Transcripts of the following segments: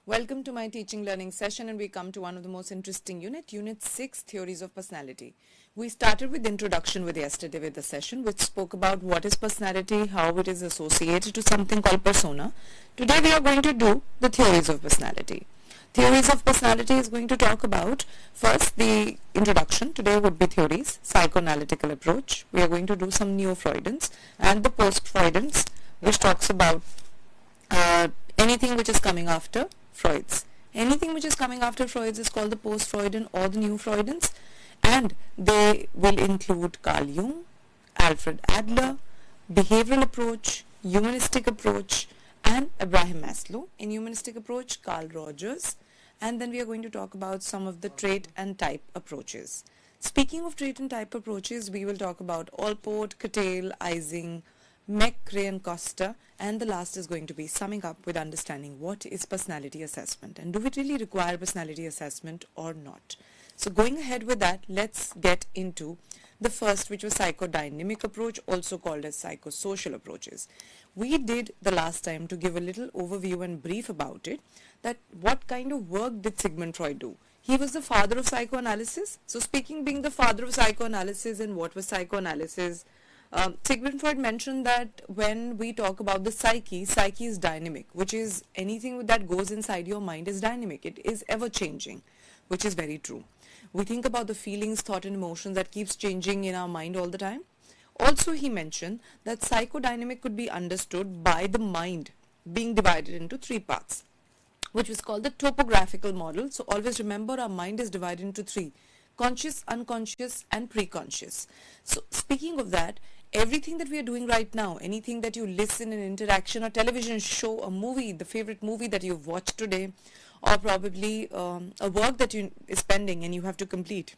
Welcome to my teaching learning session, and we come to one of the most interesting unit 6, Theories of Personality. We started with introduction with yesterday with the session which spoke about what is personality, how it is associated to something called persona. Today we are going to do the theories of personality. Theories of personality is going to talk about first the introduction. Today would be theories, psychoanalytical approach. We are going to do some neo-Freudians and the post-Freudians, which talks about anything which is coming after Freud's. Anything which is coming after Freud's is called the post-Freudian or the neo-Freudians, and they will include Carl Jung, Alfred Adler, behavioral approach, humanistic approach, and Abraham Maslow. In humanistic approach, Carl Rogers, and then we are going to talk about some of the trait and type approaches. Speaking of trait and type approaches, we will talk about Allport, Cattell, Ising, Meck, Ray and Costa, and the last is going to be summing up with understanding what is personality assessment and do we really require personality assessment or not. So going ahead with that, let's get into the first, which was psychodynamic approach, also called as psychosocial approaches. We did the last time to give a little overview and brief about it, that what kind of work did Sigmund Freud do. He was the father of psychoanalysis. So speaking being the father of psychoanalysis, and what was psychoanalysis, Sigmund Freud mentioned that when we talk about the psyche is dynamic, which is anything that goes inside your mind is dynamic. It is ever changing, which is very true. We think about the feelings, thought and emotions that keeps changing in our mind all the time. Also, he mentioned that psychodynamic could be understood by the mind being divided into 3 parts, which was called the topographical model. So always remember, our mind is divided into 3: conscious, unconscious and preconscious. So speaking of that, everything that we are doing right now, anything that you listen, an interaction, a television show, a movie, the favorite movie that you've watched today, or probably a work that you is pending and you have to complete,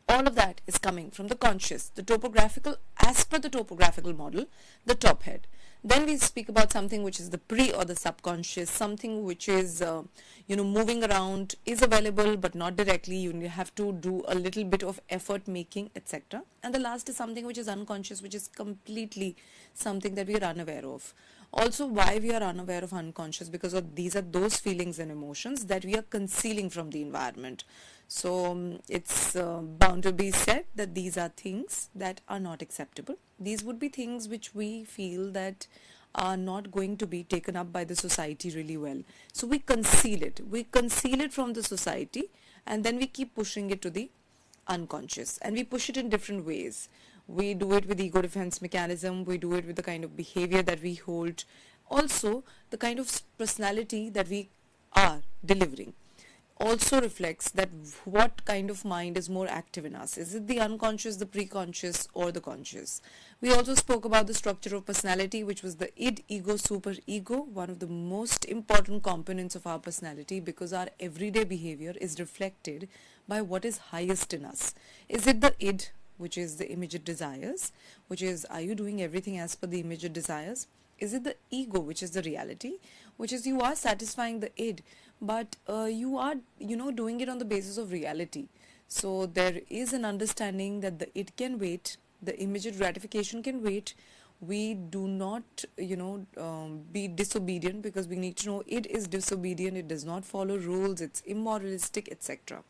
all of that is coming from the conscious, the topographical, as per the topographical model, the top head. Then we speak about something which is the pre or the subconscious, something which is moving around, is available but not directly, you have to do a little bit of effort making, etc. And the last is something which is unconscious, which is completely something that we are unaware of. Also, why we are unaware of unconscious, because these are those feelings and emotions that we are concealing from the environment. So it's bound to be said that these are things that are not acceptable. These would be things which we feel that are not going to be taken up by the society really well. So we conceal it. We conceal it from the society, and then we keep pushing it to the unconscious, and we push it in different ways. We do it with ego defense mechanism, we do it with the kind of behavior that we hold, also the kind of personality that we are delivering also reflects that what kind of mind is more active in us. Is it the unconscious, the preconscious, or the conscious? We also spoke about the structure of personality, which was the id, ego, superego, one of the most important components of our personality, because our everyday behavior is reflected by what is highest in us. Is it the id, which is the immediate desires, which is, are you doing everything as per the immediate desires? Is it the ego, which is the reality, which is you are satisfying the id, but you are doing it on the basis of reality. So there is an understanding that the id can wait, the immediate gratification can wait. We do not be disobedient, because we need to know id is disobedient, it does not follow rules, it's immoralistic, etc.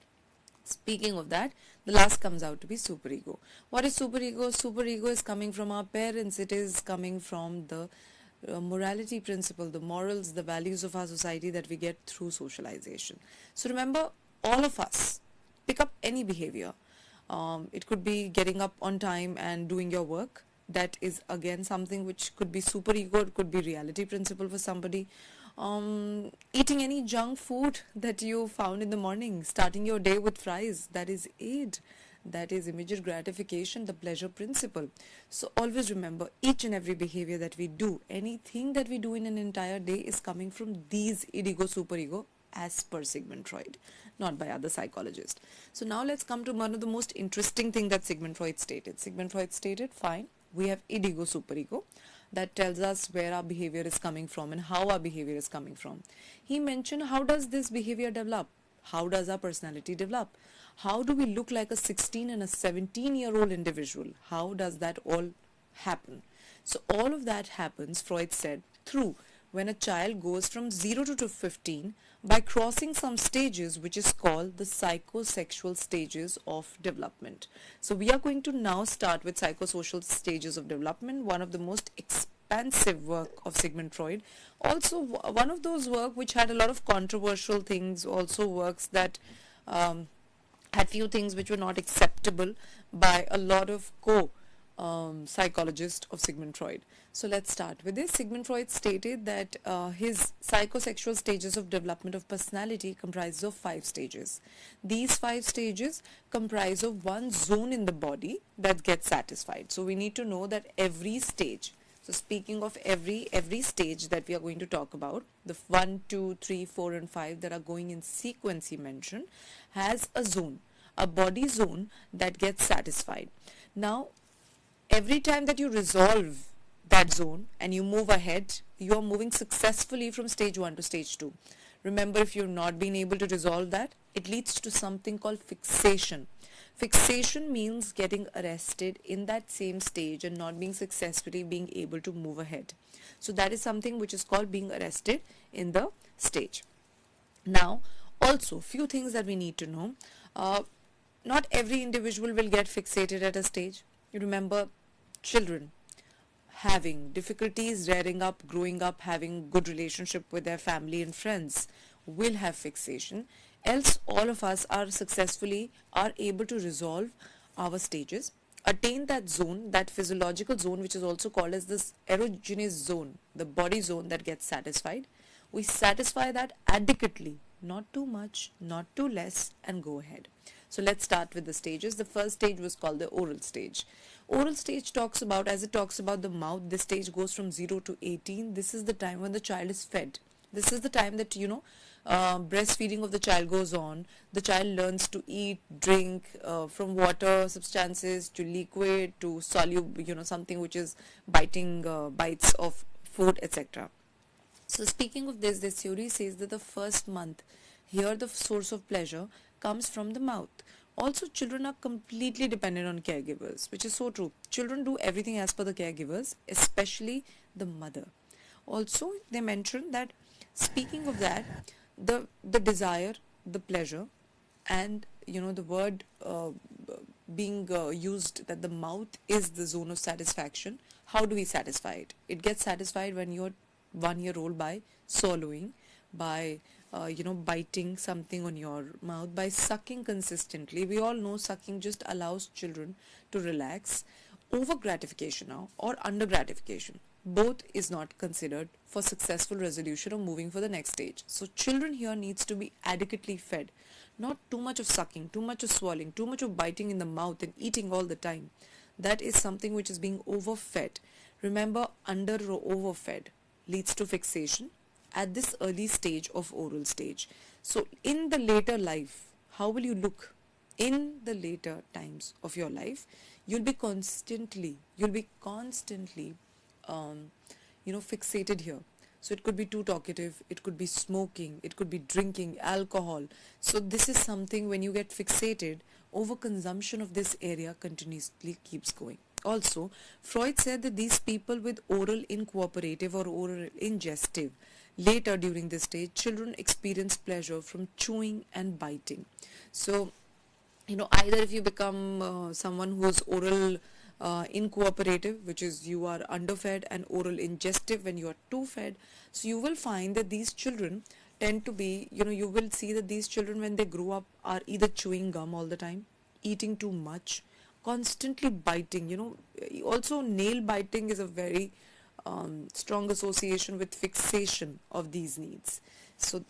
Speaking of that, the last comes out to be superego. What is superego? Superego is coming from our parents. It is coming from the morality principle, the morals, the values of our society that we get through socialization. So remember, all of us pick up any behavior. It could be getting up on time and doing your work. That is again something which could be superego, it could be reality principle for somebody. Eating any junk food that you found in the morning, starting your day with fries, that is id, that is immediate gratification, the pleasure principle. So always remember, each and every behavior that we do, anything that we do in an entire day is coming from these id, ego, superego, as per Sigmund Freud, not by other psychologists. So now let's come to one of the most interesting thing that Sigmund Freud stated. Sigmund Freud stated, fine, we have id, ego, superego. That tells us where our behavior is coming from and how our behavior is coming from. He mentioned, how does this behavior develop? How does our personality develop? How do we look like a 16 and a 17-year-old individual? How does that all happen? So all of that happens, Freud said, through when a child goes from 0 to 15 by crossing some stages which is called the psychosexual stages of development. So we are going to now start with psychosocial stages of development, one of the most expansive work of Sigmund Freud. Also one of those work which had a lot of controversial things, also works that had few things which were not acceptable by a lot of psychologist of Sigmund Freud. So let's start with this. Sigmund Freud stated that his psychosexual stages of development of personality comprises of 5 stages. These 5 stages comprise of one zone in the body that gets satisfied. So we need to know that every stage, so speaking of every stage that we are going to talk about, the 1, 2, 3, 4 and 5 that are going in sequence he mentioned, has a zone, a body zone that gets satisfied. Now every time that you resolve that zone and you move ahead, you are moving successfully from stage 1 to stage 2. Remember, if you've not been able to resolve that, it leads to something called fixation. Fixation means getting arrested in that same stage and not being successfully being able to move ahead. So that is something which is called being arrested in the stage. Now, also few things that we need to know. Not every individual will get fixated at a stage. You remember, children having difficulties rearing up, growing up, having good relationship with their family and friends will have fixation. Else all of us are able to resolve our stages, attain that zone, that physiological zone which is also called as this erogenous zone, the body zone that gets satisfied. We satisfy that adequately, not too much, not too less, and go ahead. So let's start with the stages. The first stage was called the oral stage. Oral stage talks about the mouth. This stage goes from 0 to 18. This is the time when the child is fed. This is the time that, breastfeeding of the child goes on. The child learns to eat, drink, from water substances to liquid to soluble, something which is biting bites of food, etc. So speaking of this theory says that the first month, here the source of pleasure comes from the mouth. Also, children are completely dependent on caregivers, which is so true. Children do everything as per the caregivers, especially the mother. Also, they mentioned that, speaking of that, the desire, the pleasure, and the word being used that the mouth is the zone of satisfaction. How do we satisfy it? It gets satisfied when you're 1 year old by swallowing, by biting something on your mouth, by sucking consistently. We all know sucking just allows children to relax. Over gratification now or under gratification, both is not considered for successful resolution or moving for the next stage. So children here needs to be adequately fed, not too much of sucking, too much of swallowing, too much of biting in the mouth and eating all the time. That is something which is being overfed. Remember, under or overfed leads to fixation at this early stage of oral stage. So in the later life, how will you look? In the later times of your life, you'll be constantly fixated here. So it could be too talkative, it could be smoking, it could be drinking, alcohol. So this is something, when you get fixated, overconsumption of this area continuously keeps going. Also, Freud said that these people with oral incooperative or oral ingestive, later during this stage, children experience pleasure from chewing and biting. So, either if you become someone who is oral incooperative, which is you are underfed, and oral ingestive when you are too fed. So you will find that these children tend to be, you will see that these children when they grow up are either chewing gum all the time, eating too much, constantly biting. Also nail biting is a very strong association with fixation of these needs. So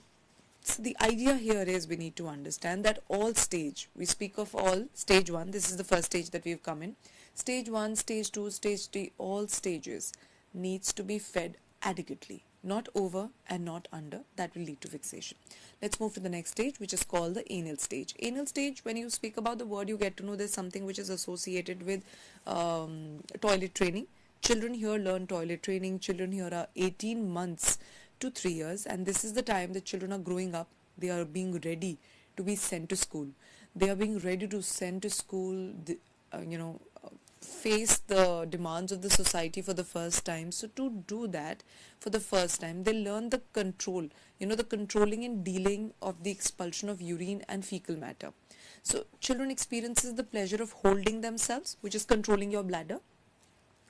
the idea here is we need to understand that all stage, we speak of all stage 1, this is the first stage that we've come in. Stage 1, stage 2, stage 3, all stages needs to be fed adequately, not over and not under. That will lead to fixation. Let's move to the next stage, which is called the anal stage. Anal stage, when you speak about the word, you get to know there's something which is associated with toilet training. Children here learn toilet training. Children here are 18 months to 3 years, and this is the time that children are growing up. They are being ready to be sent to school. They are being ready to send to school, face the demands of the society for the first time. So to do that for the first time, they learn the control, the controlling and dealing of the expulsion of urine and fecal matter. So children experiences the pleasure of holding themselves, which is controlling your bladder,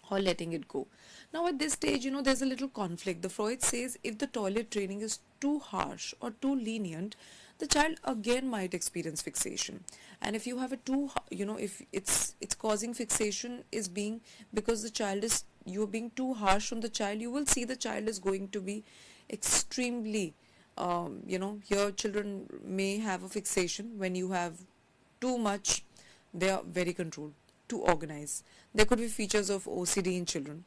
or letting it go. Now at this stage, there's a little conflict. The Freud says if the toilet training is too harsh or too lenient, the child again might experience fixation. And if you have a if it's causing fixation is being because the child is, you're being too harsh on the child, you will see the child is going to be extremely, your children may have a fixation when you have too much. They are very controlled, too organized. There could be features of OCD in children.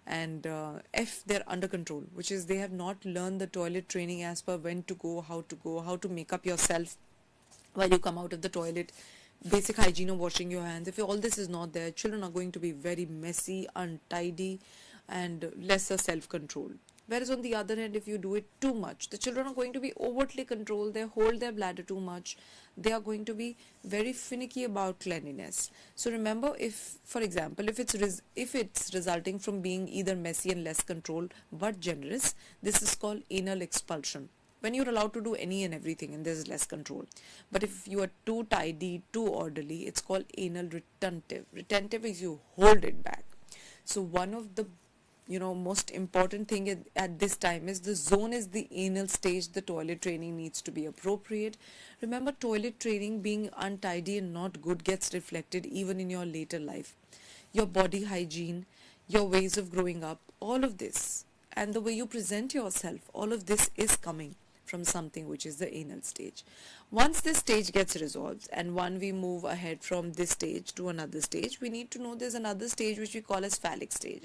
And F, they're under control, which is they have not learned the toilet training as per when to go, how to make up yourself while you come out of the toilet, basic hygiene of washing your hands. If all this is not there, children are going to be very messy, untidy, and lesser self-controlled. Whereas on the other hand, if you do it too much, the children are going to be overtly controlled, they hold their bladder too much, they are going to be very finicky about cleanliness. So remember, if, for example, if it's resulting from being either messy and less controlled but generous, this is called anal expulsion. When you're allowed to do any and everything and there's less control. But if you are too tidy, too orderly, it's called anal retentive. Retentive is you hold it back. So one of the most important thing at this time is the zone is the anal stage. The toilet training needs to be appropriate. Remember, toilet training being untidy and not good gets reflected even in your later life. Your body hygiene, your ways of growing up, all of this, and the way you present yourself, all of this is coming from something which is the anal stage. Once this stage gets resolved and when we move ahead from this stage to another stage, we need to know there's another stage which we call as phallic stage.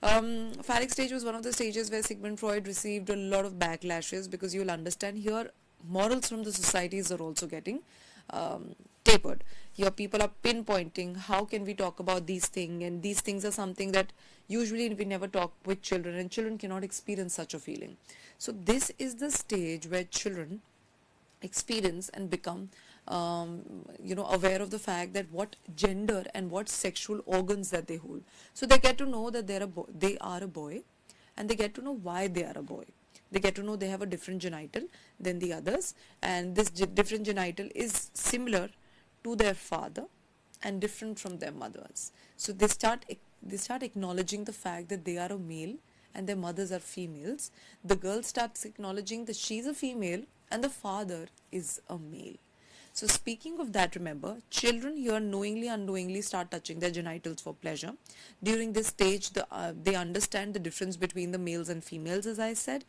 Phallic stage was one of the stages where Sigmund Freud received a lot of backlashes, because you will understand here morals from the societies are also getting tapered. Here people are pinpointing how can we talk about these things, and these things are something that usually we never talk with children, and children cannot experience such a feeling. So this is the stage where children experience and become aware of the fact that what gender and what sexual organs that they hold. So they get to know that they are a boy, and they get to know why they are a boy. They get to know they have a different genital than the others, and this different genital is similar to their father and different from their mothers. So they start acknowledging the fact that they are a male and their mothers are females. The girl starts acknowledging that she's a female and the father is a male. So speaking of that, remember, children here knowingly, unknowingly start touching their genitals for pleasure. During this stage, they understand the difference between the males and females, as I said.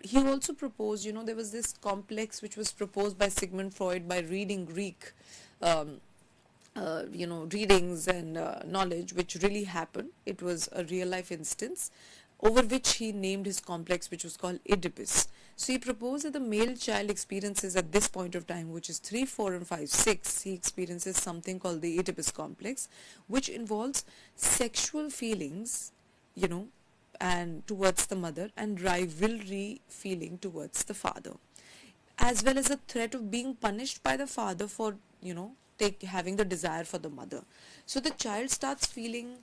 He also proposed, there was this complex which was proposed by Sigmund Freud by reading Greek, readings and knowledge, which really happened. It was a real life instance over which he named his complex, which was called Oedipus. So he proposed that the male child experiences at this point of time, which is 3, 4 and 5, 6, he experiences something called the Oedipus complex, which involves sexual feelings, and towards the mother, and rivalry feeling towards the father, as well as a threat of being punished by the father for, having the desire for the mother. So the child starts feeling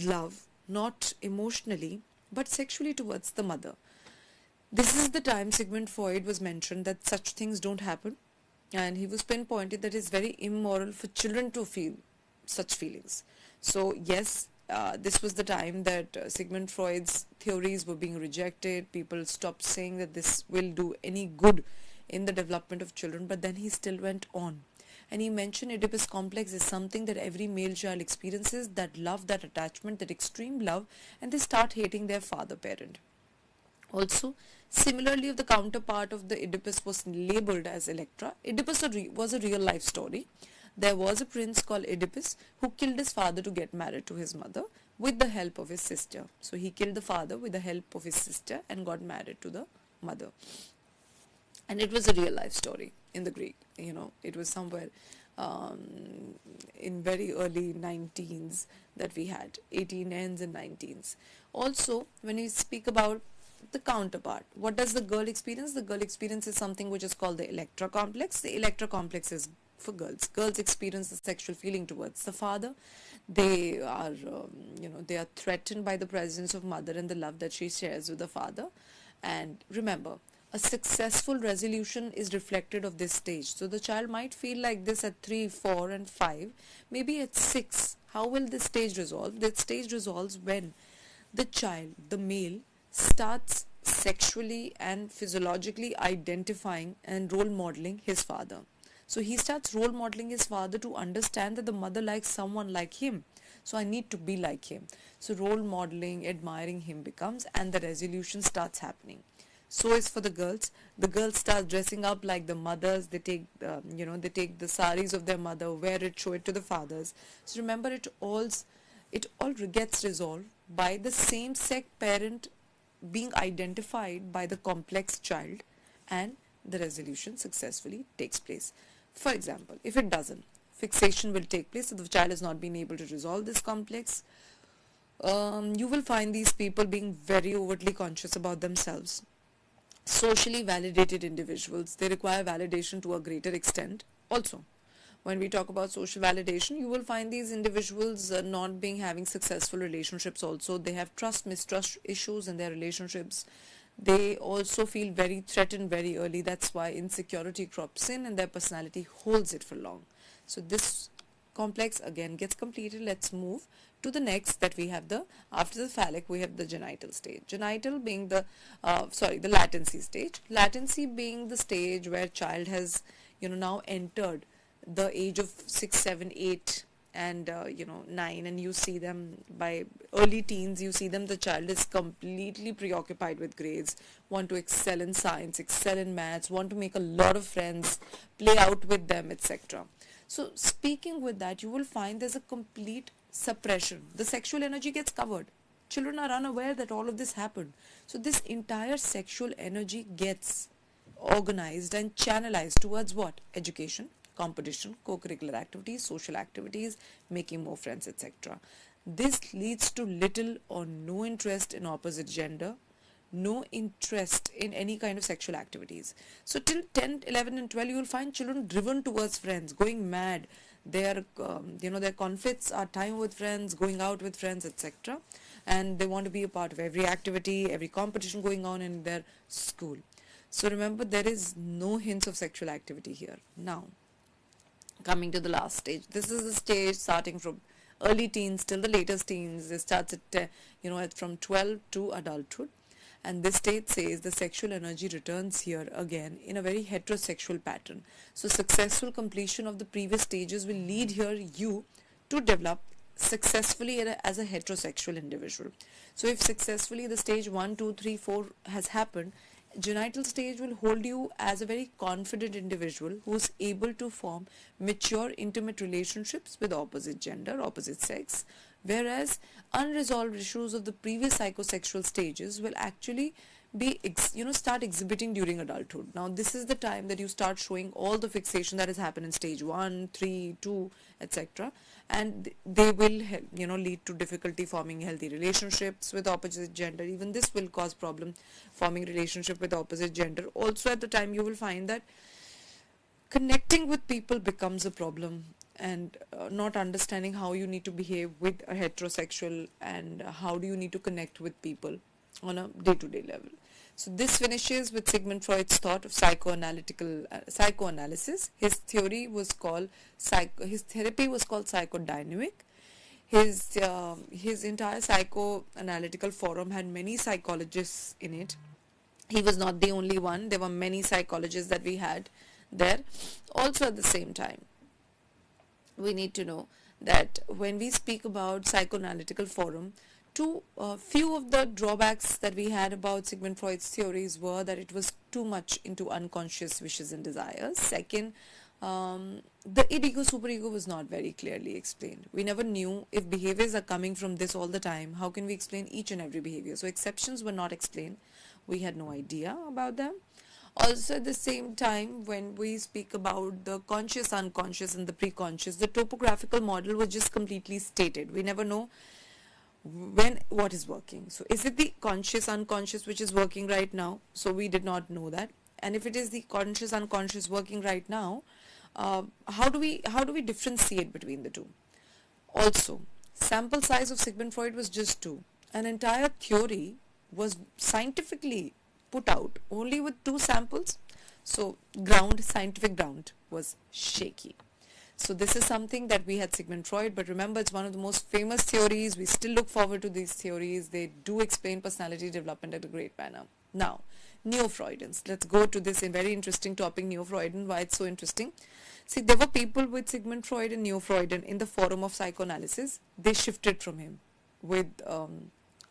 love, not emotionally, but sexually towards the mother. This is the time Sigmund Freud was mentioned that such things don't happen, and he was pinpointed that it's very immoral for children to feel such feelings. So yes, this was the time that Sigmund Freud's theories were being rejected. People stopped saying that this will do any good in the development of children, but then he still went on. And he mentioned Oedipus complex is something that every male child experiences, that love, that attachment, that extreme love, and they start hating their father parent. Also, similarly, the counterpart of the Oedipus was labeled as Electra. Oedipus was a real life story. There was a prince called Oedipus who killed his father to get married to his mother with the help of his sister. So he killed the father with the help of his sister and got married to the mother. And it was a real life story in the Greek. It was somewhere in very early 19s that we had, 18 ends and 19s. Also, when we speak about the counterpart, what does the girl experience? The girl experiences something which is called the Electra complex. The Electra complex is for girls. Girls experience the sexual feeling towards the father. They are, they are threatened by the presence of mother and the love that she shares with the father. And remember, a successful resolution is reflected of this stage. So the child might feel like this at 3, 4 and 5, maybe at 6. How will this stage resolve? This stage resolves when the child, the male, starts sexually and physiologically identifying and role modeling his father. So he starts role modeling his father to understand that the mother likes someone like him. So I need to be like him. So role modeling, admiring him becomes, and the resolution starts happening. So is for the girls. The girls start dressing up like the mothers. They take, they take the saris of their mother, wear it, show it to the fathers. So remember, it all gets resolved by the same-sex parent being identified by the complex child, and the resolution successfully takes place. For example, if it doesn't, fixation will take place. If the child has not been able to resolve this complex, you will find these people being very overtly conscious about themselves. Socially validated individuals, they require validation to a greater extent. Also, when we talk about social validation, you will find these individuals not being having successful relationships. Also, they have trust mistrust issues in their relationships. They also feel very threatened very early. That's why insecurity crops in and their personality holds it for long. So this complex again gets completed. Let's move to the next, that we have the, after the phallic, we have the genital stage. Genital being the, the latency stage. Latency being the stage where child has, now entered the age of 6, 7, 8 and 9, and you see them by early teens, you see them, the child is completely preoccupied with grades, want to excel in science, excel in maths, want to make a lot of friends, play out with them, etc. So speaking with that, you will find there's a complete suppression. The sexual energy gets covered. Children are unaware that all of this happened. So this entire sexual energy gets organized and channelized towards what? Education, competition, co-curricular activities, social activities, making more friends, etc. This leads to little or no interest in opposite gender, no interest in any kind of sexual activities. So till 10, 11 and 12, you will find children driven towards friends, going mad. Their conflicts are time with friends, going out with friends, etc. And they want to be a part of every activity, every competition going on in their school. So remember, there is no hints of sexual activity here. Now, coming to the last stage, this is the stage starting from early teens till the latest teens. It starts at from 12 to adulthood, and this stage says the sexual energy returns here again in a very heterosexual pattern. So successful completion of the previous stages will lead here you to develop successfully as a heterosexual individual. So if successfully the stage 1, 2, 3, 4 has happened, genital stage will hold you as a very confident individual who is able to form mature intimate relationships with opposite gender, opposite sex, whereas unresolved issues of the previous psychosexual stages will actually be start exhibiting during adulthood. Now this is the time that you start showing all the fixation that has happened in stage 1, 3, 2, etc., and they will lead to difficulty forming healthy relationships with opposite gender. Even this will cause problem forming relationship with opposite gender. Also at the time you will find that connecting with people becomes a problem, and not understanding how you need to behave with a heterosexual and how do you need to connect with people on a day-to-day level. So this finishes with Sigmund Freud's thought of psychoanalysis. His theory was called his therapy was called psychodynamic. His entire psychoanalytical forum had many psychologists in it. He was not the only one. There were many psychologists that we had there. Also at the same time, we need to know that when we speak about psychoanalytical forum, few of the drawbacks that we had about Sigmund Freud's theories were that it was too much into unconscious wishes and desires. Second, the id-ego, superego was not very clearly explained. We never knew if behaviors are coming from this all the time, how can we explain each and every behavior? So exceptions were not explained. We had no idea about them. Also at the same time, when we speak about the conscious, unconscious and the pre-conscious, the topographical model was just completely stated. We never know what is working. So is it the conscious, unconscious which is working right now? So we did not know that. And if it is the conscious, unconscious working right now, how do we differentiate between the two? Also, Sample size of Sigmund Freud was just 2. An entire theory was scientifically put out only with 2 samples. So scientific ground was shaky. So this is something that we had Sigmund Freud, but remember, it's one of the most famous theories. We still look forward to these theories. They do explain personality development at a great manner. Now, Neo-Freudians. Let's go to this very interesting topic, Neo-Freudian. Why it's so interesting? See, there were people with Sigmund Freud and Neo-Freudian in the forum of psychoanalysis. They shifted from him with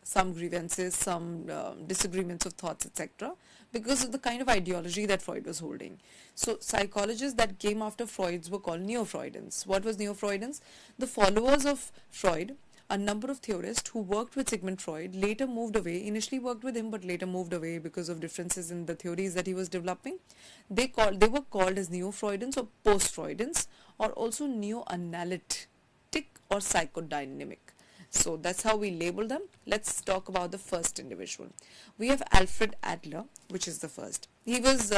some grievances, some disagreements of thoughts, etc., because of the kind of ideology that Freud was holding. So psychologists that came after Freud's were called Neo-Freudians. What was Neo-Freudians? The followers of Freud, a number of theorists who worked with Sigmund Freud, later moved away, initially worked with him but later moved away because of differences in the theories that he was developing. They were called as Neo-Freudians or post-Freudians, or also neo-analytic or psychodynamic. So that's how we label them. Let's talk about the first individual. We have Alfred Adler, which is the first. He was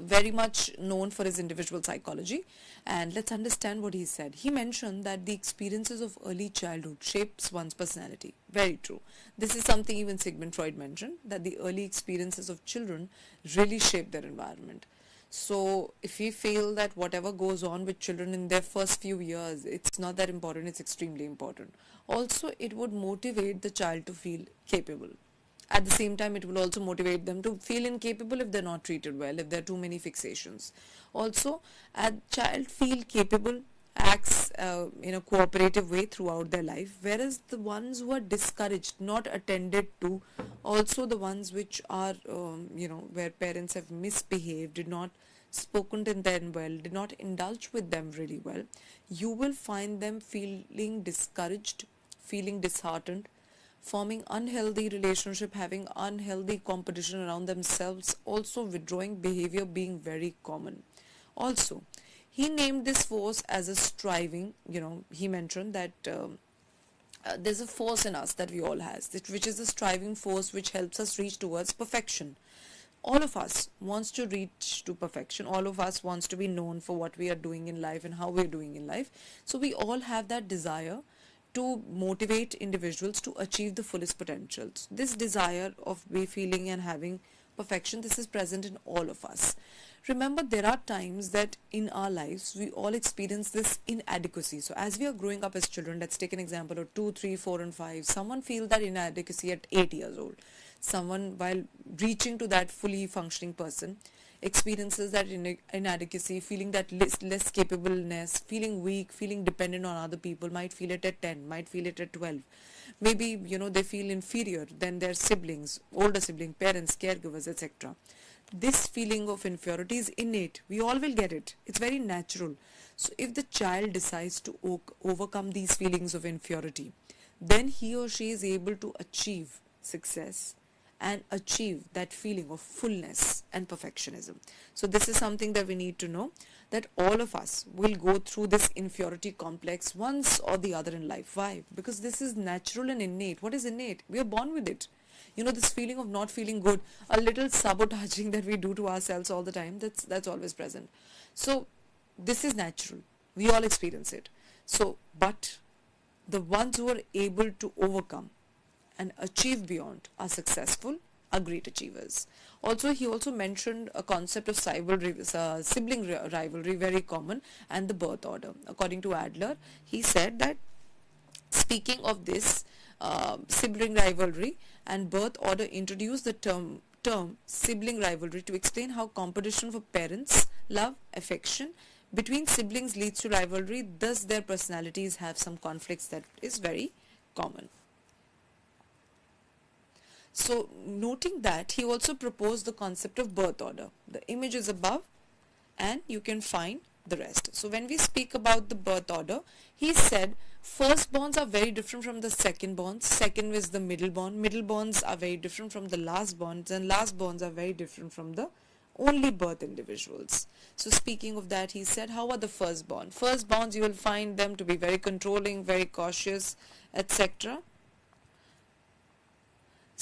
very much known for his individual psychology, and let's understand what he said. He mentioned that the experiences of early childhood shapes one's personality. Very true. This is something even Sigmund Freud mentioned, that the early experiences of children really shape their environment. So if we feel that whatever goes on with children in their first few years, it's not that important, it's extremely important. Also, it would motivate the child to feel capable. At the same time, it will also motivate them to feel incapable if they're not treated well, if there are too many fixations. Also, a child feel capable, acts in a cooperative way throughout their life, whereas the ones who are discouraged, not attended to, also the ones which are, where parents have misbehaved, did not spoken to them well, did not indulge with them really well, you will find them feeling discouraged, feeling disheartened, forming unhealthy relationship, having unhealthy competition around themselves, also withdrawing behavior being very common. Also, he named this force as a striving, he mentioned that there's a force in us that we all has, which is a striving force which helps us reach towards perfection. All of us wants to reach to perfection. All of us wants to be known for what we are doing in life and how we are doing in life. So we all have that desire to motivate individuals to achieve the fullest potentials. This desire of we feeling and having perfection, this is present in all of us. Remember, there are times that in our lives we all experience this inadequacy. So as we are growing up as children, let's take an example of 2, 3, 4 and 5. Someone feels that inadequacy at 8 years old. Someone, while reaching to that fully functioning person, experiences that inadequacy, feeling that less capableness, feeling weak, feeling dependent on other people, might feel it at 10, might feel it at 12. Maybe, they feel inferior than their siblings, older sibling, parents, caregivers, etc. This feeling of inferiority is innate. We all will get it. It's very natural. So if the child decides to overcome these feelings of inferiority, then he or she is able to achieve success and achieve that feeling of fullness and perfectionism. So this is something that we need to know, that all of us will go through this inferiority complex once or the other in life. Why? Because this is natural and innate. What is innate? We are born with it. This feeling of not feeling good, a little sabotaging that we do to ourselves all the time, that's always present. So this is natural. We all experience it. So, but the ones who are able to overcome and achieve beyond are successful, are great achievers. Also, he also mentioned a concept of sibling rivalry, very common, and the birth order. According to Adler, he said that speaking of this sibling rivalry and birth order, introduced the term sibling rivalry to explain how competition for parents, love, affection between siblings leads to rivalry. Thus, their personalities have some conflicts that is very common. So, noting that, he also proposed the concept of birth order. The image is above and you can find the rest. So, when we speak about the birth order, he said firstborns are very different from the secondborns. Second is the middleborns are very different from the lastborns, and lastborns are very different from the only birth individuals. So, speaking of that, he said, how are the firstborn? Firstborns, you will find them to be very controlling, very cautious, etc.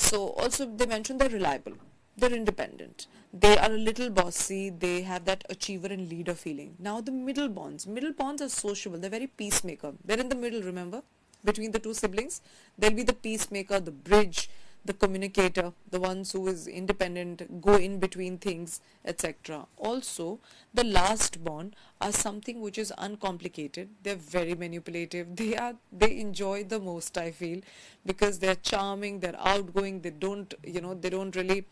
So also they mentioned they're reliable. they're independent. They are a little bossy. They have that achiever and leader feeling. Now the middle bonds are sociable. They're very peacemaker. They're in the middle, remember, between the two siblings. They'll be the peacemaker, the bridge, the communicator, the ones who is independent, go in between things, etc. Also, the last bond are something which is uncomplicated. They're very manipulative. They enjoy the most, I feel, because they're charming, they're outgoing. They don't really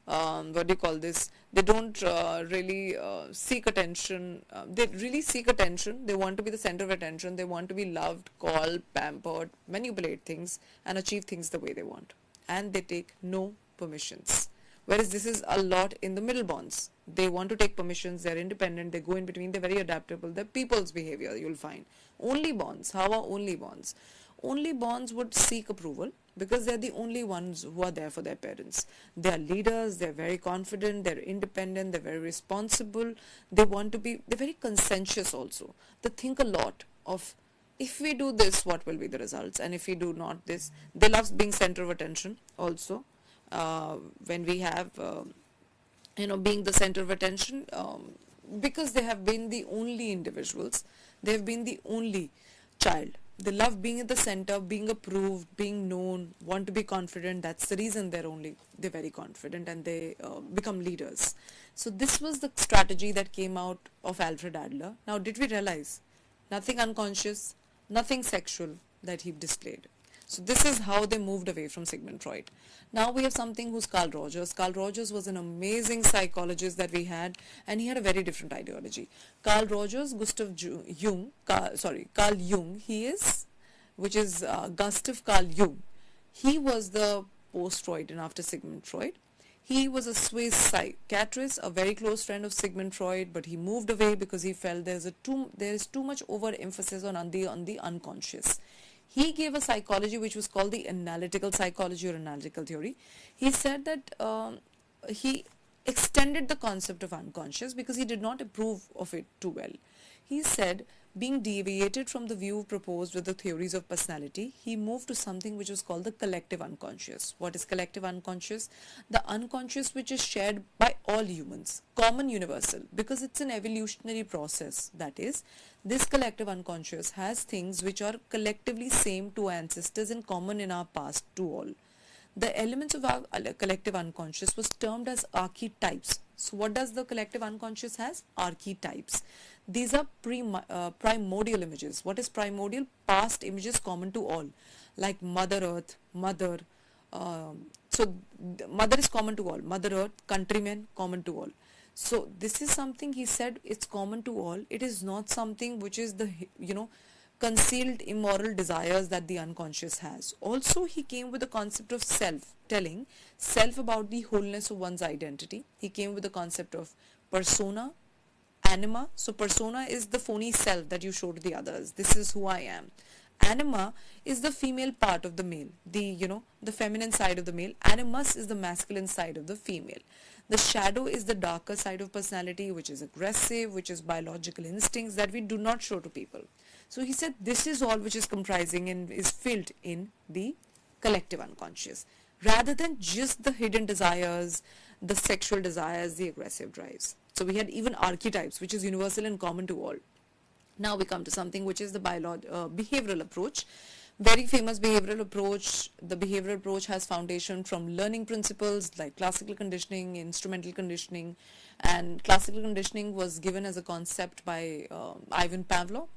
what do you call this? They don't really seek attention. They really seek attention. They want to be the center of attention. They want to be loved, called, pampered, manipulate things, and achieve things the way they want. And they take no permissions. Whereas this is a lot in the middle bonds. They want to take permissions. They're independent. They go in between. They're very adaptable. They're people's behavior, you'll find. Only bonds. How are only bonds? Only bonds would seek approval because they're the only ones who are there for their parents. They are leaders, they're very confident, they're independent, they're very responsible, they're very conscientious also. They think a lot of, if we do this, what will be the results, and if we do not this. They love being center of attention also. When we have, being the center of attention, because they have been the only individuals, they have been the only child. They love being at the center, being approved, being known, want to be confident. That's the reason they're very confident, and they become leaders. So this was the strategy that came out of Alfred Adler. Now, did we realize nothing unconscious, nothing sexual that he displayed? So this is how they moved away from Sigmund Freud. Now we have something who's Carl Rogers. Carl Rogers was an amazing psychologist that we had, and he had a very different ideology. Carl Rogers, Carl Jung, Gustav Carl Jung. He was the post-Freudian after Sigmund Freud. He was a Swiss psychiatrist, a very close friend of Sigmund Freud, but he moved away because he felt there is too much overemphasis on the unconscious. He gave a psychology which was called the analytical psychology or analytical theory. He said that he extended the concept of unconscious because he did not approve of it too well. He said, being deviated from the view proposed with the theories of personality, he moved to something which was called the collective unconscious. What is collective unconscious? The unconscious which is shared by all humans, common, universal, because it's an evolutionary process. That is, this collective unconscious has things which are collectively same to ancestors and common in our past to all. The elements of our collective unconscious was termed as archetypes. So what does the collective unconscious has? Archetypes. These are primordial images. What is primordial? Past images common to all, like Mother Earth, Mother. Mother is common to all. Mother Earth, countrymen, common to all. So this is something he said it's common to all. It is not something which is the concealed immoral desires that the unconscious has. Also, he came with the concept of self, telling self about the wholeness of one's identity. He came with the concept of persona, anima. So persona is the phony self that you show to the others. This is who I am. Anima is the female part of the male, the feminine side of the male. Animus is the masculine side of the female. The shadow is the darker side of personality, which is aggressive, which is biological instincts that we do not show to people. So he said this is all which is comprising and is filled in the collective unconscious, rather than just the hidden desires, the sexual desires, the aggressive drives. So we had even archetypes, which is universal and common to all. Now we come to something which is the behavioral approach. Very famous behavioral approach. The behavioral approach has foundation from learning principles like classical conditioning, instrumental conditioning, and classical conditioning was given as a concept by Ivan Pavlov.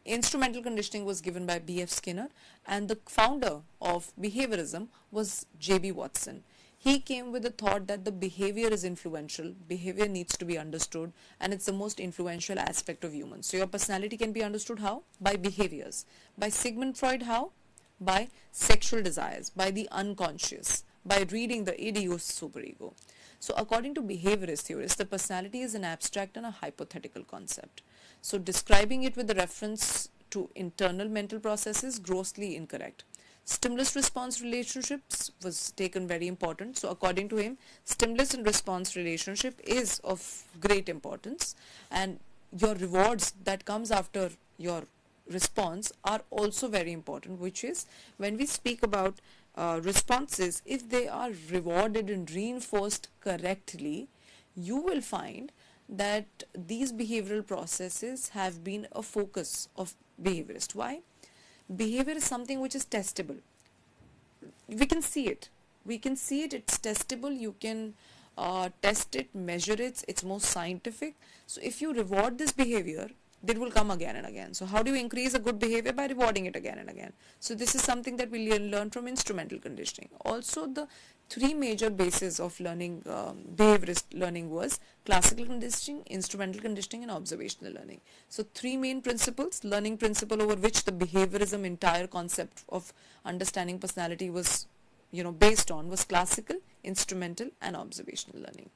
Instrumental conditioning was given by B.F. Skinner, and the founder of behaviorism was J.B. Watson. He came with the thought that the behavior is influential, behavior needs to be understood, and it's the most influential aspect of humans. So your personality can be understood how? By behaviors. By Sigmund Freud, how? By sexual desires, by the unconscious, by reading the Oedipus superego. So according to behaviorist theorists, the personality is an abstract and a hypothetical concept. So describing it with the reference to internal mental processes, grossly incorrect. Stimulus response relationships was taken very important. So according to him, stimulus and response relationship is of great importance, and your rewards that comes after your response are also very important, which is when we speak about responses, if they are rewarded and reinforced correctly, you will find that these behavioral processes have been a focus of behaviorist. Why? Behavior is something which is testable. We can see it. It's testable. You can test it, measure it. It's more scientific. So if you reward this behavior, it will come again and again. So how do you increase a good behavior? By rewarding it again and again. So this is something that we learn from instrumental conditioning. Also, the three major bases of learning, behaviorist learning, was classical conditioning, instrumental conditioning, and observational learning. So three main principles, learning principle over which the behaviorism entire concept of understanding personality was based on, was classical, instrumental, and observational learning.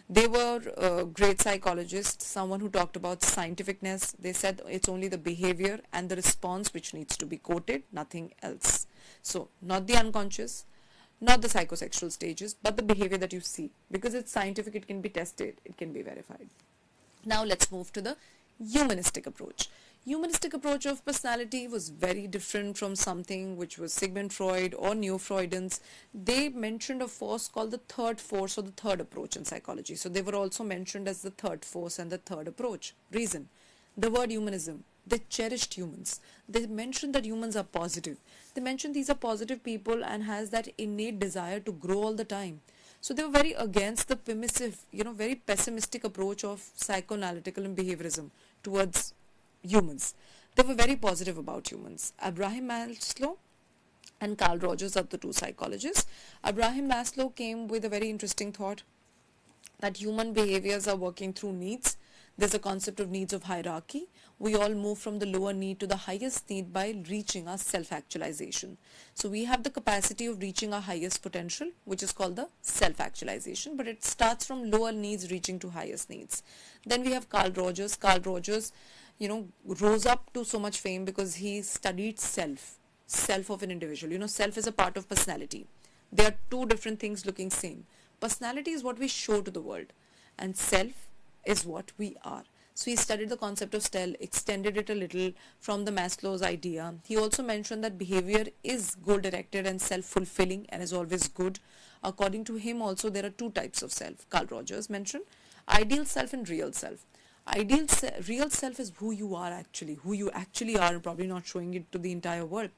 They were great psychologists, someone who talked about scientificness. They said it's only the behavior and the response which needs to be quoted, nothing else. So not the unconscious, not the psychosexual stages, but the behavior that you see. Because it's scientific, it can be tested, it can be verified. Now let's move to the humanistic approach. Humanistic approach of personality was very different from something which was Sigmund Freud or Neo-Freudians. They mentioned a force called the third force or the third approach in psychology. So they were also mentioned as the third force and the third approach. Reason, the word humanism. They cherished humans. They mentioned that humans are positive. They mentioned these are positive people and has that innate desire to grow all the time. So they were very against the permissive, very pessimistic approach of psychoanalytical and behaviorism towards humans. They were very positive about humans. Abraham Maslow and Carl Rogers are the two psychologists. Abraham Maslow came with a very interesting thought that human behaviors are working through needs. There's a concept of needs of hierarchy. We all move from the lower need to the highest need by reaching our self-actualization. So we have the capacity of reaching our highest potential, which is called the self-actualization, but it starts from lower needs reaching to highest needs. Then we have Carl Rogers. Carl Rogers, rose up to so much fame because he studied self of an individual. Self is a part of personality. They are two different things looking same. Personality is what we show to the world, and self is what we are. So he studied the concept of self, extended it a little from the Maslow's idea. He also mentioned that behavior is goal-directed and self-fulfilling and is always good. According to him also, there are two types of self. Carl Rogers mentioned ideal self and real self. Real self is who you are actually, and probably not showing it to the entire world.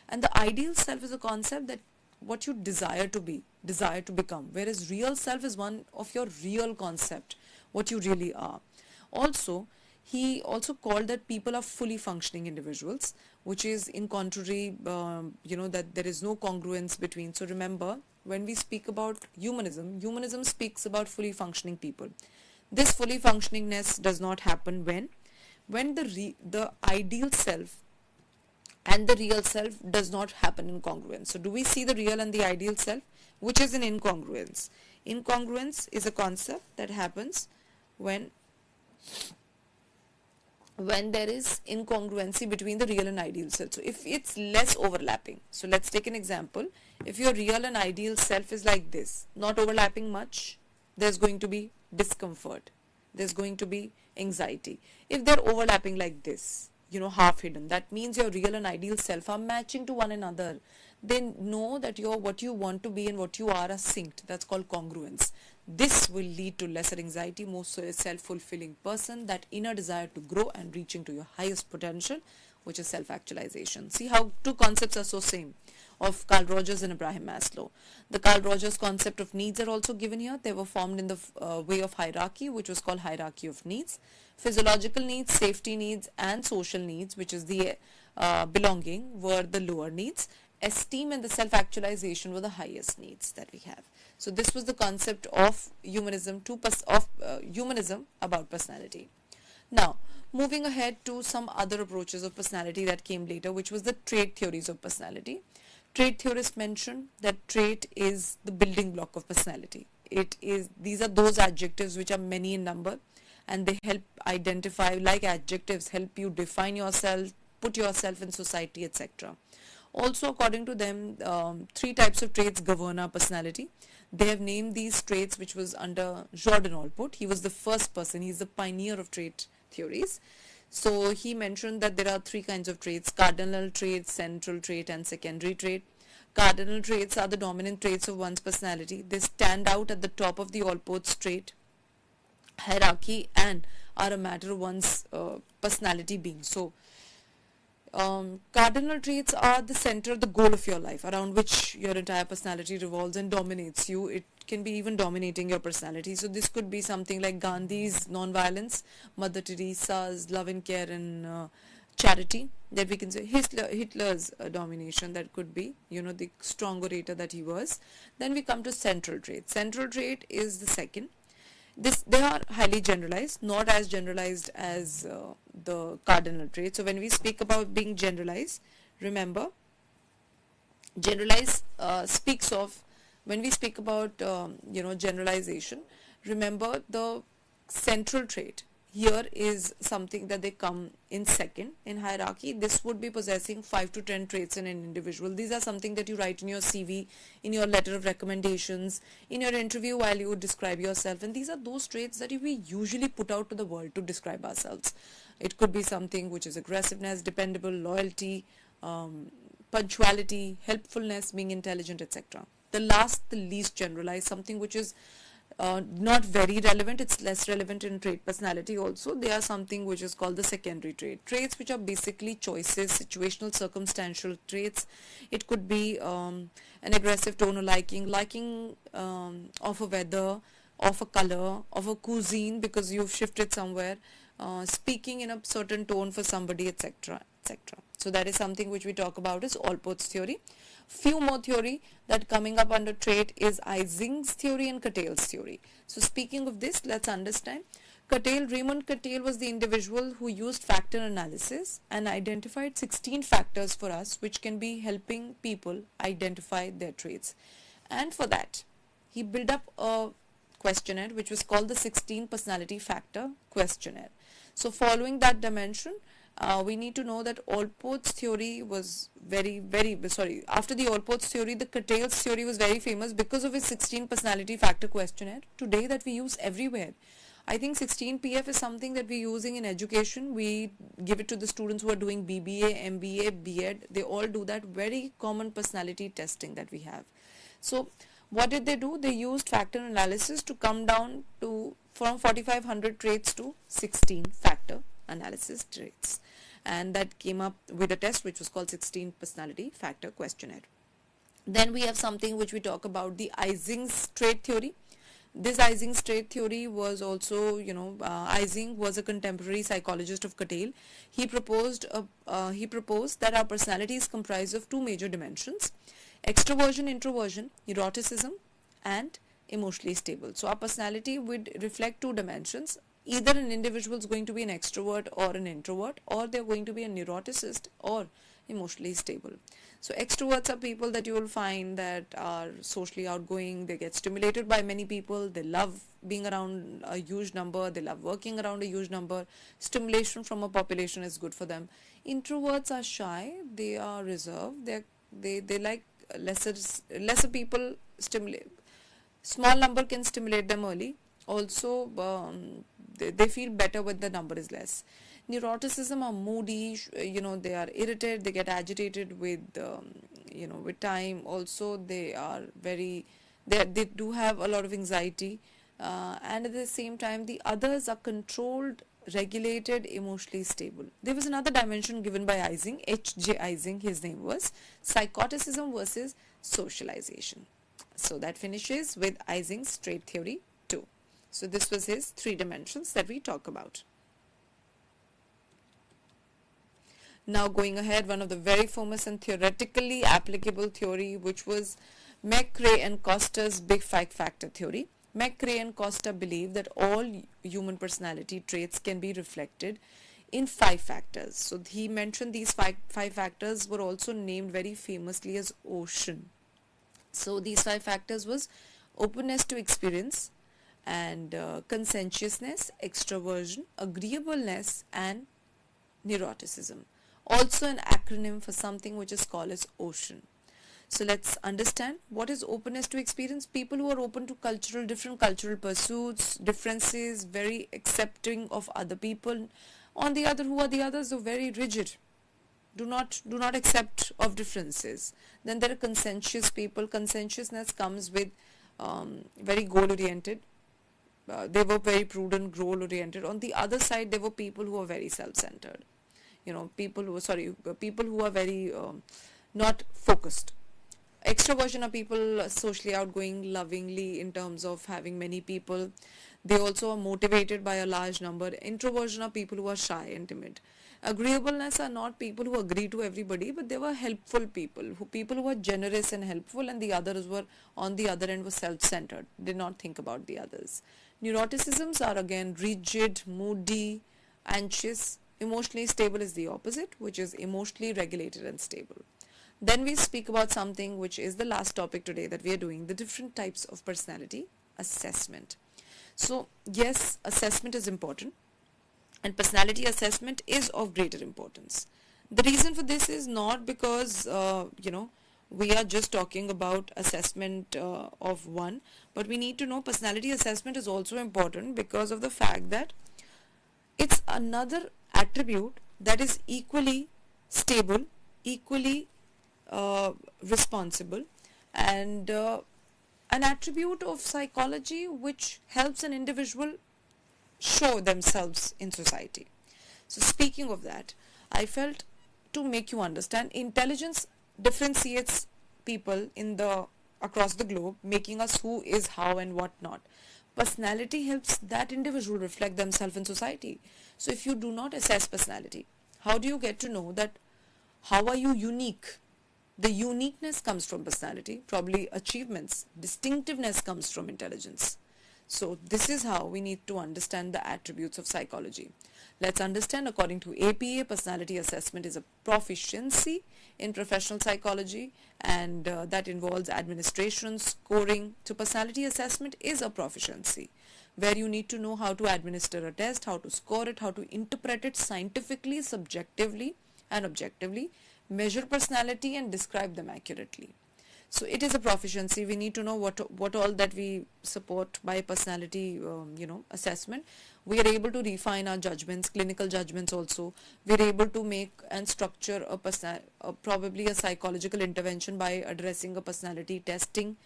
And the ideal self is a concept that what you desire to be, desire to become, whereas real self is one of your real concept, what you really are. Also, he also called that people are fully functioning individuals, which is in contrary, that there is no congruence between. So remember, when we speak about humanism speaks about fully functioning people. This fully functioningness does not happen when the ideal self and the real self does not happen in congruence. So do we see the real and the ideal self, which is an incongruence? Incongruence is a concept that happens when there is incongruency between the real and ideal self. So if it's less overlapping, so let's take an example. If your real and ideal self is like this, not overlapping much, there's going to be discomfort, there's going to be anxiety. If they're overlapping like this, half hidden, that means your real and ideal self are matching to one another. They know that what you want to be and what you are synced. That's called congruence. This will lead to lesser anxiety, more self-fulfilling person, that inner desire to grow and reaching to your highest potential, which is self-actualization. See how two concepts are so same, of Carl Rogers and Abraham Maslow. The Carl Rogers concept of needs are also given here. They were formed in the way of hierarchy, which was called hierarchy of needs. Physiological needs, safety needs, and social needs, which is the belonging, were the lower needs. Esteem and the self-actualization were the highest needs that we have. So this was the concept of humanism about personality. Now, moving ahead to some other approaches of personality that came later, which was the trait theories of personality. Trait theorists mentioned that trait is the building block of personality. These are those adjectives which are many in number, and they help identify, like adjectives, help you define yourself, put yourself in society, etc. Also, according to them, three types of traits govern our personality. They have named these traits, which was under Jordan Allport. He was the first person, he's the pioneer of trait theories. So he mentioned that there are three kinds of traits: cardinal trait, central trait, and secondary trait. Cardinal traits are the dominant traits of one's personality. They stand out at the top of the Allport's trait hierarchy and are a matter of one's personality being. So, cardinal traits are the center, the goal of your life, around which your entire personality revolves and dominates you. It can be even dominating your personality. So this could be something like Gandhi's non-violence, Mother Teresa's love and care and charity, that we can say. Hitler's domination, that could be, the strong orator that he was. Then we come to central trait. Central trait is the second. They are highly generalized, not as generalized as the cardinal trait. So when we speak about being generalized, remember, generalize speaks of, when we speak about generalization, remember the central trait here is something that they come in second in hierarchy. This would be possessing 5 to 10 traits in an individual. These are something that you write in your CV, in your letter of recommendations, in your interview while you describe yourself, and these are those traits that we usually put out to the world to describe ourselves. It could be something which is aggressiveness, dependable, loyalty, punctuality, helpfulness, being intelligent, etc. The least generalized, something which is not very relevant, it's less relevant in trait personality also. They are something which is called the secondary trait. Traits which are basically choices, situational, circumstantial traits. It could be an aggressive tone of liking of a weather, of a color, of a cuisine because you've shifted somewhere, speaking in a certain tone for somebody, etc., etc. So that is something which we talk about is Allport's theory. Few more theory that coming up under trait is Ising's theory and Cattell's theory. So speaking of this, let's understand. Raymond Cattell was the individual who used factor analysis and identified 16 factors for us which can be helping people identify their traits. And for that, he built up a questionnaire which was called the 16 personality factor questionnaire. So following that dimension, we need to know that Allport's theory was after the Allport's theory, the Cattell's theory was very famous because of his 16 personality factor questionnaire today that we use everywhere. I think 16 PF is something that we're using in education. We give it to the students who are doing BBA, MBA, B.Ed. They all do that very common personality testing that we have. So what did they do? They used factor analysis to come down to from 4500 traits to 16 factor analysis traits, and that came up with a test which was called 16 personality factor questionnaire. Then we have something which we talk about, the Ising's trait theory. This Ising's trait theory was also, Ising was a contemporary psychologist of Cattell. He proposed that our personality is comprised of two major dimensions: extroversion, introversion, neuroticism, and emotionally stable. So our personality would reflect two dimensions. Either an individual is going to be an extrovert or an introvert, or they're going to be a neuroticist or emotionally stable. So extroverts are people that you will find that are socially outgoing. They get stimulated by many people. They love being around a huge number. They love working around a huge number. Stimulation from a population is good for them. Introverts are shy. They are reserved. They like lesser people. Small number can stimulate them early. Also, they feel better when the number is less. Neuroticism are moody, they are irritated, they get agitated with time. Also, they do have a lot of anxiety, and at the same time, the others are controlled, regulated, emotionally stable. There was another dimension given by Ising, H.J. Ising, his name was, psychoticism versus socialization. So that finishes with Ising's trait theory 2. So this was his 3 dimensions that we talk about. Now going ahead, one of the very famous and theoretically applicable theory, which was McCrae and Costa's Big Five Factor theory. McCrae and Costa believe that all human personality traits can be reflected in 5 factors. So he mentioned these five factors were also named very famously as Ocean. So these 5 factors was openness to experience, and conscientiousness, extroversion, agreeableness, and neuroticism. Also an acronym for something which is called as Ocean. So let's understand what is openness to experience. People who are open to different cultural pursuits, differences, very accepting of other people. On the other, who are the others? They're very rigid. do not accept of differences. Then there are conscientious people. Conscientiousness comes with very goal oriented. They were very prudent, goal oriented. On the other side, there were people who are very self centered. People who are very not focused. Extroversion are people socially outgoing, lovingly in terms of having many people. They also are motivated by a large number. Introversion are people who are shy and timid. Agreeableness are not people who agree to everybody, but they were helpful people who were generous and helpful, and the others were on the other end were self-centered, did not think about the others. Neuroticisms are again rigid, moody, anxious. Emotionally stable is the opposite, which is emotionally regulated and stable. Then we speak about something which is the last topic today that we are doing, the different types of personality assessment. So yes, assessment is important, and personality assessment is of greater importance. The reason for this is not because we are just talking about assessment of one, but we need to know personality assessment is also important because of the fact that it's another attribute that is equally stable, equally responsible, and an attribute of psychology which helps an individual show themselves in society. So speaking of that, I felt to make you understand, intelligence differentiates people in the across the globe, making us who is, how, and what not. Personality helps that individual reflect themselves in society. So if you do not assess personality, how do you get to know that how are you unique? The uniqueness comes from personality, probably achievements, distinctiveness comes from intelligence. So this is how we need to understand the attributes of psychology. Let's understand, according to APA, personality assessment is a proficiency in professional psychology, and that involves administration, scoring. So personality assessment is a proficiency where you need to know how to administer a test, how to score it, how to interpret it scientifically, subjectively, and objectively, measure personality and describe them accurately. So it is a proficiency. We need to know what all that we support by personality assessment. We are able to refine our judgments, clinical judgments also. We are able to make and structure probably a psychological intervention by addressing a personality testing.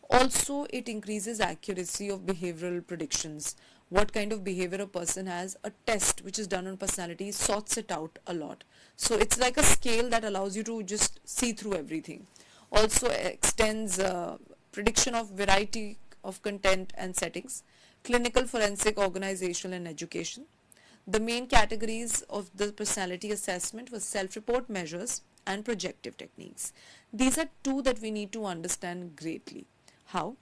Also, it increases accuracy of behavioral predictions. What kind of behavior a person has, a test which is done on personality sorts it out a lot. So it's like a scale that allows you to just see through everything. Also extends prediction of variety of content and settings, clinical, forensic, organizational, and education. The main categories of the personality assessment was self-report measures and projective techniques. These are two that we need to understand greatly. How?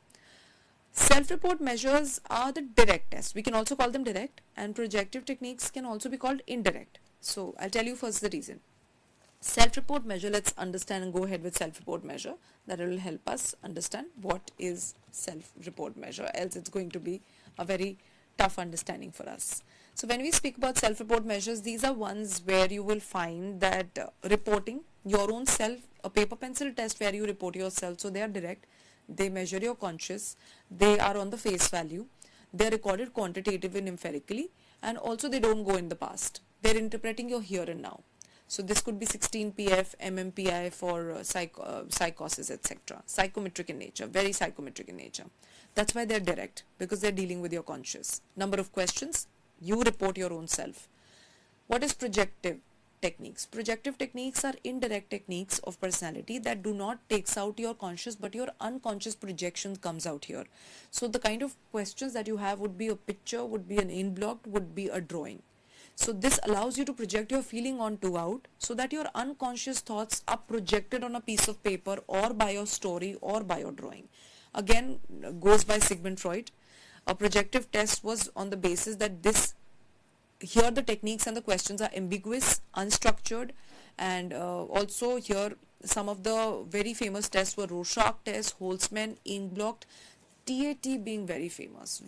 Self-report measures are the direct tests. We can also call them direct, and projective techniques can also be called indirect. So I'll tell you first the reason. Self-report measure, let's understand and go ahead with self-report measure. That will help us understand what is self-report measure, else it's going to be a very tough understanding for us. So when we speak about self-report measures, these are ones where you will find that reporting your own self, a paper pencil test where you report yourself, so they are direct. They measure your conscious, they are on the face value, they are recorded quantitatively and empirically, and also they don't go in the past. They are interpreting your here and now. So this could be 16PF, MMPI for psychosis, etc. Psychometric in nature, very psychometric in nature. That's why they're direct, because they're dealing with your conscious. Number of questions, you report your own self. What is projective techniques? Projective techniques are indirect techniques of personality that do not takes out your conscious, but your unconscious projection comes out here. So the kind of questions that you have would be a picture, would be an in-blocked, would be a drawing. So this allows you to project your feeling onto out, so that your unconscious thoughts are projected on a piece of paper or by your story or by your drawing. Again, goes by Sigmund Freud. A projective test was on the basis that here the techniques and the questions are ambiguous, unstructured, and also here some of the very famous tests were Rorschach test, Holtzman, Ink-blocked, TAT being very famous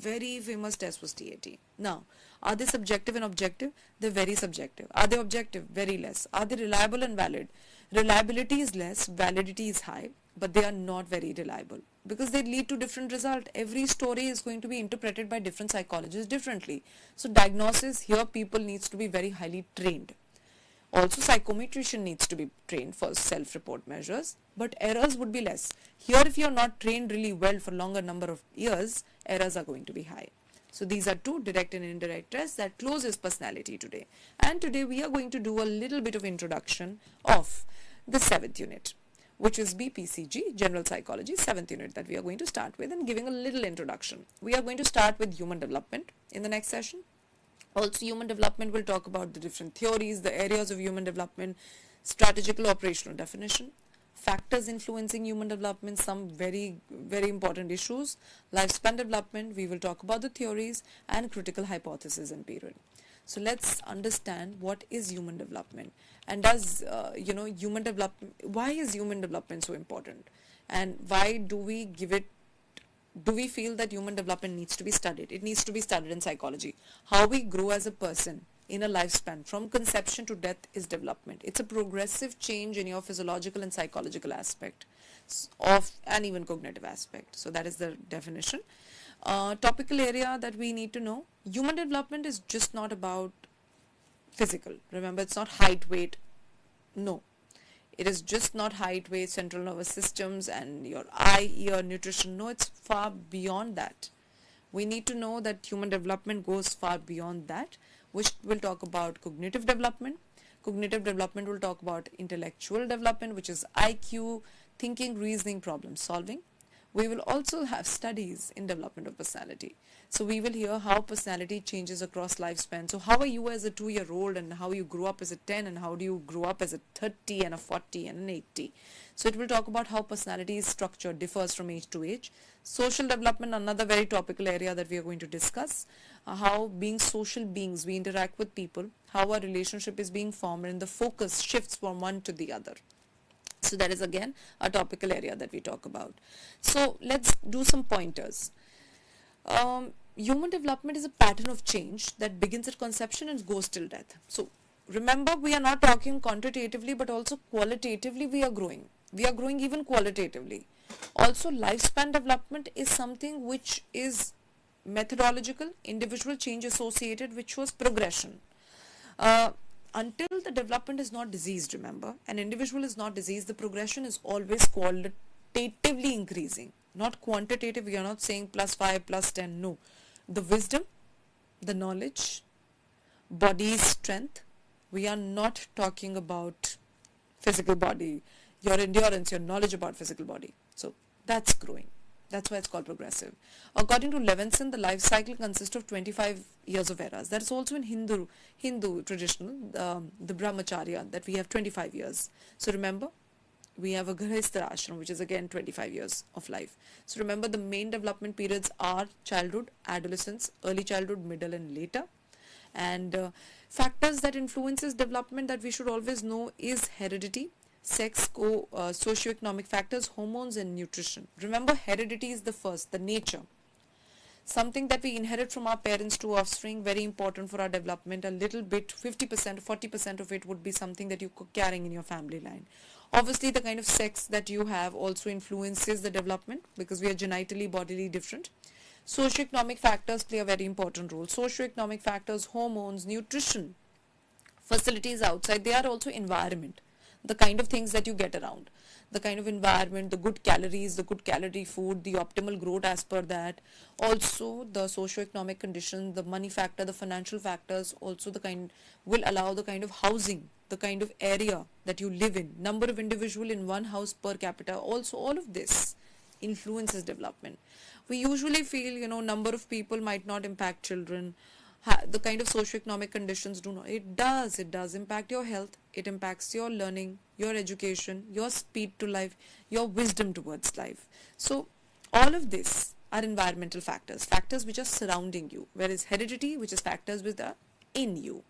test was TAT. Now, are they subjective and objective? They're very subjective. Are they objective? Very less. Are they reliable and valid? Reliability is less, validity is high, but they are not very reliable because they lead to different results. Every story is going to be interpreted by different psychologists differently. So diagnosis here, people needs to be very highly trained. Also, psychometrician needs to be trained for self-report measures, but errors would be less. Here, if you are not trained really well for longer number of years, errors are going to be high. So these are two direct and indirect tests that closes personality today. And today we are going to do a little bit of introduction of the 7th unit, which is BPCG, General Psychology, 7th unit that we are going to start with, and giving a little introduction. We are going to start with human development in the next session. Also, human development will talk about the different theories, the areas of human development, strategical operational definition, factors influencing human development, some very important issues, lifespan development, we will talk about the theories, and critical hypothesis and period. So let's understand what is human development, and does human development, why is human development so important, and why do we feel that human development needs to be studied? It needs to be studied in psychology. How we grow as a person in a lifespan from conception to death is development. It's a progressive change in your physiological and psychological aspect of, and even cognitive aspect. So that is the definition. Topical area that we need to know: human development is just not about physical. Remember, it's not height, weight. No. It is just not height, weight, central nervous systems and your eye, ear, nutrition. No, it's far beyond that. We need to know that human development goes far beyond that, which will talk about cognitive development. Cognitive development will talk about intellectual development, which is IQ, thinking, reasoning, problem solving. We will also have studies in development of personality. So we will hear how personality changes across lifespan. So how are you as a 2-year-old, and how you grew up as a 10, and how do you grow up as a 30 and a 40 and an 80. So it will talk about how personality is structured, differs from age to age. Social development, another very topical area that we are going to discuss. How being social beings, we interact with people, how our relationship is being formed, and the focus shifts from one to the other. So that is again a topical area that we talk about. So let's do some pointers. Human development is a pattern of change that begins at conception and goes till death. So remember, we are not talking quantitatively, but also qualitatively we are growing. We are growing even qualitatively. Also, lifespan development is something which is methodological, individual change associated, which was progression. Until the development is not diseased, remember, an individual is not diseased, the progression is always qualitatively increasing, not quantitative. We are not saying +5, +10, no. The wisdom, the knowledge, body strength, we are not talking about physical body, your endurance, your knowledge about physical body. So that's growing. That's why it's called progressive. According to Levinson, the life cycle consists of 25 years of eras. That is also in Hindu traditional, the brahmacharya, that we have 25 years. So remember, we have a Grihastha ashram, which is again 25 years of life. So remember, the main development periods are childhood, adolescence, early childhood, middle and later. And factors that influences development that we should always know is heredity, sex, socioeconomic factors, hormones and nutrition. Remember, heredity is the first, the nature. Something that we inherit from our parents to offspring, very important for our development. A little bit, 50%, 40% of it would be something that you're carrying in your family line. Obviously, the kind of sex that you have also influences the development, because we are genitally, bodily different. Socioeconomic factors play a very important role. Socioeconomic factors, hormones, nutrition, facilities outside, they are also environment. The kind of things that you get around, the kind of environment, the good calories, the good calorie food, the optimal growth as per that. Also the socio-economic conditions, the money factor, the financial factors, also the kind will allow the kind of housing, the kind of area that you live in, number of individual in one house per capita. Also all of this influences development. We usually feel, number of people might not impact children. The kind of socioeconomic conditions do not. It does impact your health. It impacts your learning, your education, your speed to life, your wisdom towards life. So all of this are environmental factors, factors which are surrounding you, whereas heredity, which is factors which are in you.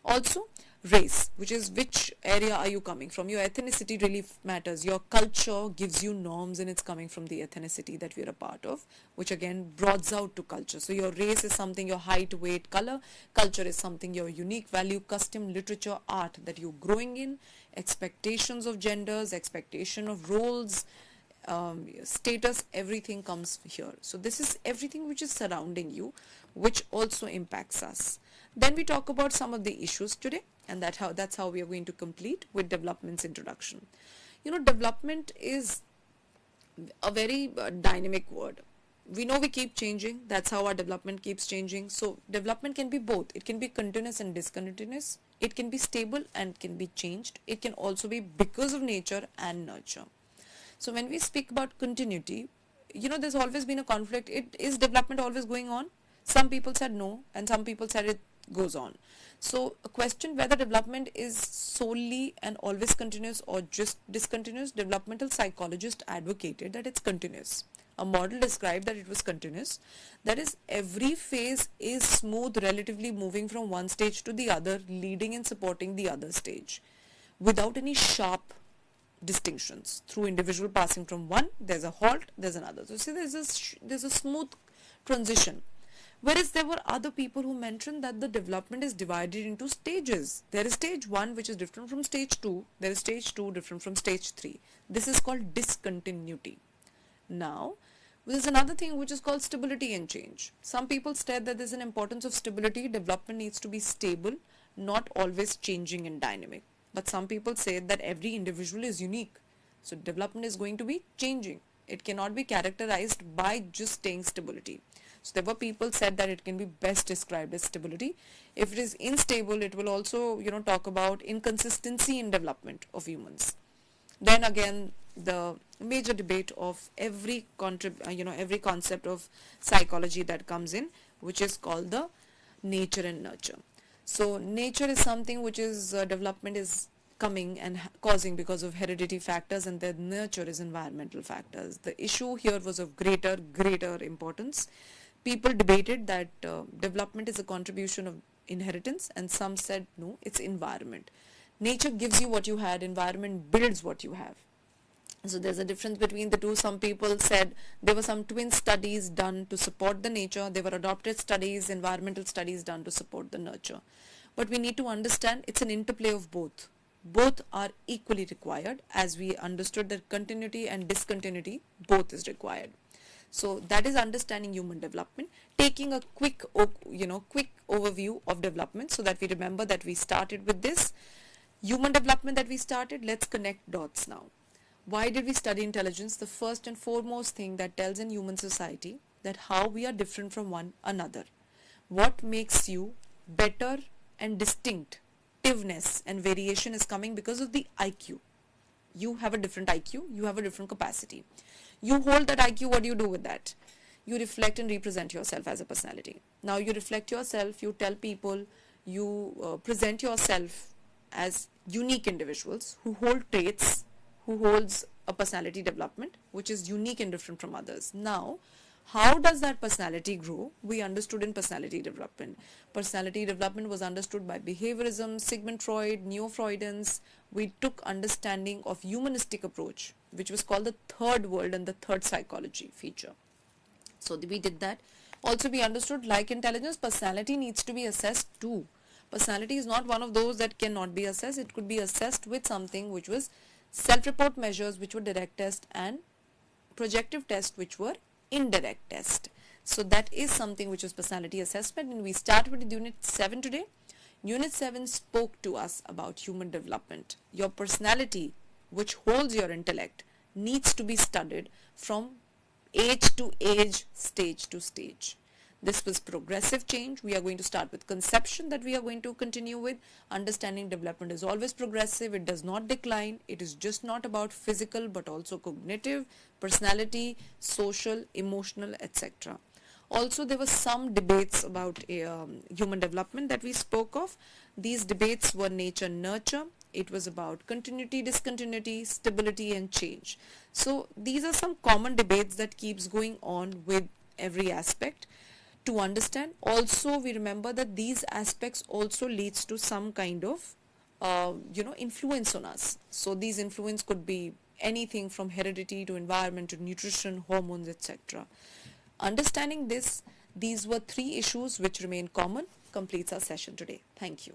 Also race, which is which area are you coming from. Your ethnicity really matters. Your culture gives you norms, and it's coming from the ethnicity that we are a part of, which again broadens out to culture. So your race is something, your height, weight, color. Culture is something, your unique value, custom, literature, art that you're growing in, expectations of genders, expectation of roles, status, everything comes here. So this is everything which is surrounding you, which also impacts us. Then we talk about some of the issues today, and that's how we are going to complete with development's introduction. Development is a very dynamic word. We know we keep changing. That's how our development keeps changing. So development can be both. It can be continuous and discontinuous. It can be stable and can be changed. It can also be because of nature and nurture. So when we speak about continuity, there's always been a conflict. Is development always going on? Some people said no, and some people said it goes on. So a question whether development is solely and always continuous or just discontinuous, developmental psychologists advocated that it's continuous. A model described that it was continuous. That is, every phase is smooth, relatively moving from one stage to the other, leading and supporting the other stage, without any sharp distinctions. Through individual passing from one, there's a halt, there's another. So see, there's a smooth transition. Whereas there were other people who mentioned that the development is divided into stages. There is stage 1 which is different from stage 2. There is stage 2 different from stage 3. This is called discontinuity. Now, there's another thing which is called stability and change. Some people state that there's an importance of stability. Development needs to be stable, not always changing and dynamic. But some people say that every individual is unique. So development is going to be changing. It cannot be characterized by just staying stability. So there were people said that it can be best described as stability. If it is unstable, it will also, talk about inconsistency in development of humans. Then again, the major debate of every concept of psychology that comes in, which is called the nature and nurture. So nature is something which is development is coming and causing because of hereditary factors, and the nurture is environmental factors. The issue here was of greater importance. People debated that development is a contribution of inheritance, and some said no, it's environment. Nature gives you what you had, environment builds what you have. So there's a difference between the two. Some people said there were some twin studies done to support the nature. There were adopted studies, environmental studies done to support the nurture. But we need to understand it's an interplay of both. Both are equally required, as we understood that continuity and discontinuity, both is required. So that is understanding human development, taking a quick overview of development so that we remember that we started with this human development that we started. Let's connect dots now. Why did we study intelligence? The first and foremost thing that tells in human society that how we are different from one another. What makes you better and distinctiveness and variation is coming because of the IQ. You have a different IQ, you have a different capacity. You hold that IQ, what do you do with that? You reflect and represent yourself as a personality. Now you reflect yourself, you tell people, you present yourself as unique individuals who hold traits, who holds a personality development which is unique and different from others. Now, how does that personality grow? We understood in personality development. Personality development was understood by behaviorism, Sigmund Freud, Neo-Freudians. We took understanding of humanistic approach, which was called the third world and the third psychology feature. So we did that. Also we understood, like intelligence, personality needs to be assessed too. Personality is not one of those that cannot be assessed. It could be assessed with something which was self-report measures, which were direct test, and projective test, which were indirect test. So that is something which is personality assessment, and we start with Unit 7 today. Unit 7 spoke to us about human development. Your personality, which holds your intellect, needs to be studied from age to age, stage to stage. This was progressive change. We are going to start with conception, that we are going to continue with. Understanding development is always progressive. It does not decline. It is just not about physical but also cognitive, personality, social, emotional, etc. Also, there were some debates about human development that we spoke of. These debates were nature, nurture. It was about continuity, discontinuity, stability and change. So these are some common debates that keeps going on with every aspect. To understand, also we remember that these aspects also leads to some kind of influence on us. So these influence could be anything from heredity to environment to nutrition, hormones, etc. Understanding this, these were 3 issues which remain common, completes our session today. Thank you.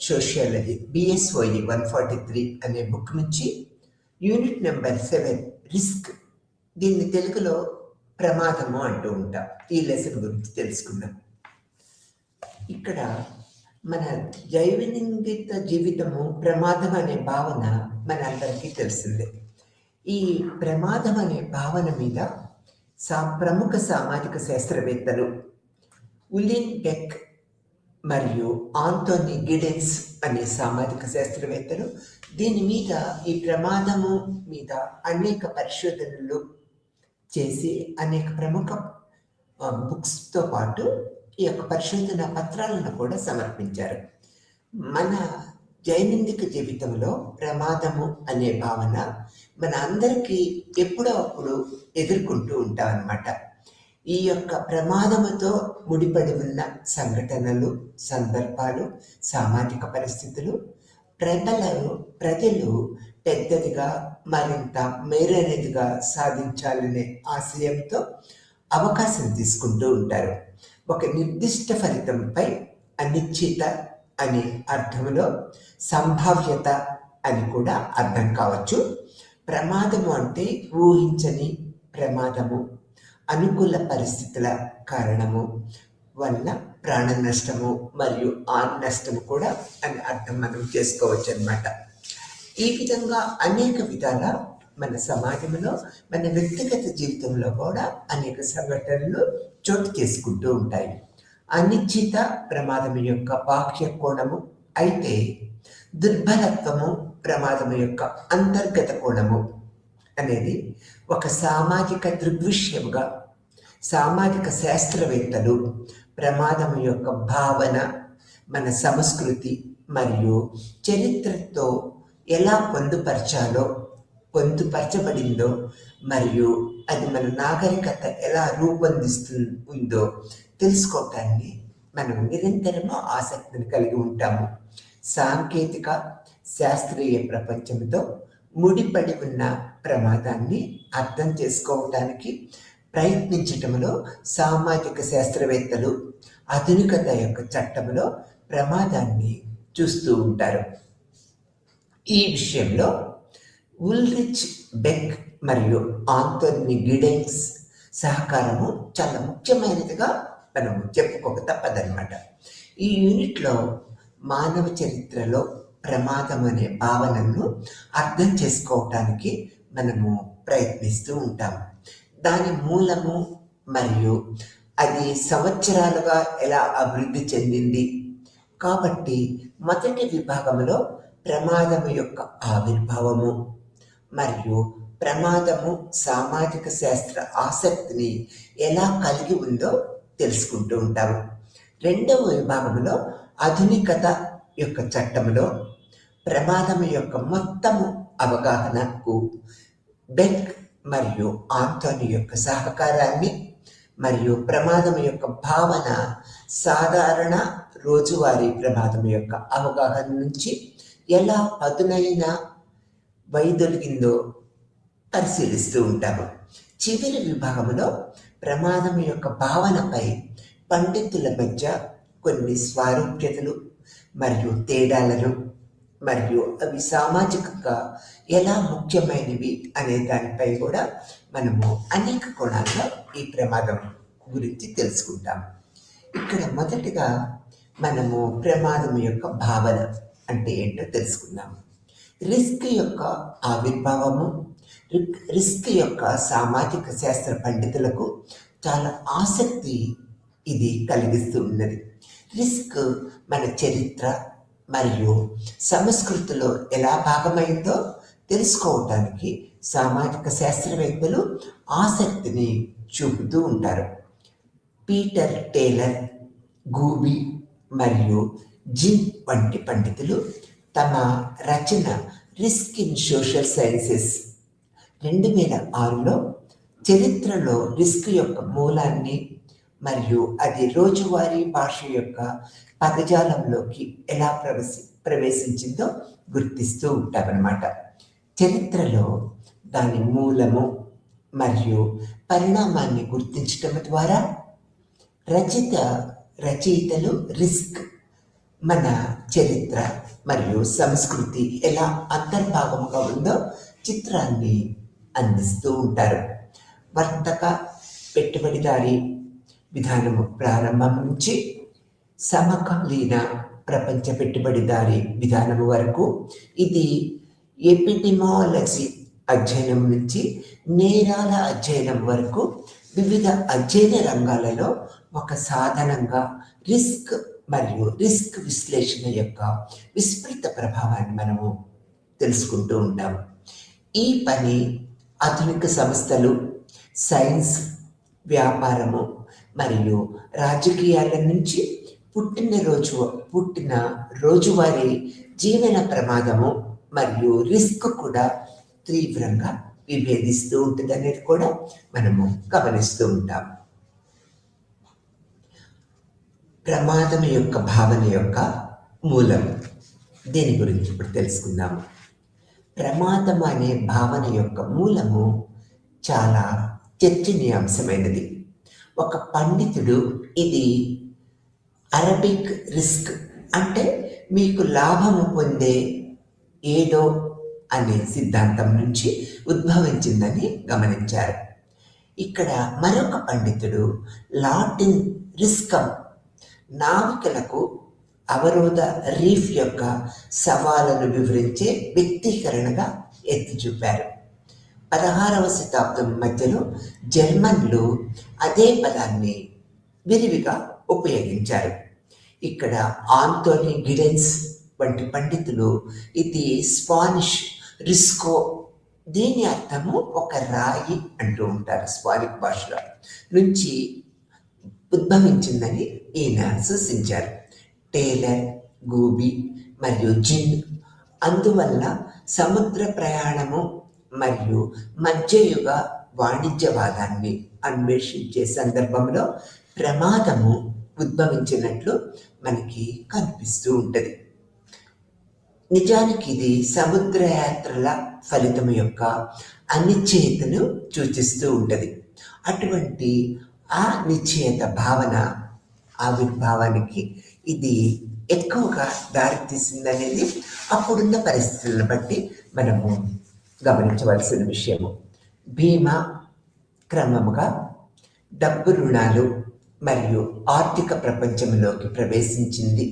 Sociology BSOE 143 అనే book నుంచి unit number 7 risk, దీన్ని తెలుగులో ప్రమాదము అంటూ ఉంటాం. ఈ lesson గురించి తెలుసుకుందాం. ఇక్కడ మన జైవిక జీవితము ప్రమాదం అనే భావన మనందరికీ తెలిసిందే. ఈ ప్రమాదం అనే భావన మీద ప్రముఖ సామాజిక శాస్త్రవేత్తలు ఉలిన్ బెక్ మరియు ఆంటోనీ గిడెన్స్ అనే సామాజిక శాస్త్రవేత్తలు దీని మీద, ఈ ప్రమాదము మీద అనేక పరిశోధనలు చేసి అనేక ప్రముఖ బుక్స్తో పాటు ఈ యొక్క పరిశోధన పత్రాలను కూడా సమర్పించారు. మన దైనందిక జీవితంలో ప్రమాదము అనే భావన మన అందరికీ ఎప్పుడో అప్పుడు ఎదుర్కొంటూ ఉంటాం అన్నమాట. ఈ యొక్క ప్రమాదముతో ముడిపడి ఉన్న సంఘటనలు, సందర్భాలు, సామాజిక పరిస్థితులు ప్రజలు పెద్దదిగా, మరింత మేలైనదిగా సాధించాలనే ఆశయంతో అవకాశం తీసుకుంటూ ఉంటారు. ఒక నిర్దిష్ట ఫలితంపై అనిశ్చిత అనే అర్థంలో సంభావ్యత అని కూడా అర్థం కావచ్చు. ప్రమాదము అంటే ఊహించని ప్రమాదము, అనుకూల పరిస్థితుల కారణము వల్ల ప్రాణ నష్టము మరియు ఆన్ నష్టము కూడా అని అర్థం మనం చేసుకోవచ్చు అన్నమాట. ఈ విధంగా అనేక విధాల మన సమాజంలో, మన వ్యక్తిగత జీవితంలో కూడా అనేక సంఘటనలు చోటు చేసుకుంటూ ఉంటాయి. అనిశ్చిత ప్రమాదం యొక్క బాహ్య కోణము అయితే, దుర్బలత్వము ప్రమాదం యొక్క అంతర్గత కోణము అనేది ఒక సామాజిక దృగ్విషయముగా సామాజిక శాస్త్రవేత్తలు ప్రమాదం యొక్క భావన మన సంస్కృతి మరియు చరిత్రతో ఎలా పొందుపరచబడిందో మరియు అది మన నాగరికత ఎలా రూపొందిస్తుందో తెలుసుకోవటాన్ని మనం నిరంతరము ఆసక్తిని కలిగి ఉంటాము. సాంకేతిక శాస్త్రీయ ప్రపంచంతో ముడిపడి ఉన్న ప్రమాదాన్ని అర్థం చేసుకోవటానికి ప్రయత్నించటంలో సామాజిక శాస్త్రవేత్తలు ఆధునికత యొక్క చట్టంలో ప్రమాదాన్ని చూస్తూ ఉంటారు. ఈ విషయంలో ఉల్రిచ్ బెక్ మరియు ఆంటోనీ గిడెన్స్ సహకారము చాలా ముఖ్యమైనదిగా మనం చెప్పుకోక తప్పదన్నమాట. ఈ యూనిట్లో మానవ చరిత్రలో ప్రమాదం అనే భావనను అర్థం చేసుకోవటానికి మనము ప్రయత్నిస్తూ ఉంటాము. దాని మూలము మరియు అది సంవత్సరాలుగా ఎలా అభివృద్ధి చెందింది. కాబట్టి మొదటి విభాగంలో ప్రమాదము యొక్క ఆవిర్భావము మరియు ప్రమాదము సామాజిక శాస్త్ర ఆసక్తిని ఎలా కలిగి ఉందో తెలుసుకుంటూ ఉంటాము. రెండవ విభాగంలో ఆధునికత యొక్క చట్టంలో ప్రమాదం యొక్క మొత్తము అవగాహనకు బెక్ మరియు ఆంటోనీ యొక్క సహకారాన్ని మరియు ప్రమాదం యొక్క భావన సాధారణ రోజువారీ ప్రమాదం యొక్క అవగాహన నుంచి ఎలా పదునైన వైదొలిగిందో పరిశీలిస్తూ ఉంటాము. చివరి విభాగంలో ప్రమాదం యొక్క భావనపై పండితుల మధ్య కొన్ని స్వారూప్యతలు మరియు తేడాలను మరియు అవి సామాజికంగా ఎలా ముఖ్యమైనవి అనే దానిపై కూడా మనము అనేక కోణాల్లో ఈ ప్రమాదం గురించి తెలుసుకుంటాము. ఇక్కడ మొదటిగా మనము ప్రమాదం యొక్క భావన అంటే ఏంటో తెలుసుకుందాము. రిస్క్ యొక్క ఆవిర్భావము, రిస్క్ యొక్క సామాజిక శాస్త్ర పండితులకు చాలా ఆసక్తి ఇది కలిగిస్తూ ఉన్నది. రిస్క్ మన చరిత్ర మరియు సంస్కృతిలో ఎలా భాగమైందో తెలుసుకోవటానికి సామాజిక శాస్త్రవేత్తలు ఆసక్తిని చూపుతూ ఉంటారు. పీటర్ టేలర్, గూబీ మరియు జిన్ వంటి పండితులు తమ రచన రిస్క్ ఇన్ సోషల్ సైన్సెస్ 2006లో చరిత్రలో రిస్క్ యొక్క మూలాన్ని మరియు అది రోజువారీ భాష యొక్క పదజాలంలోకి ఎలా ప్రవేశించిందో గుర్తిస్తూ ఉంటామన్నమాట. చరిత్రలో దాని మూలము మరియు పరిణామాన్ని గుర్తించటం ద్వారా రచయితలు రిస్క్ మన చరిత్ర మరియు సంస్కృతి ఎలా అంతర్భాగంగా ఉందో చిత్రాన్ని అందిస్తూ ఉంటారు. వర్తక పెట్టుబడిదారీ విధానము ప్రారంభం నుంచి సమకాలీన ప్రపంచ పెట్టుబడిదారీ విధానము వరకు ఇది ఎపిడిమాలజీ అధ్యయనం నుంచి నేరాల అధ్యయనం వరకు వివిధ అధ్యయన రంగాలలో ఒక సాధనంగా రిస్క్ విశ్లేషణ యొక్క విస్తృత ప్రభావాన్ని మనము తెలుసుకుంటూ ఉంటాం. ఈ పని ఆధునిక సంస్థలు, సైన్స్, వ్యాపారము మరియు రాజకీయాల నుంచి పుట్టిన రోజువారీ జీవన ప్రమాదము మరియు రిస్క్ కూడా తీవ్రంగా విభేదిస్తూ ఉంటుంది అనేది కూడా మనము గమనిస్తూ ఉంటాం. ప్రమాదం యొక్క భావన యొక్క మూలం, దీని గురించి ఇప్పుడు తెలుసుకుందాము. ప్రమాదం అనే భావన యొక్క మూలము చాలా చర్చనీయాంశమైనది. ఒక పండితుడు ఇది అరబిక్ రిస్క్ అంటే మీకు లాభము పొందే ఏదో అనే సిద్ధాంతం నుంచి ఉద్భవించిందని గమనించారు. ఇక్కడ మరొక పండితుడు లాటిన్ రిస్కం నావికులకు అవరోధ రీఫ్ యొక్క సవాళ్లను వివరించే వ్యక్తీకరణగా ఎత్తి చూపారు. 16వ శతాబ్దం మధ్యలో జర్మన్లు అదే పదాన్ని విరివిగా ఉపయోగించారు. ఇక్కడ ఆంటోనీ గిడెన్స్ వంటి పండితులు ఇది స్పానిష్ రిస్కో, దీని అర్థము ఒక రాయి అంటూ ఉంటారు, స్పానిక్ భాషలో నుంచి ఉద్భవించిందని ఈయన సూచించారు. టేలర్, గూబీ మరియు జిన్ అందువల్ల సముద్ర ప్రయాణము మరియు మధ్యయుగ వాణిజ్యవాదాన్ని అన్వేషించే సందర్భంలో ప్రమాదము ఉద్భవించినట్లు మనకి కనిపిస్తూ ఉంటుంది. నిజానికి ఇది సముద్రయాత్రల ఫలితం యొక్క అనిశ్చయతను సూచిస్తూ ఉంటుంది. అటువంటి ఆ నిశ్చయత భావన ఆవిర్భావానికి ఇది ఎక్కువగా దారితీసిందనేది అప్పుడున్న పరిస్థితులను బట్టి మనము గమనించవలసిన విషయము. బీమా క్రమముగా డబ్బు రుణాలు మరియు ఆర్థిక ప్రపంచంలోకి ప్రవేశించింది.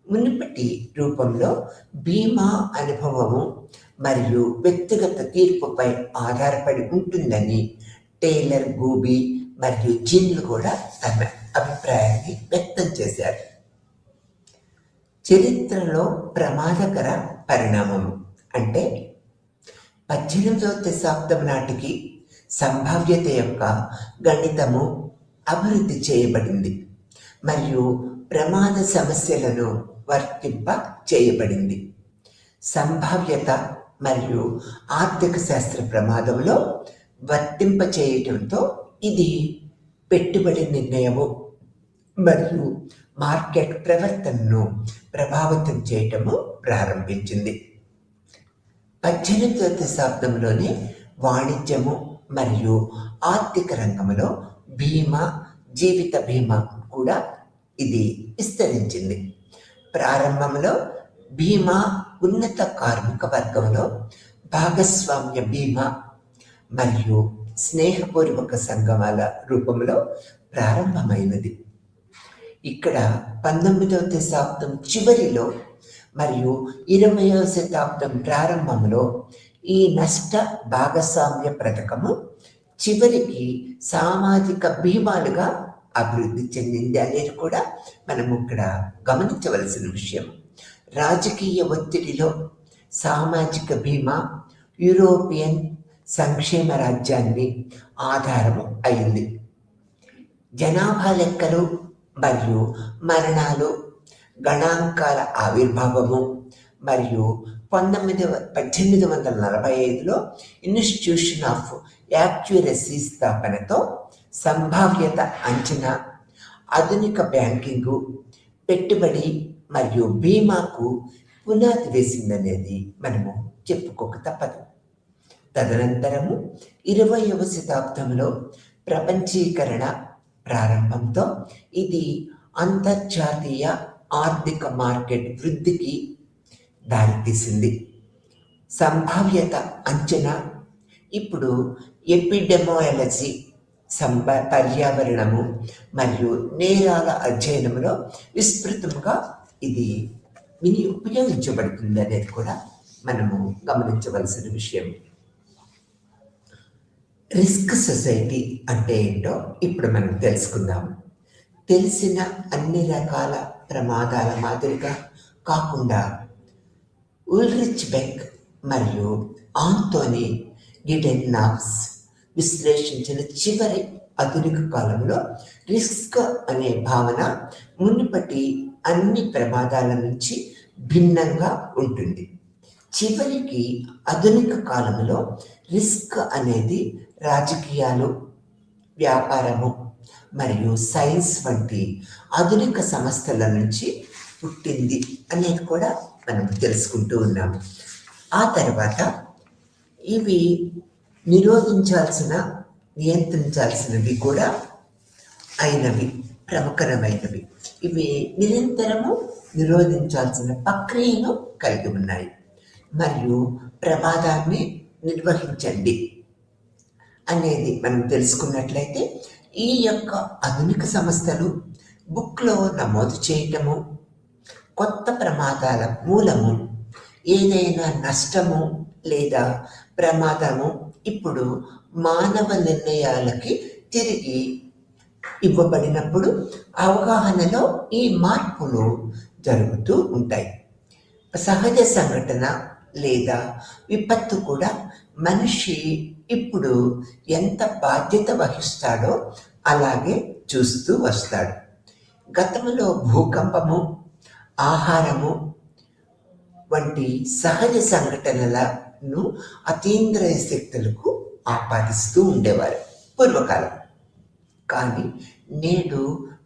మునుపటి రూపంలో బీమా అనుభవము మరియు వ్యక్తిగత తీర్పుపై ఆధారపడి ఉంటుందని టేలర్, గూబీ మరియు జిన్లు కూడా తమ అభిప్రాయాన్ని వ్యక్తం చేశారు. చరిత్రలో ప్రమాదకర పరిణామము అంటే 18వ శతాబ్దం నాటికి సంభావ్యత యొక్క గణితము అభివృద్ధి చేయబడింది మరియు ప్రమాద సమస్యలను వర్తింప చేయబడింది. సంభావ్యత మరియు ఆర్థిక శాస్త్ర ప్రమాదంలో వర్తింప చేయటంతో ఇది పెట్టుబడి నిర్ణయము మరియు మార్కెట్ ప్రవర్తనను ప్రభావితం చేయటము ప్రారంభించింది. 18వ శతాబ్దంలోనే వాణిజ్యము మరియు ఆర్థిక రంగంలో బీమా, జీవిత బీమా కూడా ఇది విస్తరించింది. ప్రారంభంలో బీమా ఉన్నత కార్మిక వర్గంలో భాగస్వామ్య బీమా మరియు స్నేహపూర్వక సంగమాల రూపంలో ప్రారంభమైనది. ఇక్కడ 19వ శతాబ్దం చివరిలో మరియు 20వ శతాబ్దం ప్రారంభంలో ఈ నష్ట భాగస్వామ్య పథకము చివరికి సామాజిక బీమాలుగా అభివృద్ధి చెందింది అనేది కూడా మనము ఇక్కడ గమనించవలసిన విషయం. రాజకీయ ఒత్తిడిలో సామాజిక బీమా యూరోపియన్ సంక్షేమ రాజ్యాన్ని ఆధారము అయింది. జనాభా లెక్కలు మరియు మరణాలు, గణాంకాల ఆవిర్భావము మరియు 1845లో ఇన్స్టిట్యూషన్ ఆఫ్ యాక్యురసీ స్థాపనతో సంభావ్యత అంచనా, ఆధునిక బ్యాంకింగు, పెట్టుబడి మరియు బీమాకు పునాది వేసిందనేది మనము చెప్పుకోక తప్పదు. తదనంతరము 20వ శతాబ్దంలో ప్రపంచీకరణ ప్రారంభంతో ఇది అంతర్జాతీయ ఆర్థిక మార్కెట్ వృద్ధికి దారితీసింది. సంభావ్యత అంచనా ఇప్పుడు ఎపిడెమోయాలజీ, పర్యావరణము మరియు నేరాల అధ్యయనంలో విస్తృతంగా ఇది ఉపయోగించబడుతుంది అనేది కూడా మనము గమనించవలసిన విషయం. రిస్క్ సొసైటీ అంటే ఏంటో ఇప్పుడు మనం తెలుసుకుందాం. తెలిసిన అన్ని రకాల ప్రమాదాల మాదిరిగా కాకుండా ఉల్రిచ్ బెక్ మరియు ఆంటోనీ గిడెన్నాక్స్ విశ్లేషించిన చివరి ఆధునిక కాలంలో రిస్క్ అనే భావన మునుపటి అన్ని ప్రమాదాల నుంచి భిన్నంగా ఉంటుంది. చివరికి ఆధునిక కాలంలో రిస్క్ అనేది రాజకీయాలు, వ్యాపారము మరియు సైన్స్ వంటి ఆధునిక సంస్థల నుంచి పుట్టింది అనేది కూడా మనం తెలుసుకుంటూ ఉన్నాము. ఆ తర్వాత ఇవి నిరోధించాల్సిన, నియంత్రించాల్సినవి కూడా అయినవి, ప్రముఖమైనవి. ఇవి నిరంతరము నిరోధించాల్సిన ప్రక్రియను కలిగి ఉన్నాయి. మరియు ప్రమాదాన్ని నిర్వహించండి అనేది మనం తెలుసుకున్నట్లయితే ఈ యొక్క ఆధునిక సంస్థలు బుక్లో నమోదు చేయటము, కొత్త ప్రమాదాల మూలము, ఏదైనా నష్టము లేదా ప్రమాదము ఇప్పుడు మానవ నిర్ణయాలకి తిరిగి ఇవ్వబడినప్పుడు అవగాహనలో ఈ మార్పులు జరుగుతూ ఉంటాయి. సహజ సంఘటన లేదా విపత్తు కూడా మనిషి ఇప్పుడు ఎంత బాధ్యత వహిస్తాడో అలాగే చూస్తూ వస్తాడు. గతంలో భూకంపము, ఆహారము వంటి సహజ సంఘటనలను అతీంద్రియ శక్తులకు ఆపాదిస్తూ ఉండేవారు పూర్వకాలం. కానీ నేడు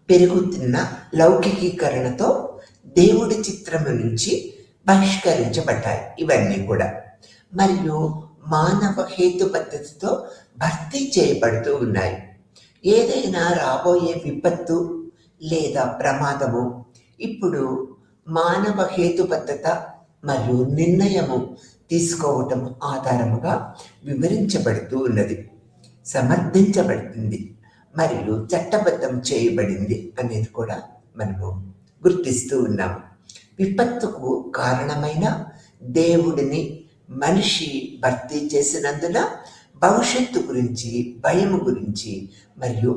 పెరుగుతున్న లౌకికీకరణతో దేవుడి చిత్రము నుంచి బహిష్కరించబడ్డాయి ఇవన్నీ కూడా, మరియు మానవ హేతు పద్ధతితో భర్తీ చేయబడుతూ ఉన్నాయి. ఏదైనా రాబోయే విపత్తు లేదా ప్రమాదము ఇప్పుడు మానవ హేతుబద్ధత మరియు నిర్ణయము తీసుకోవటం ఆధారముగా వివరించబడుతూ ఉన్నది, సమర్థించబడుతుంది మరియు చట్టబద్ధం చేయబడింది అనేది కూడా మనము గుర్తిస్తూ ఉన్నాము. విపత్తుకు కారణమైన దేవుడిని మనిషి భర్తీ చేసినందున భవిష్యత్తు గురించి, భయము గురించి మరియు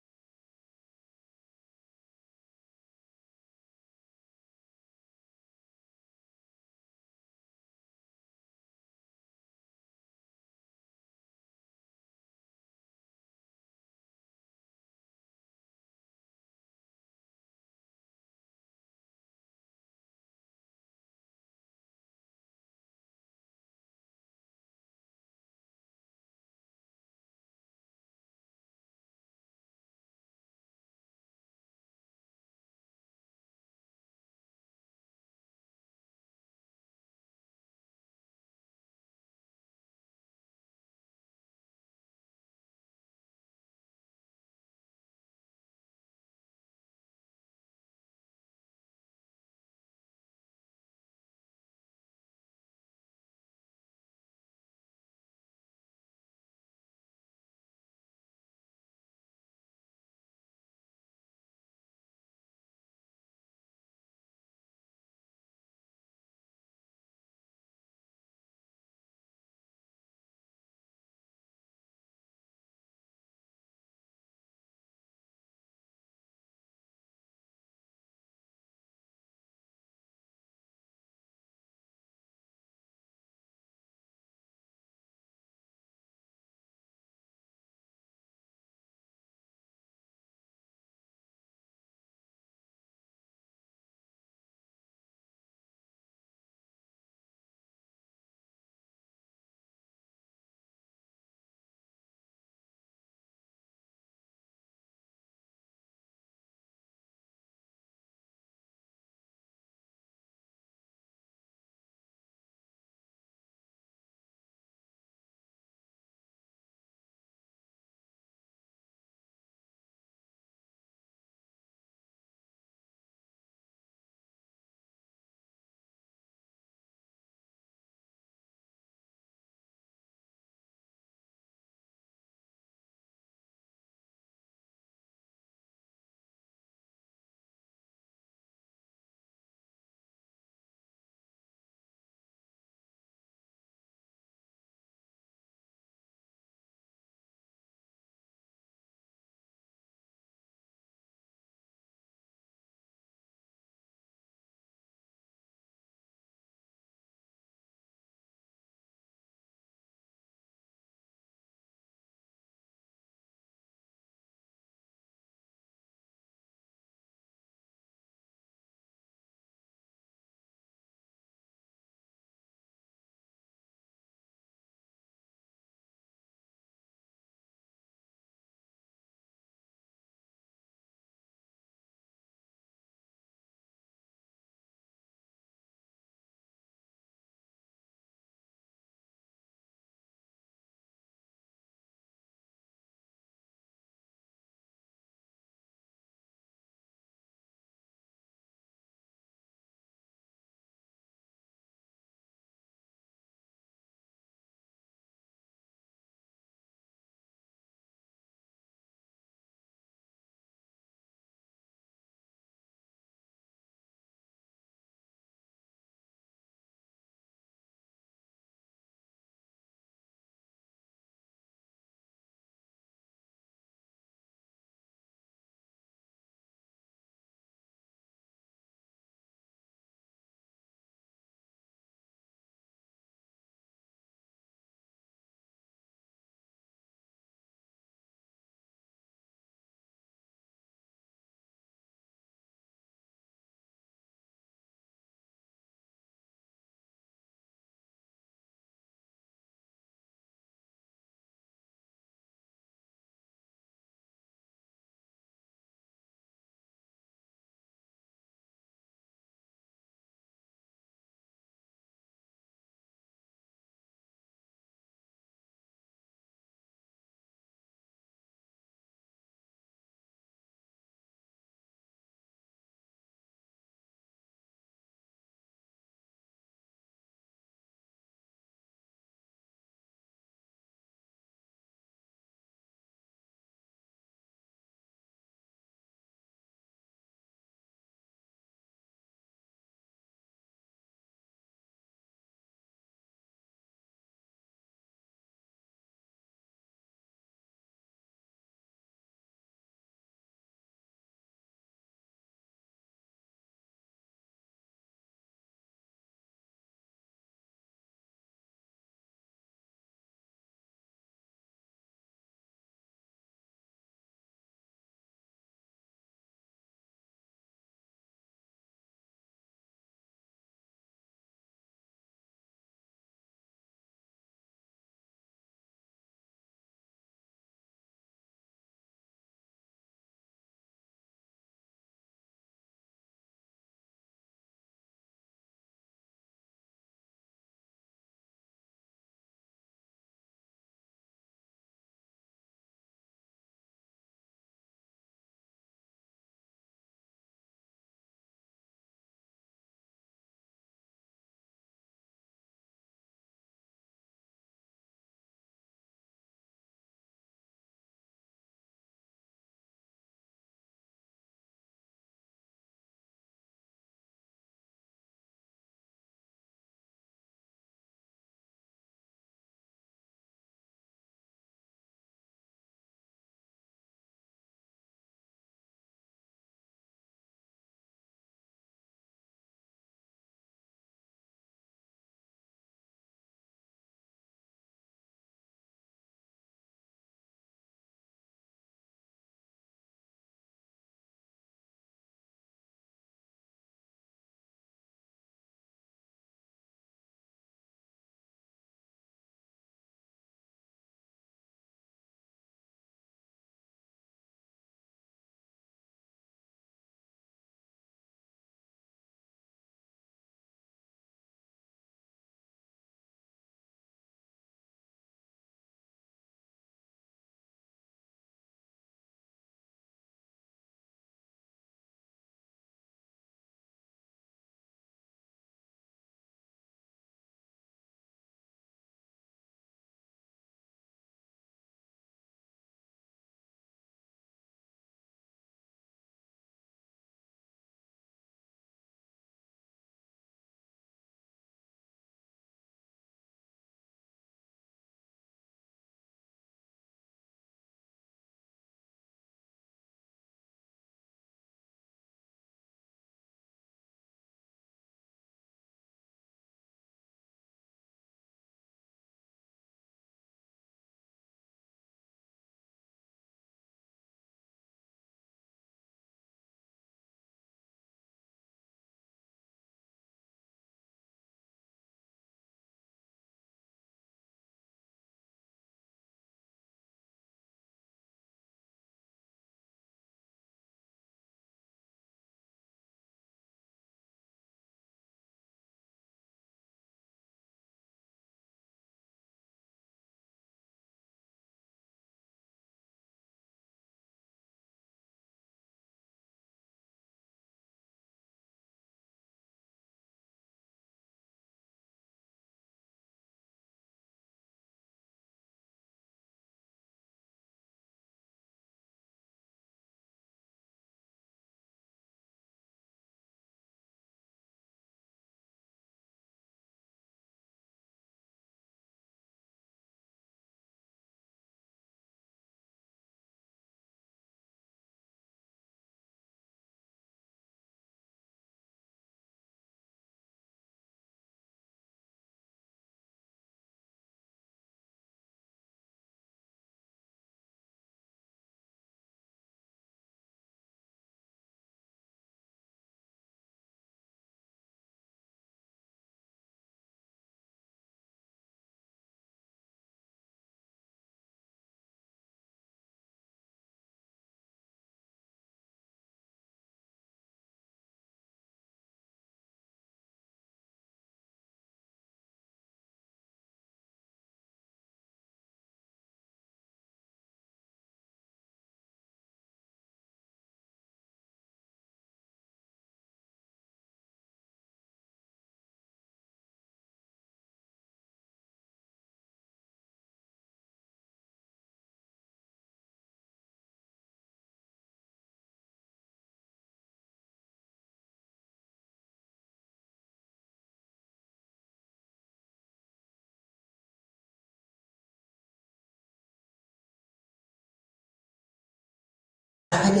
సహజ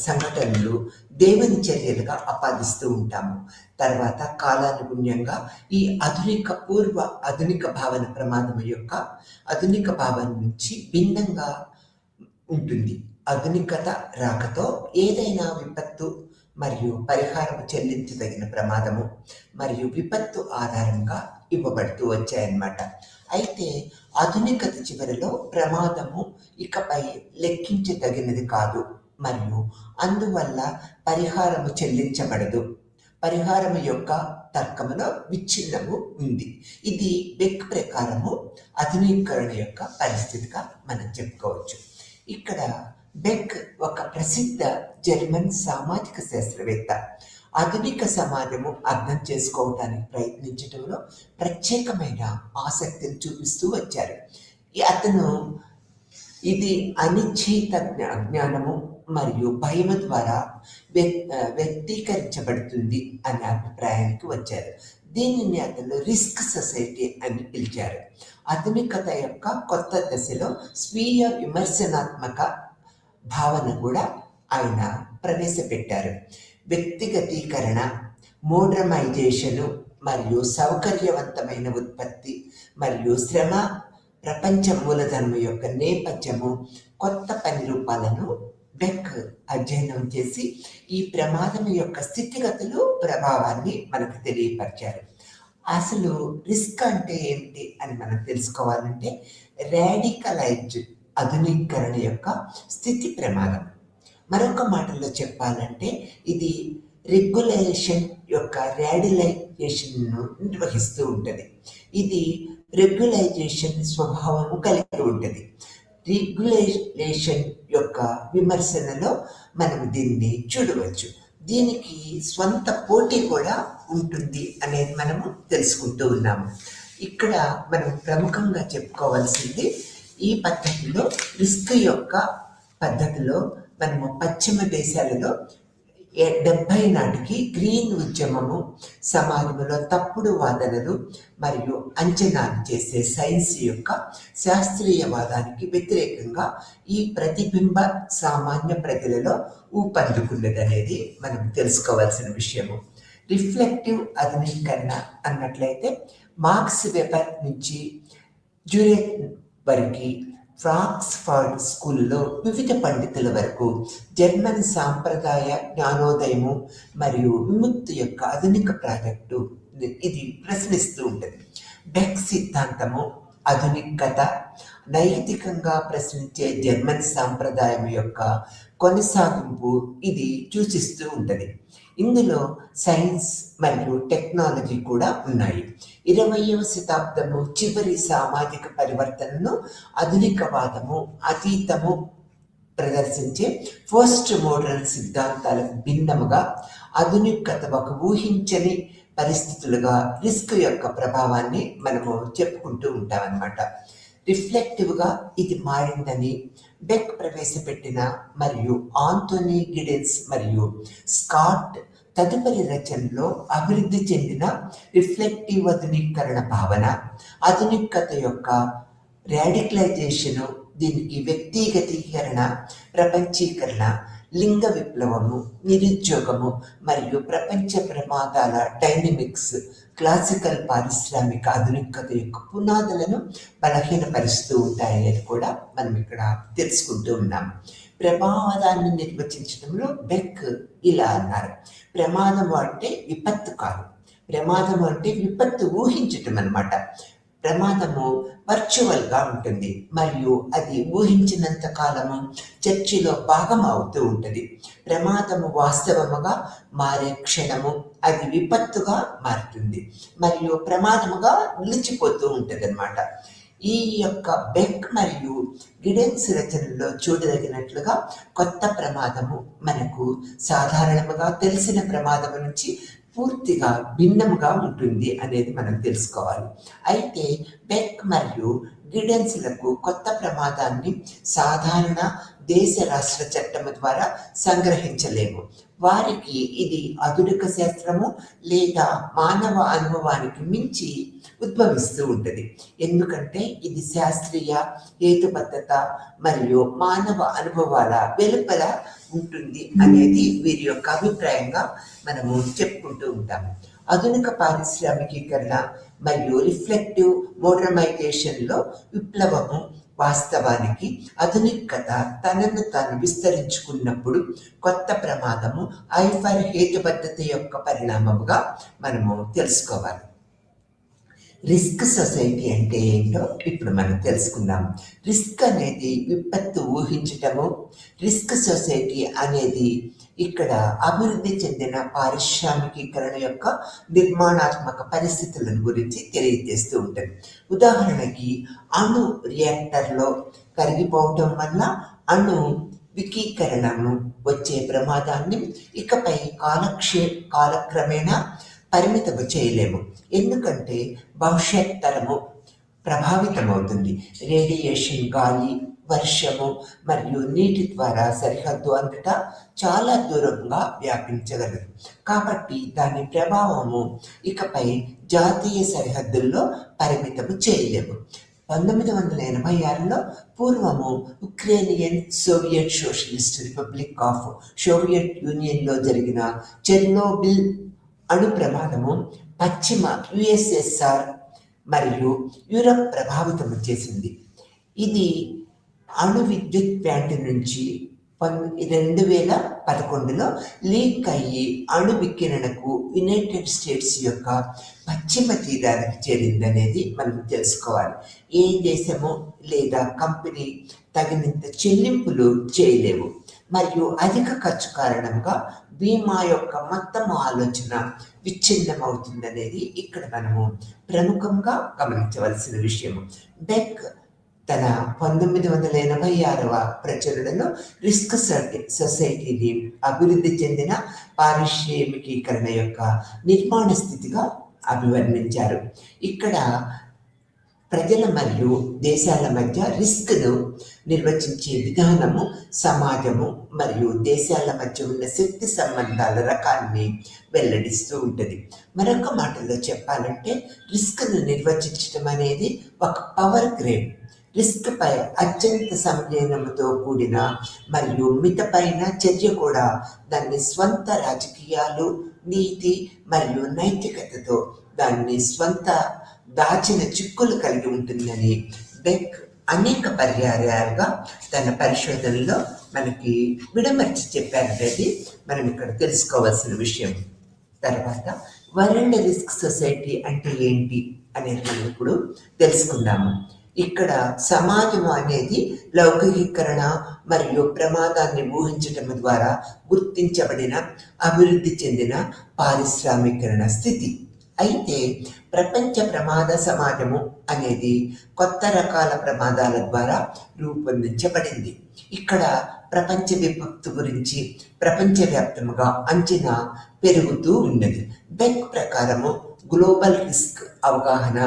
సంఘటనలు దేవుని చర్యలుగా ఆపాదిస్తూ ఉంటాము. తర్వాత కాలానుగుణ్యంగా ఈ ఆధునిక భావన ప్రమాదం యొక్క ఆధునిక భావన నుంచి భిన్నంగా ఉంటుంది. ఆధునికత రాకతో ఏదైనా విపత్తు మరియు పరిహారం చెల్లించదగిన ప్రమాదము మరియు విపత్తు ఆధారంగా ఇవ్వబడుతూ వచ్చాయన్నమాట. అయితే ఆధునికత చివరిలో ప్రమాదము ఇకపై లెక్కించదగినది కాదు మరియు అందువల్ల పరిహారము చెల్లించబడదు. పరిహారం యొక్క తర్కములో విచ్ఛిన్నము ఉంది. ఇది బెక్ ప్రకారము ఆధునీకరణ యొక్క పరిస్థితిగా మనం చెప్పుకోవచ్చు. ఇక్కడ బెక్ ఒక ప్రసిద్ధ జర్మన్ సామాజిక శాస్త్రవేత్త. ఆధునిక సమాజము అర్థం చేసుకోవడానికి ప్రయత్నించడంలో ప్రత్యేకమైన ఆసక్తిని చూపిస్తూ వచ్చారు. అతను ఇది అనిశ్చిత జ్ఞానము మరియు భయము ద్వారా వ్యక్తీకరించబడుతుంది అనే అభిప్రాయానికి వచ్చారు. దీనిని అతను రిస్క్ సొసైటీ అని పిలిచారు. ఆధునికత యొక్క కొత్త దశలో స్వీయ విమర్శనాత్మక భావన కూడా ఆయన ప్రవేశపెట్టారు. వ్యక్తిగతీకరణ, మోడర్నైజేషను మరియు సౌకర్యవంతమైన ఉత్పత్తి మరియు శ్రమ ప్రపంచ మూలధనం యొక్క నేపథ్యము కొత్త పని రూపాలను బెక్ అధ్యయనం చేసి ఈ ప్రమాదం యొక్క స్థితిగతులు ప్రభావాన్ని మనకు తెలియపరిచారు. అసలు రిస్క్ అంటే ఏంటి అని మనం తెలుసుకోవాలంటే రాడికలైజ్డ్ ఆధునీకరణ యొక్క స్థితి ప్రమాదం. మరొక మాటలో చెప్పాలంటే ఇది రెగ్యులేషన్ యొక్క రాడిలైజేషన్ను నిర్వహిస్తూ ఉంటుంది. ఇది రెగ్యులైజేషన్ స్వభావము కలిగి ఉంటుంది. రెగ్యులేషన్ యొక్క విమర్శనలో మనం దీన్ని చూడవచ్చు. దీనికి స్వంత పోటీ కూడా ఉంటుంది అనేది మనము తెలుసుకుంటూ ఉన్నాము. ఇక్కడ మనం ప్రముఖంగా చెప్పుకోవాల్సింది ఈ పద్ధతిలో రిస్క్ యొక్క పద్ధతిలో మనము పశ్చిమ దేశాలలో 70 నాటికి గ్రీన్ ఉద్యమము సమాజంలో తప్పుడు వాదనలు మరియు అంచనాలు చేసే సైన్స్ యొక్క శాస్త్రీయవాదానికి వ్యతిరేకంగా ఈ ప్రతిబింబ సామాన్య ప్రజలలో ఊపందుకున్నదనేది మనం తెలుసుకోవాల్సిన విషయము. రిఫ్లెక్టివ్ ఆధునీకరణ అన్నట్లయితే మార్క్స్ వెబర్ నుంచి జ్యూరెట్ వరకు ఫ్రాంక్ఫర్ట్ స్కూల్లో వివిధ పండితుల వరకు జర్మన్ సాంప్రదాయ జ్ఞానోదయము మరియు విముక్తి యొక్క ఆధునిక ప్రాజెక్టు ఇది ప్రశ్నిస్తూ ఉంటుంది. బెక్ సిద్ధాంతము ఆధునికత నైతికంగా ప్రశ్నించే జర్మన్ సాంప్రదాయం యొక్క కొనసాగింపు ఇది సూచిస్తూ ఉంటుంది. ఇందులో సైన్స్ మరియు టెక్నాలజీ కూడా ఉన్నాయి. 20వ శతాబ్దము చివరి సామాజిక పరివర్తనను ఆధునికవాదము అతీతము ప్రదర్శించే పోస్ట్ మోడర్న్ సిద్ధాంతాలకు భిన్నముగా ఆధునికత ఒక ఊహించని పరిస్థితులుగా రిస్క్ యొక్క ప్రభావాన్ని మనము చెప్పుకుంటూ ఉంటామన్నమాట. రిఫ్లెక్టివ్గా ఇది మారిందని బెక్ ప్రవేశపెట్టిన మరియు ఆంటోనీ గిడెన్స్ మరియు స్కాట్ తదుపరి రచనలో అభివృద్ధి చెందిన రిఫ్లెక్టివ్ ఆధునీకరణ భావన ఆధునికత యొక్క రాడికలైజేషను, దీనికి వ్యక్తిగతీకరణ, ప్రపంచీకరణ, లింగ విప్లవము, నిరుద్యోగము మరియు ప్రపంచ ప్రమాదాల డైనమిక్స్ క్లాసికల్ పారిశ్రామిక ఆధునికత యొక్క పునాదులను బలహీనపరుస్తూ ఉంటాయనేది కూడా మనం ఇక్కడ తెలుసుకుంటూ ఉన్నాము. ప్రమాదాన్ని నిర్వచించడంలో బెక్ ఇలా అన్నారు: ప్రమాదము అంటే విపత్తు కాదు, ప్రమాదము అంటే విపత్తు ఊహించటం అన్నమాట. ప్రమాదము వర్చువల్గా ఉంటుంది మరియు అది ఊహించినంత కాలము చర్చలో భాగం అవుతూ ఉంటుంది. ప్రమాదము వాస్తవముగా మారే క్షణము అది విపత్తుగా మారుతుంది మరియు ప్రమాదముగా నిలిచిపోతూ ఉంటుంది అన్నమాట. ఈ యొక్క బెక్ మరియు గిడెన్స్ రచనలో చూడదగినట్లుగా కొత్త ప్రమాదము మనకు సాధారణంగా తెలిసిన ప్రమాదం నుంచి పూర్తిగా భిన్నముగా ఉంటుంది అనేది మనం తెలుసుకోవాలి. అయితే బెక్ మరియు గిడెన్స్లకు కొత్త ప్రమాదాన్ని సాధారణ దేశ రాష్ట్ర చట్టము ద్వారా సంగ్రహించలేము. వారికి ఇది ఆధునిక శాస్త్రము లేదా మానవ అనుభవానికి మించి ఉద్భవిస్తూ ఉంటుంది. ఎందుకంటే ఇది శాస్త్రీయ హేతుబద్ధత మరియు మానవ అనుభవాల వెలుపల ఉంటుంది అనేది వీరి యొక్క అభిప్రాయంగా మనము చెప్పుకుంటూ ఉంటాము. ఆధునిక పారిశ్రామికీకరణ మరియు రిఫ్లెక్టివ్ మోడర్నైజేషన్లో విప్లవము వాస్తవానికి ఆధునికత తనను తాను విస్తరించుకున్నప్పుడు కొత్త ప్రమాదము ఐఫర్ హేతుబద్ధత యొక్క పరిణామముగా మనము తెలుసుకోవాలి. రిస్క్ సొసైటీ అంటే ఏంటో ఇప్పుడు మనం తెలుసుకుందాం. రిస్క్ అనేది విపత్తు ఊహించటము. రిస్క్ సొసైటీ అనేది ఇక్కడ అభివృద్ధి చెందిన పారిశ్రామికీకరణ యొక్క నిర్మాణాత్మక పరిస్థితులను గురించి తెలియజేస్తూ ఉంటుంది. ఉదాహరణకి అణు రియాక్టర్లో కరిగిపోవటం వల్ల అణు వికీకరణను వచ్చే ప్రమాదాన్ని ఇకపై కాలక్రమేణా పరిమితము చేయలేము. ఎందుకంటే భవిష్యత్ తరము ప్రభావితమవుతుంది. రేడియేషన్, గాలి, వర్షము మరియు నీటి ద్వారా సరిహద్దు అంతటా చాలా దూరంగా వ్యాపించగలదు. కాబట్టి దాని ప్రభావము ఇకపై జాతీయ సరిహద్దుల్లో పరిమితము చేయలేము. 1986లో పూర్వము Ukrainian Soviet socialist republic of Soviet యూనియన్లో జరిగిన చెర్నోబిల్ అణు ప్రమాదము పశ్చిమ యుఎస్ఎస్ఆర్ మరియు యూరప్ ప్రభావితం చేసింది. ఇది అణు విద్యుత్ ప్లాంట్ నుంచి 2011లో లీక్ అయ్యి అణు వికిరణకు యునైటెడ్ స్టేట్స్ యొక్క పశ్చిమ తీరానికి చేరిందనేది మనం తెలుసుకోవాలి. ఏ దేశము లేదా కంపెనీ తగినంత చెల్లింపులు చేయలేవు మరియు అధిక ఖర్చు కారణంగా బీమా యొక్క మొత్తం ఆలోచన విచ్ఛిన్నమవుతుందనేది ఇక్కడ మనము ప్రముఖంగా గమనించవలసిన విషయము. బెక్ తన 1986వ ప్రచురణలో రిస్క్ సొసైటీని అభివృద్ధి చెందిన పారిశ్రామికీకరణ యొక్క నిర్మాణ స్థితిగా అభివర్ణించారు. ఇక్కడ ప్రజల మరియు దేశాల మధ్య రిస్క్ను నిర్వచించే విధానము సమాజము మరియు దేశాల మధ్య ఉన్న శక్తి సంబంధాల రకాన్ని వెల్లడిస్తూ ఉంటుంది. మరొక మాటలో చెప్పాలంటే రిస్క్ను నిర్వచించడం అనేది ఒక పవర్ గ్రేడ్. రిస్క్ పై అత్యంత సంయమనంతో కూడిన మరియు మితపైన చర్య కూడా దాని స్వంత రాజకీయాలు, నీతి మరియు నైతికతతో దాన్ని స్వంత దాచిన చిక్కులు కలిగి ఉంటుందని బెక్ అనేక పర్యాయాలుగా తన పరిశోధనలో మనకి విడమర్చి చెప్పారనేది మనం ఇక్కడ తెలుసుకోవాల్సిన విషయం. తర్వాత వరల్డ్ రిస్క్ సొసైటీ అంటే ఏంటి అనేది మనం ఇప్పుడు తెలుసుకుందాము. ఇక్కడ సమాజం అనేది లౌకికీకరణ మరియు ప్రమాదాన్ని ఊహించటం ద్వారా గుర్తించబడిన అభివృద్ధి చెందిన పారిశ్రామికరణ స్థితి. అయితే ప్రపంచ ప్రమాద సమాజము అనేది కొత్త రకాల ప్రమాదాల ద్వారా రూపొందించబడింది. ఇక్కడ ప్రపంచ విపత్తు గురించి ప్రపంచవ్యాప్తంగా అంచనా పెరుగుతూ ఉన్నది. బెక్ ప్రకారము గ్లోబల్ రిస్క్ అవగాహన,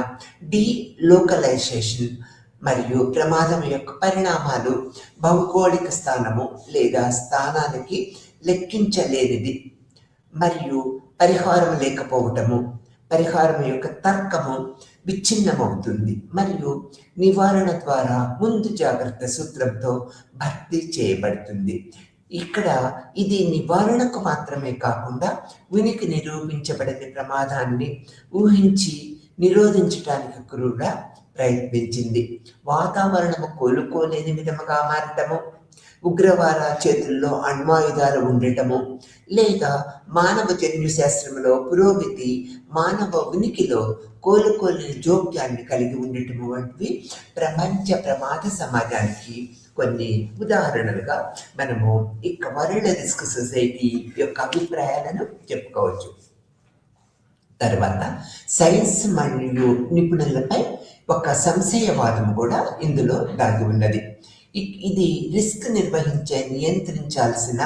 డీలోకలైజేషన్ మరియు ప్రమాదం యొక్క పరిణామాలు భౌగోళిక స్థానము లేదా స్థానానికి లెక్కించలేనిది మరియు పరిహారం లేకపోవటము, పరిహారం యొక్క తర్కము విచ్ఛిన్నమవుతుంది మరియు నివారణ ద్వారా ముందు జాగ్రత్త సూత్రంతో భర్తీ చేయబడుతుంది. ఇక్కడ ఇది నివారణకు మాత్రమే కాకుండా ఉనికి నిరూపించబడిన ప్రమాదాన్ని ఊహించి నిరోధించడానికి కూడా ప్రయత్నించింది. వాతావరణము కోలుకోలేని విధముగా మారటము, ఉగ్రవాద చేతుల్లో అణ్వాయుధాలు ఉండటము లేదా మానవ జన్యు శాస్త్రంలో పురోగతి మానవ ఉనికిలో కోలుకోలేని జోక్యాన్ని కలిగి ఉండటము వంటివి ప్రపంచ ప్రమాద సమాజానికి కొన్ని ఉదాహరణలుగా మనము ఇక వరల్డ్ రిస్క్ సొసైటీ యొక్క అభిప్రాయాలను చెప్పుకోవచ్చు. తర్వాత సైన్స్ మరియు నిపుణులపై ఒక సంశయవాదం కూడా ఇందులో దాగి ఉన్నది. ఇది రిస్క్ నియంత్రించాల్సిన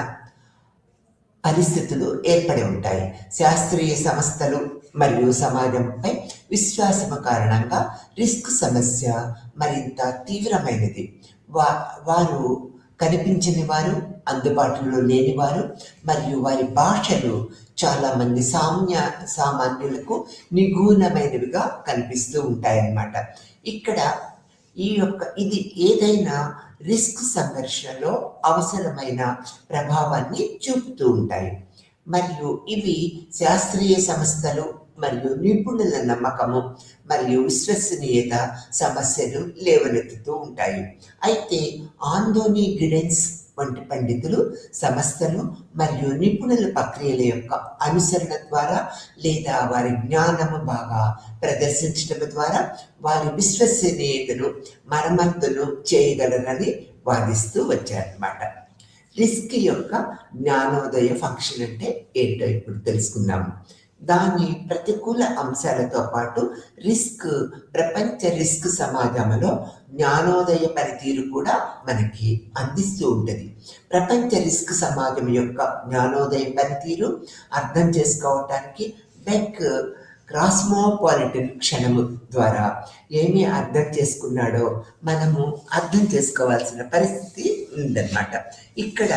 పరిస్థితులు ఏర్పడి ఉంటాయి. శాస్త్రీయ సంస్థలు మరియు సమాజంపై విశ్వాసము కారణంగా రిస్క్ సమస్య మరింత తీవ్రమైనది. వారు కనిపించని వారు, అందుబాటులో లేనివారు, మరియు వారి భాషలు చాలా మంది సామాన్యులకు నిగూఢమైనవిగా కనిపిస్తూ ఉంటాయన్నమాట. ఇక్కడ ఇది ఏదైనా రిస్క్ సంఘర్షణలో అవసరమైన ప్రభావాన్ని చూపుతూ ఉంటాయి. మరియు ఇవి శాస్త్రీయ సంస్థలు మరియు నిపుణుల నమ్మకము మరియు విశ్వసనీయత సమస్యలు లేవనెత్తుతూ ఉంటాయి. అయితే ఆందోని గిడెన్స్ వంటి పండితులు సంస్థలు మరియు నిపుణుల ప్రక్రియల యొక్క అనుసరణ ద్వారా లేదా వారి జ్ఞానము బాగా ప్రదర్శించడం ద్వారా వారి విశ్వసనీయతను మరమ్మతును చేయగలరని వాదిస్తూ వచ్చారన్నమాట. రిస్క్ యొక్క జ్ఞానోదయ ఫంక్షన్ అంటే ఏంటో ఇప్పుడు తెలుసుకుందాము. దాని ప్రతికూల అంశాలతో పాటు ప్రపంచ రిస్క్ సమాజంలో జ్ఞానోదయ పనితీరు కూడా మనకి అందిస్తూ ఉంటుంది. ప్రపంచ రిస్క్ సమాజం యొక్క జ్ఞానోదయ పనితీరు అర్థం చేసుకోవటానికి బెక్ క్రాస్మోపాలిటన్ క్షణము ద్వారా ఏమి అర్థం చేసుకున్నాడో మనము అర్థం చేసుకోవాల్సిన పరిస్థితి ఉందన్నమాట. ఇక్కడ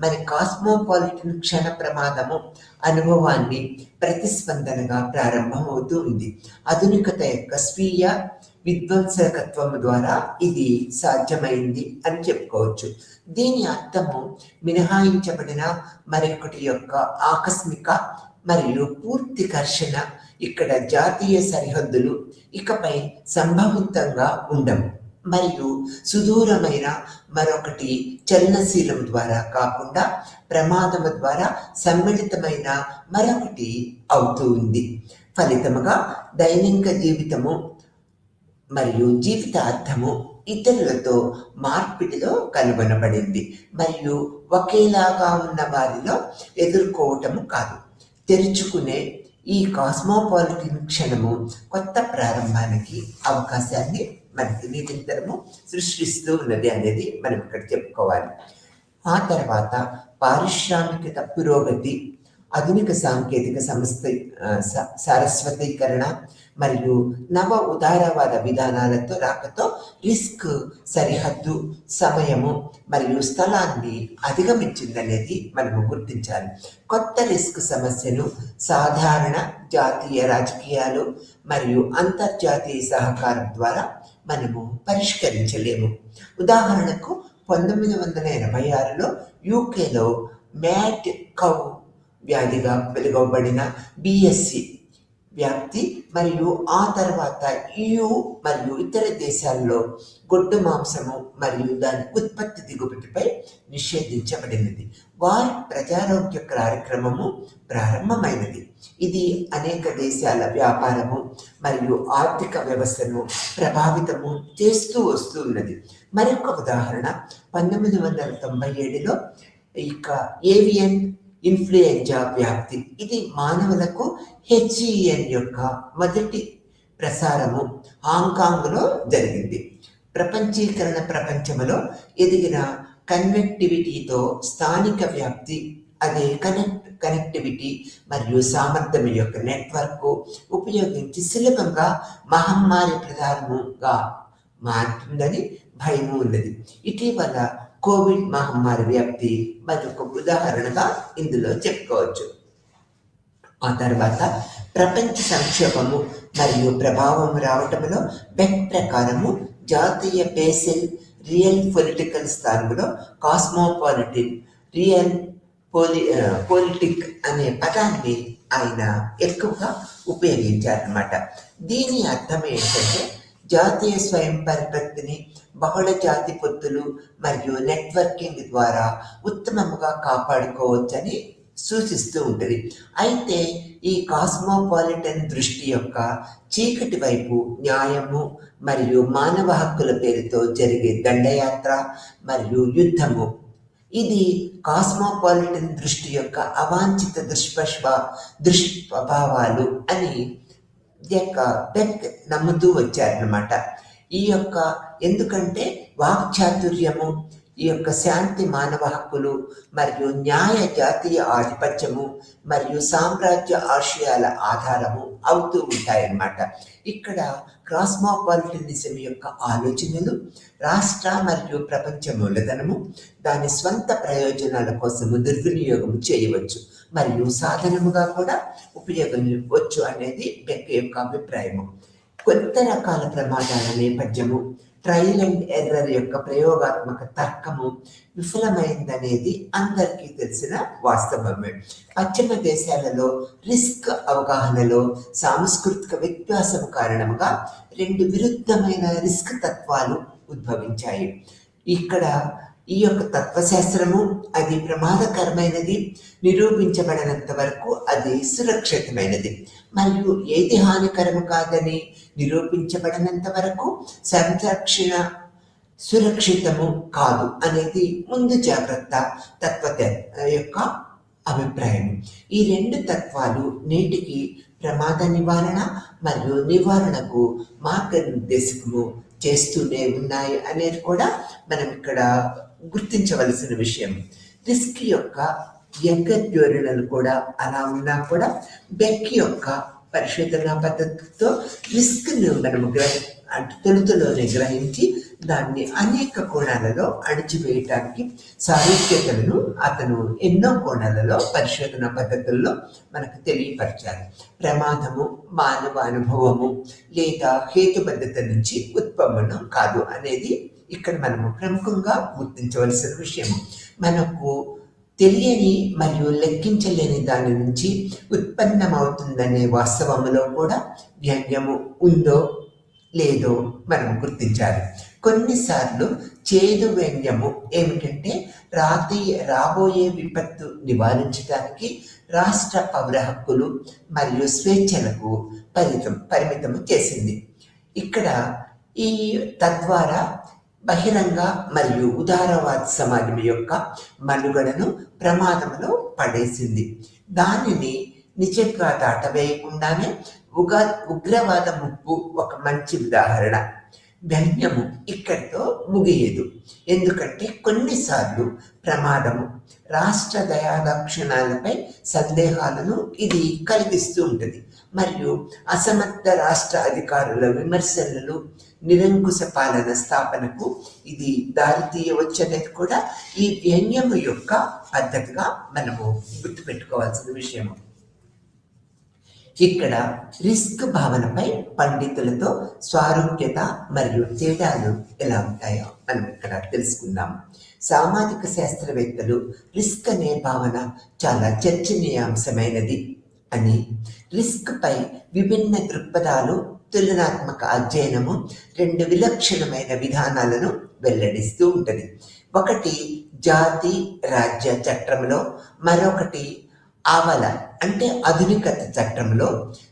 మరి కాస్మోపాలిటన్ క్షణ ప్రమాదము అనుభవాన్ని ప్రతిస్పందనగా ప్రారంభమవుతూ ఉంది. ఆధునికత యొక్క స్వీయ విధ్వంసకత్వం ద్వారా ఇది సాధ్యమైంది అని చెప్పుకోవచ్చు. దీని అర్థము మినహాయించబడిన మరొకటి యొక్క ఆకస్మిక మరియు పూర్తి ఘర్షణ. ఇక్కడ జాతీయ సరిహద్దులు ఇకపై సంభవితంగా ఉండవు మరియు సుదూరమైన మరొకటి చలనశీలం ద్వారా కాకుండా ప్రమాదము ద్వారా సమ్మిళితమైన మరొకటి అవుతూ ఉంది. ఫలితముగా దైనిక జీవితము మరియు జీవిత అర్థము ఇతరులతో మార్పిడిలో కనుగొనబడింది మరియు ఒకేలాగా ఉన్న వారిలో ఎదుర్కోవటము కాదు. తెరుచుకునే ఈ కాస్మోపాలిటన్ క్షణము కొత్త ప్రారంభానికి అవకాశాన్ని మనకి నిరంతరము సృష్టిస్తూ ఉన్నది అనేది మనం ఇక్కడ చెప్పుకోవాలి. ఆ తర్వాత పారిశ్రామిక పురోగతి, ఆధునిక సాంకేతిక సారస్వతీకరణ మరియు నవ ఉదారవాద విధానాలతో రాకతో రిస్క్ సరిహద్దు, సమయము మరియు స్థలాన్ని అధిగమించిందనేది మనము గుర్తించాలి. కొత్త రిస్క్ సమస్యను సాధారణ జాతీయ రాజకీయాలు మరియు అంతర్జాతీయ సహకారం ద్వారా మనము పరిష్కరించలేము. ఉదాహరణకు 1986లో యూకేలో మ్యాడ్ కౌ వ్యాధిగా వెలువబడిన బిఎస్సి వ్యాప్తి మరియు ఆ తర్వాత EU మరియు ఇతర దేశాల్లో గొడ్డు మాంసము మరియు దాని ఉత్పత్తి దిగుబడిపై నిషేధించబడినది. వారి ప్రజారోగ్య కార్యక్రమము ప్రారంభమైనది. ఇది అనేక దేశాల వ్యాపారము మరియు ఆర్థిక వ్యవస్థను ప్రభావితము చేస్తూ వస్తున్నది. మరొక ఉదాహరణ 1997లో ఏవియన్ ఇన్ఫ్లుయెంజా వ్యాప్తి. ఇది మానవులకు HEN యొక్క మొదటి ప్రసారము హాంకాంగ్లో జరిగింది. ప్రపంచీకరణ ప్రపంచంలో ఎదిగిన కనెక్టివిటీతో స్థానిక వ్యాప్తి, అదే కనెక్టివిటీ మరియు సామర్థ్యం యొక్క నెట్వర్క్ ఉపయోగించి సులభంగా మహమ్మారి ప్రధానముగా మారుతుందని భయము ఉన్నది. ఇటీవల కోవిడ్ మహమ్మారి వ్యాప్తి మరొక ఉదాహరణగా ఇందులో చెప్పుకోవచ్చు. ఆ తర్వాత ప్రపంచ సంక్షోభము మరియు ప్రభావం రావటంలో బెక్ ప్రకారము జాతీయ బేసిల్ రియల్ పొలిటికల్ స్థానంలో కాస్మోపాలిటన్ రియల్ పొలిటిక్ అనే పదాన్ని ఆయన ఎక్కువగా ఉపయోగించారన్నమాట. దీని అర్థం ఏంటంటే జాతీయ స్వయం పరిపత్తిని బహుళ జాతి పొత్తులు మరియు నెట్వర్కింగ్ ద్వారా ఉత్తమముగా కాపాడుకోవచ్చని సూచిస్తూ ఉంటుంది. అయితే ఈ కాస్మోపాలిటన్ దృష్టి యొక్క చీకటి వైపు న్యాయము మరియు మానవ హక్కుల పేరుతో జరిగే దండయాత్ర మరియు యుద్ధము. ఇది కాస్మోపాలిటన్ దృష్టి యొక్క అవాంఛిత దుష్ప్రభావాలు అని బెక్ నమ్ముతూ వచ్చారనమాట. ఎందుకంటే వాక్చాతుర్యము, ఈ యొక్క శాంతి, మానవ హక్కులు మరియు న్యాయ, జాతీయ ఆధిపత్యము మరియు సామ్రాజ్య ఆశయాల ఆధారము అవుతూ ఉంటాయన్నమాట. ఇక్కడ కాస్మోపాలిటనిజం యొక్క ఆలోచనలు రాష్ట్ర మరియు ప్రపంచ మూలధనము దాని స్వంత ప్రయోజనాల కోసము దుర్వినియోగం చేయవచ్చు మరియు సాధనముగా కూడా ఉపయోగించవచ్చు అనేది బెక్ యొక్క అభిప్రాయము. కొత్త రకాల ప్రమాదాల నేపథ్యము, ట్రయల్ అండ్ ఎర్రర్ యొక్క ప్రయోగాత్మక తర్కము విఫలమైందనేది అందరికీ తెలిసిన వాస్తవమే. పశ్చిమ దేశాలలో రిస్క్ అవగాహనలో సాంస్కృతిక వ్యత్యాసం కారణంగా రెండు విరుద్ధమైన రిస్క్ తత్వాలు ఉద్భవించాయి. ఇక్కడ ఈ యొక్క తత్వశాస్త్రము అది ప్రమాదకరమైనది నిరూపించబడినంత వరకు అది సురక్షితమైనది, మరియు ఏది హానికరము కాదని నిరూపించబడినంత వరకు సంరక్షణ సురక్షితము కాదు అనేది ముందు జాగ్రత్త తత్వ యొక్క అభిప్రాయం. ఈ రెండు తత్వాలు నేటికి ప్రమాద నివారణ మరియు నివారణకు మార్గనిర్దేశకము చేస్తూనే ఉన్నాయి అనేది కూడా మనం ఇక్కడ గుర్తించవలసిన విషయం. రిస్క్ యొక్క ధోరణులు కూడా అలా ఉన్నా కూడా బెక్ యొక్క పరిశోధన పద్ధతితో రిస్క్ను మనము తొలుతలోనే గ్రహించి దాన్ని అనేక కోణాలలో అణిచివేయటానికి సారూప్యతలను అతను ఎన్నో కోణాలలో పరిశోధన పద్ధతుల్లో మనకు తెలియపరిచారు. ప్రమాదము మానవ అనుభవము లేదా హేతుబద్ధత నుంచి ఉత్పన్నం కాదు అనేది ఇక్కడ మనము ప్రముఖంగా గుర్తించవలసిన విషయము. మనకు తెలియని మరియు లెక్కించలేని దాని నుంచి ఉత్పన్నమవుతుందనే వాస్తవములో కూడా వ్యంగ్యము ఉందో లేదో మనం గుర్తించాలి. కొన్నిసార్లు చేదు వ్యంగ్యము ఏమిటంటే రాబోయే విపత్తు నివారించడానికి రాష్ట్ర పౌర హక్కులు మరియు స్వేచ్ఛలకు పరిమితం చేసింది. ఇక్కడ ఈ తద్వారా బహిరంగ మరియు ఉదారవాద సమాజం యొక్క మనుగడను ప్రమాదంలో పడేసింది. దానిని నిజంగా దాటవేయకుండానే ఉగ్రవాద ముప్పు ఒక మంచి ఉదాహరణ. వ్యంగ్యము ఇక్కడితో ముగియదు, ఎందుకంటే కొన్నిసార్లు ప్రమాదము రాష్ట్ర దయాదాక్షిణాలపై సందేహాలను ఇది కలిగిస్తూ ఉంటుంది, మరియు అసమర్థ రాష్ట్ర అధికారుల విమర్శనలు నిరంకుశ పాలన స్థాపనకు ఇది దారితీయవచ్చు అనేది కూడా ఈ వ్యంగ్యము యొక్క పద్ధతిగా మనము గుర్తుపెట్టుకోవాల్సిన విషయము. ఇక్కడ రిస్క్ భావనపై పండితులతో స్వారూప్యత మరియు తేడాలు ఎలా ఉంటాయో మనం ఇక్కడ తెలుసుకుందాం. సామాజిక శాస్త్రవేత్తలు రిస్క్ అనే భావన చాలా చర్చనీయాంశమైనది అని, రిస్క్ పై విభిన్న దృక్పథాలు, తులనాత్మక అధ్యయనము రెండు విలక్షణమైన విధానాలను వెల్లడిస్తూ ఉంటుంది. ఒకటి జాతి రాజ్య చట్టంలో, మరొకటి ఆవల అంటే ఆధునికత చట్టంలో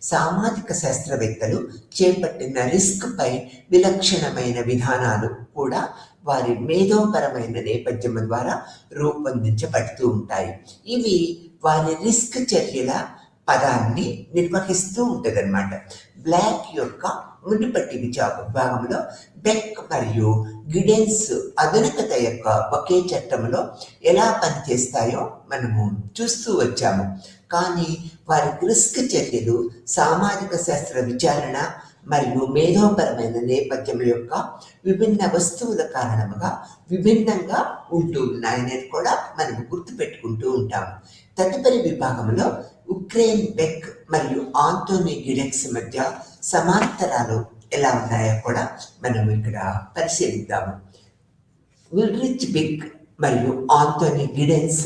సామాజిక శాస్త్రవేత్తలు చేపట్టిన రిస్క్ పై విలక్షణమైన విధానాలు కూడా వారి మేధోపరమైన నేపథ్యం ద్వారా రూపొందించబడుతూ ఉంటాయి. ఇవి వారి రిస్క్ చర్యల పదాన్ని నిర్వహిస్తూ ఉంటుందన్నమాట. బ్లాక్ యొక్క మునుపటి విభాగంలో బెక్ మరియు గిడెన్స్ ఆధునికత యొక్క ఒకే చట్టంలో ఎలా పనిచేస్తాయో మనము చూస్తూ వచ్చాము. కానీ వారి రిస్క్ చర్యలు సామాజిక శాస్త్ర విచారణ మరియు మేధోపరమైన నేపథ్యం యొక్క విభిన్న వస్తువుల కారణంగా విభిన్నంగా ఉంటూ ఉన్నాయనేది కూడా మనం గుర్తుపెట్టుకుంటూ ఉంటాము. తదుపరి విభాగంలో ఉక్రెయిన్ బెక్ మరియు ఆంటోనీ గిడెన్స్ మధ్య సమాంతరాలు ఎలా ఉన్నాయో కూడా మనం ఇక్కడ పరిశీలిద్దాము. ఉల్రిచ్ బెక్ మరియు ఆంటోనీ గిడెన్స్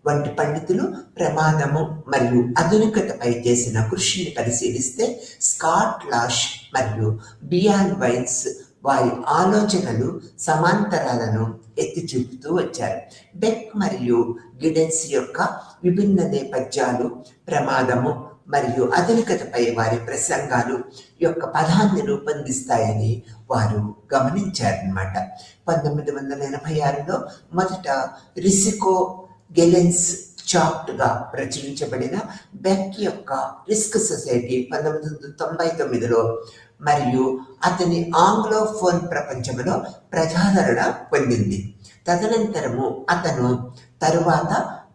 వంటి పండితులు ప్రమాదము మరియు ఆధునికతపై చేసిన కృషిని పరిశీలిస్తే స్కాట్ లాష్ మరియు బియాన్ వైన్స్ వారి ఆలోచనలు సమాంతరాలను ఎత్తి చూపుతూ వచ్చారు. బెక్ మరియు గిడెన్స్ యొక్క విభిన్న నేపథ్యాలు ప్రమాదము మరియు ఆధునికతపై వారి ప్రసంగాలు యొక్క పదాన్ని రూపొందిస్తాయని వారు గమనించారన్నమాట. 1986లో మొదట రిసికో గెలెన్స్ చార్ట్గా ప్రచురించబడిన బెక్ యొక్క రిస్క్ సొసైటీ 1999లో మరియు అతని ఆంగ్లోఫోన్ ప్రపంచంలో ప్రజాదరణ పొందింది. తదనంతరము అతను తరువాత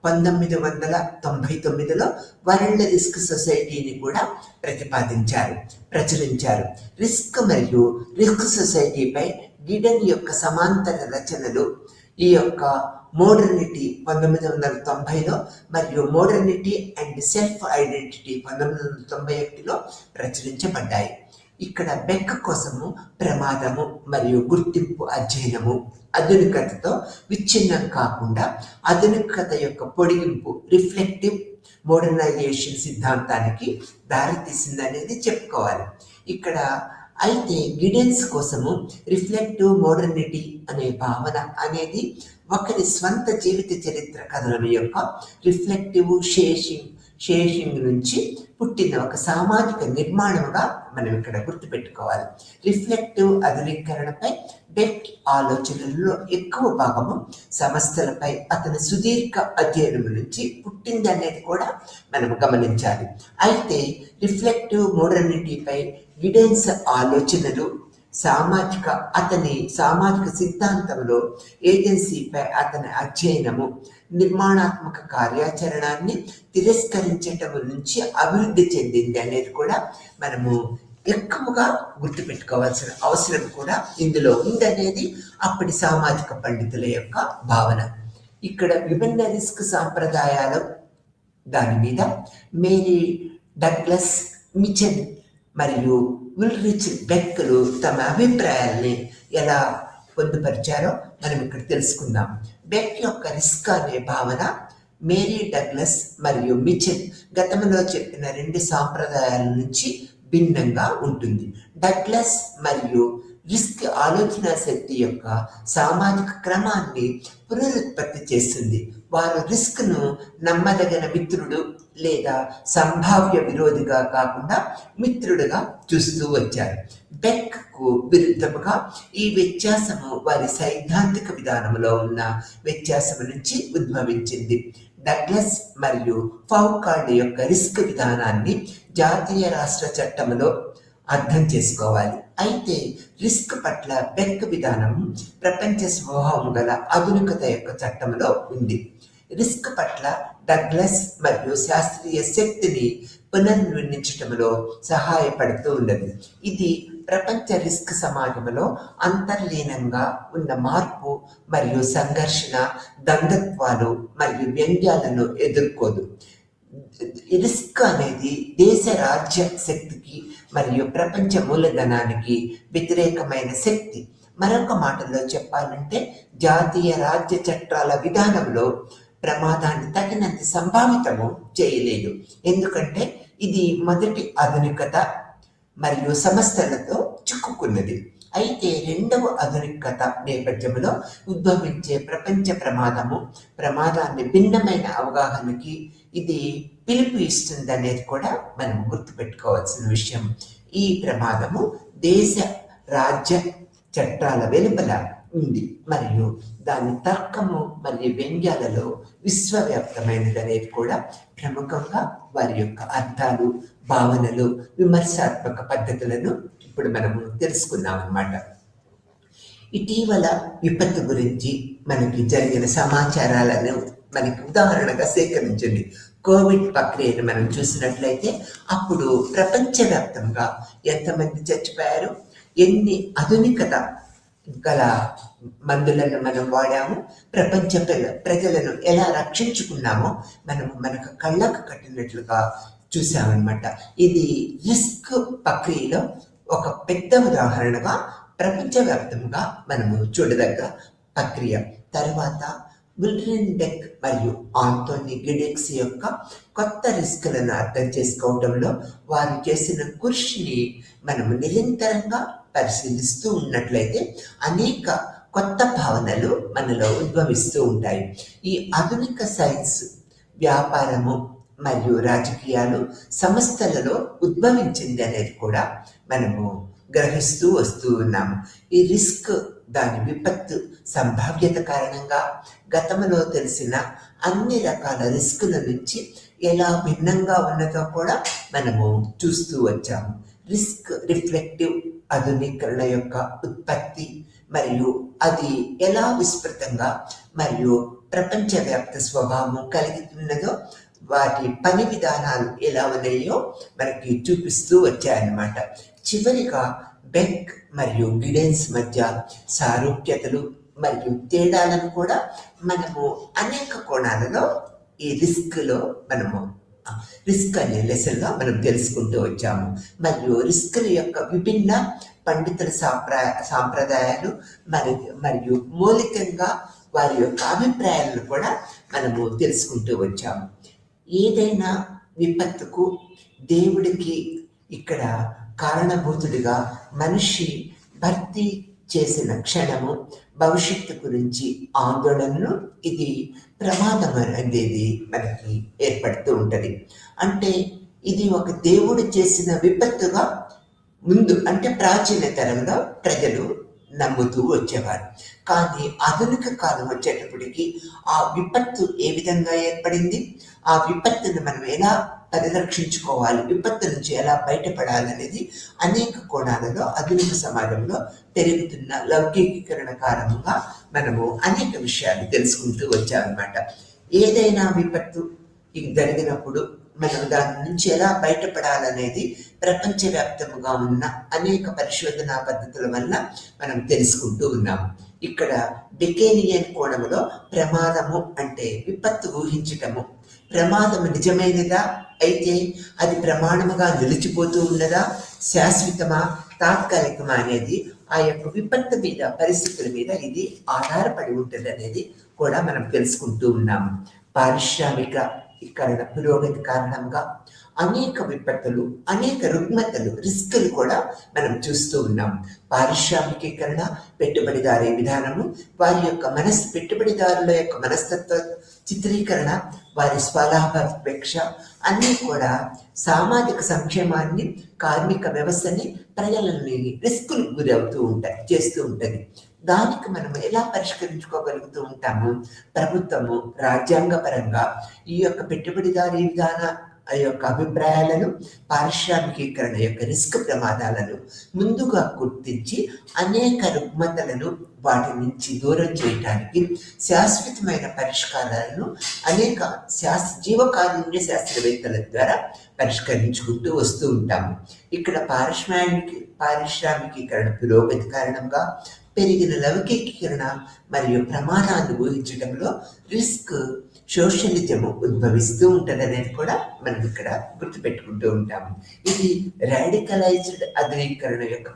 1999లో వరల్డ్ రిస్క్ సొసైటీని కూడా ప్రచురించారు. రిస్క్ మరియు రిస్క్ సొసైటీపై గిడెన్ యొక్క సమాంతర రచనలు ఈ యొక్క మోడర్నిటీ 1990లో మరియు మోడర్నిటీ అండ్ సెల్ఫ్ ఐడెంటిటీ 1991లో ప్రచురించబడ్డాయి. ఇక్కడ బెక్ కోసము ప్రమాదము మరియు గుర్తింపు అధ్యయనము ఆధునికతతో విచ్ఛిన్నం కాకుండా ఆధునికత యొక్క పొడిగింపు రిఫ్లెక్టివ్ మోడర్నైజేషన్ సిద్ధాంతానికి దారితీసిందనేది చెప్పుకోవాలి. ఇక్కడ అయితే గిడెన్స్ కోసము రిఫ్లెక్టివ్ మోడర్నిటీ అనే భావన అనేది ఒకరి స్వంత జీవిత చరిత్ర కథనం యొక్క రిఫ్లెక్టివ్ షేషింగ్ నుంచి పుట్టిన ఒక సామాజిక నిర్మాణముగా మనం ఇక్కడ గుర్తుపెట్టుకోవాలి. రిఫ్లెక్టివ్ ఆధునీకరణపై బెక్ ఆలోచనలలో ఎక్కువ భాగము సంస్థలపై అతని సుదీర్ఘ అధ్యయనం నుంచి పుట్టింది అనేది కూడా మనం గమనించాలి. అయితే రిఫ్లెక్టివ్ మోడర్నిటీపై గిడెన్స్ ఆలోచనలు అతని సామాజిక సిద్ధాంతంలో ఏజెన్సీపై అతని అధ్యయనము నిర్మాణాత్మక కార్యాచరణాన్ని తిరస్కరించటం నుంచి అభివృద్ధి చెందింది అనేది కూడా మనము ఎక్కువగా గుర్తుపెట్టుకోవాల్సిన అవసరం కూడా ఇందులో ఉందనేది అప్పటి సామాజిక పండితుల యొక్క భావన. ఇక్కడ విభిన్న రిస్క్ సాంప్రదాయాలు దాని మీద మేరీ డగ్లస్, మిచెల్ మరియు ఉల్రిచ్ బెక్లు తమ అభిప్రాయాల్ని ఎలా పొందుపరిచారో మనం ఇక్కడ తెలుసుకుందాం. బెక్ యొక్క రిస్క్ అనే భావన మేరీ డగ్లస్ మరియు మిచెల్ గతంలో చెప్పిన 2 సాంప్రదాయాల నుంచి భిన్నంగా ఉంటుంది. డగ్లస్ మరియు రిస్క్ ఆలోచన శక్తి యొక్క సామాజిక క్రమాన్ని పునరుత్పత్తి చేస్తుంది. వారు రిస్క్ను నమ్మదగిన మిత్రుడు లేదా సంభావ్య విరోధిగా కాకుండా మిత్రుడుగా చూస్తూ వచ్చారు. బెక్కు విరుద్ధముగా ఈ వ్యత్యాసము వారి సైద్ధాంతిక విధానంలో ఉన్న వ్యత్యాసము నుంచి ఉద్భవించింది. డగ్లస్ మరియు ఫౌకాల్ట్ యొక్క రిస్క్ విధానాన్ని జాతీయ రాష్ట్ర చట్టంలో అర్థం చేసుకోవాలి. అయితే రిస్క్ పట్ల బెక్ విధానం ప్రపంచ స్వభావం గల ఆధునికత యొక్క చట్టంలో ఉంది. రిస్క్ పట్ల డగ్లస్ మరియు శాస్త్రీయ శక్తిని పునర్నిర్మించటంలో సహాయపడుతూ ఉన్నది. ఇది ప్రపంచ రిస్క్ సమాజంలో అంతర్లీనంగా ఉన్న మార్పు మరియు సంఘర్షణ, ద్వంద్వత్వాలు మరియు వ్యంగ్యాలను ఎదుర్కోదు. రిస్క్ అనేది దేశ రాజ్య శక్తికి మరియు ప్రపంచ మూలధనానికి వ్యతిరేకమైన శక్తి. మరొక మాటల్లో చెప్పాలంటే జాతీయ రాజ్య చట్టాల విధానంలో ప్రమాదాన్ని తగినంత సంభావితము చేయలేదు. ఎందుకంటే ఇది మొదటి ఆధునికత మరియు సమస్యలతో చిక్కుకున్నది. అయితే రెండవ ఆధునికత నేపథ్యంలో ఉద్భవించే ప్రపంచ ప్రమాదాన్ని భిన్నమైన అవగాహనకి ఇది పిలుపు ఇస్తుంది అనేది కూడా మనం గుర్తుపెట్టుకోవాల్సిన విషయం. ఈ ప్రమాదము దేశ రాజ్య చట్టాల వెలుపల ఉంది మరియు దాని తర్కము మరియు వ్యంగ్యాలలో విశ్వవ్యాప్తమైనది అనేది కూడా ప్రముఖంగా వారి యొక్క అర్థాలు, భావనలు, విమర్శాత్మక పద్ధతులను ఇప్పుడు మనము తెలుసుకున్నాం అన్నమాట. ఇటీవల విపత్తు గురించి మనకి జరిగిన సమాచారాలను మనకి ఉదాహరణగా సేకరించండి. కోవిడ్ ప్రక్రియను మనం చూసినట్లయితే అప్పుడు ప్రపంచవ్యాప్తంగా ఎంతమంది చచ్చిపోయారు, ఎన్ని ఆధునికత గల మందులను మనం వాడాము, ప్రపంచ ప్రజలను ఎలా రక్షించుకున్నామో మనకు కళ్ళకు కట్టినట్లుగా చూసామన్నమాట. ఇది రిస్క్ ప్రక్రియలో ఒక పెద్ద ఉదాహరణగా ప్రపంచవ్యాప్తంగా మనము చూడదగ్గ ప్రక్రియ. తర్వాత విల్రియన్ బెక్ మరియు ఆంటోనీ గిడెన్స్ యొక్క కొత్త రిస్క్లను అర్థం చేసుకోవడంలో వారు చేసిన కృషిని మనము నిరంతరంగా పరిశీలిస్తూ ఉన్నట్లయితే అనేక కొత్త భావనలు మనలో ఉద్భవిస్తూ ఉంటాయి. ఈ ఆధునిక సైన్స్, వ్యాపారము మరియు రాజకీయాలు సంస్థలలో ఉద్భవించింది అనేది కూడా మనము గ్రహిస్తూ వస్తూ ఉన్నాము. ఈ రిస్క్ దాని విపత్తు సంభావ్యత కారణంగా గతంలో తెలిసిన అన్ని రకాల రిస్కుల నుంచి ఎలా భిన్నంగా ఉన్నదో కూడా మనము చూస్తూ వచ్చాము. రిస్క్ రిఫ్లెక్టివ్ ఆధునీకరణ యొక్క ఉత్పత్తి మరియు అది ఎలా విస్తృతంగా మరియు ప్రపంచవ్యాప్త స్వభావం కలిగి ఉన్నదో వాటి పని విధానాలు ఎలా ఉన్నాయో మనకి చూపిస్తూ వచ్చాయన్నమాట. చివరిగా బెక్ మరియు గిడెన్స్ మధ్య సారూప్యతలు మరియు తేడాలను కూడా మనము అనేక కోణాలలో ఈ రిస్క్ అనే లెసన్లో మనం తెలుసుకుంటూ వచ్చాము. మరియు రిస్క్ల యొక్క విభిన్న పండితుల సాంప్రదాయాలు మరియు మౌలికంగా వారి యొక్క అభిప్రాయాలను కూడా మనము తెలుసుకుంటూ వచ్చాము. ఏదైనా విపత్తుకు దేవుడికి ఇక్కడ కారణభూతుడిగా మనిషి భర్తీ చేసిన క్షణము భవిష్యత్తు గురించి ఆందోళనను ఇది ప్రమాదం అనేది మనకి ఏర్పడుతూ ఉంటుంది. అంటే ఇది ఒక దేవుడు చేసిన విపత్తుగా ముందు అంటే ప్రాచీన తరంలో ప్రజలు నమ్ముతూ వచ్చేవారు. కానీ ఆధునిక కాలం వచ్చేటప్పటికి ఆ విపత్తు ఏ విధంగా ఏర్పడింది, ఆ విపత్తును మనం ఎలా పరిరక్షించుకోవాలి, విపత్తు నుంచి ఎలా బయటపడాలనేది అనేక కోణాలలో ఆధునిక సమాజంలో పెరుగుతున్న లౌకికీకరణ కారణంగా మనము అనేక విషయాలు తెలుసుకుంటూ వచ్చామన్నమాట. ఏదైనా విపత్తు జరిగినప్పుడు మనం దాని నుంచి ఎలా బయటపడాలనేది ప్రపంచవ్యాప్తంగా ఉన్న అనేక పరిశోధనా పద్ధతుల వల్ల మనం తెలుసుకుంటూ ఉన్నాము. ఇక్కడ బెకేనియన్ కోణములో ప్రమాదము అంటే విపత్తు ఊహించటము, ప్రమాదము నిజమైనదా, అయితే అది ప్రమాణముగా నిలిచిపోతూ ఉన్నదా, శాశ్వతమా, తాత్కాలికమా అనేది ఆ యొక్క విపత్తు మీద, పరిస్థితుల మీద ఇది ఆధారపడి ఉంటుంది అనేది కూడా మనం తెలుసుకుంటూ ఉన్నాము. పారిశ్రామికీకరణ పురోగతి కారణంగా అనేక విపత్తులు, అనేక రుగ్మతలు, రిస్కులు కూడా మనం చూస్తూ ఉన్నాం. పారిశ్రామికీకరణ, పెట్టుబడిదారీ విధానము, వారి యొక్క పెట్టుబడిదారుల యొక్క మనస్తత్వ చిత్రీకరణ, వారి స్వలాభాపేక్ష అన్నీ కూడా సామాజిక సంక్షేమాన్ని, కార్మిక వ్యవస్థని, ప్రజలని రిస్కులు చేస్తూ ఉంటుంది. దానికి మనం ఎలా పరిష్కరించుకోగలుగుతూ ఉంటాము? ప్రభుత్వము రాజ్యాంగపరంగా ఈ యొక్క పెట్టుబడిదారీ విధాన యొక్క అభిప్రాయాలను, పారిశ్రామికీకరణ యొక్క రిస్క్ ప్రమాదాలను ముందుగా గుర్తించి అనేక రుగ్మతలను వాటి నుంచి దూరం చేయడానికి శాశ్వతమైన పరిష్కారాలను అనేక జీవకారుణ్య శాస్త్రవేత్తల ద్వారా పరిష్కరించుకుంటూ వస్తూ ఉంటాము. ఇక్కడ పారిశ్రామికీకరణ పురోగతి కారణంగా పెరిగిన లౌకికీకరణ మరియు ప్రమాదాన్ని ఊహించడంలో రిస్క్ సోషలిజము ఉద్భవిస్తూ ఉంటుంది అనేది కూడా మనం ఇక్కడ గుర్తుపెట్టుకుంటూ ఉంటాము. ఇది రాడికలైజ్డ్ ఆధునీకరణ యొక్క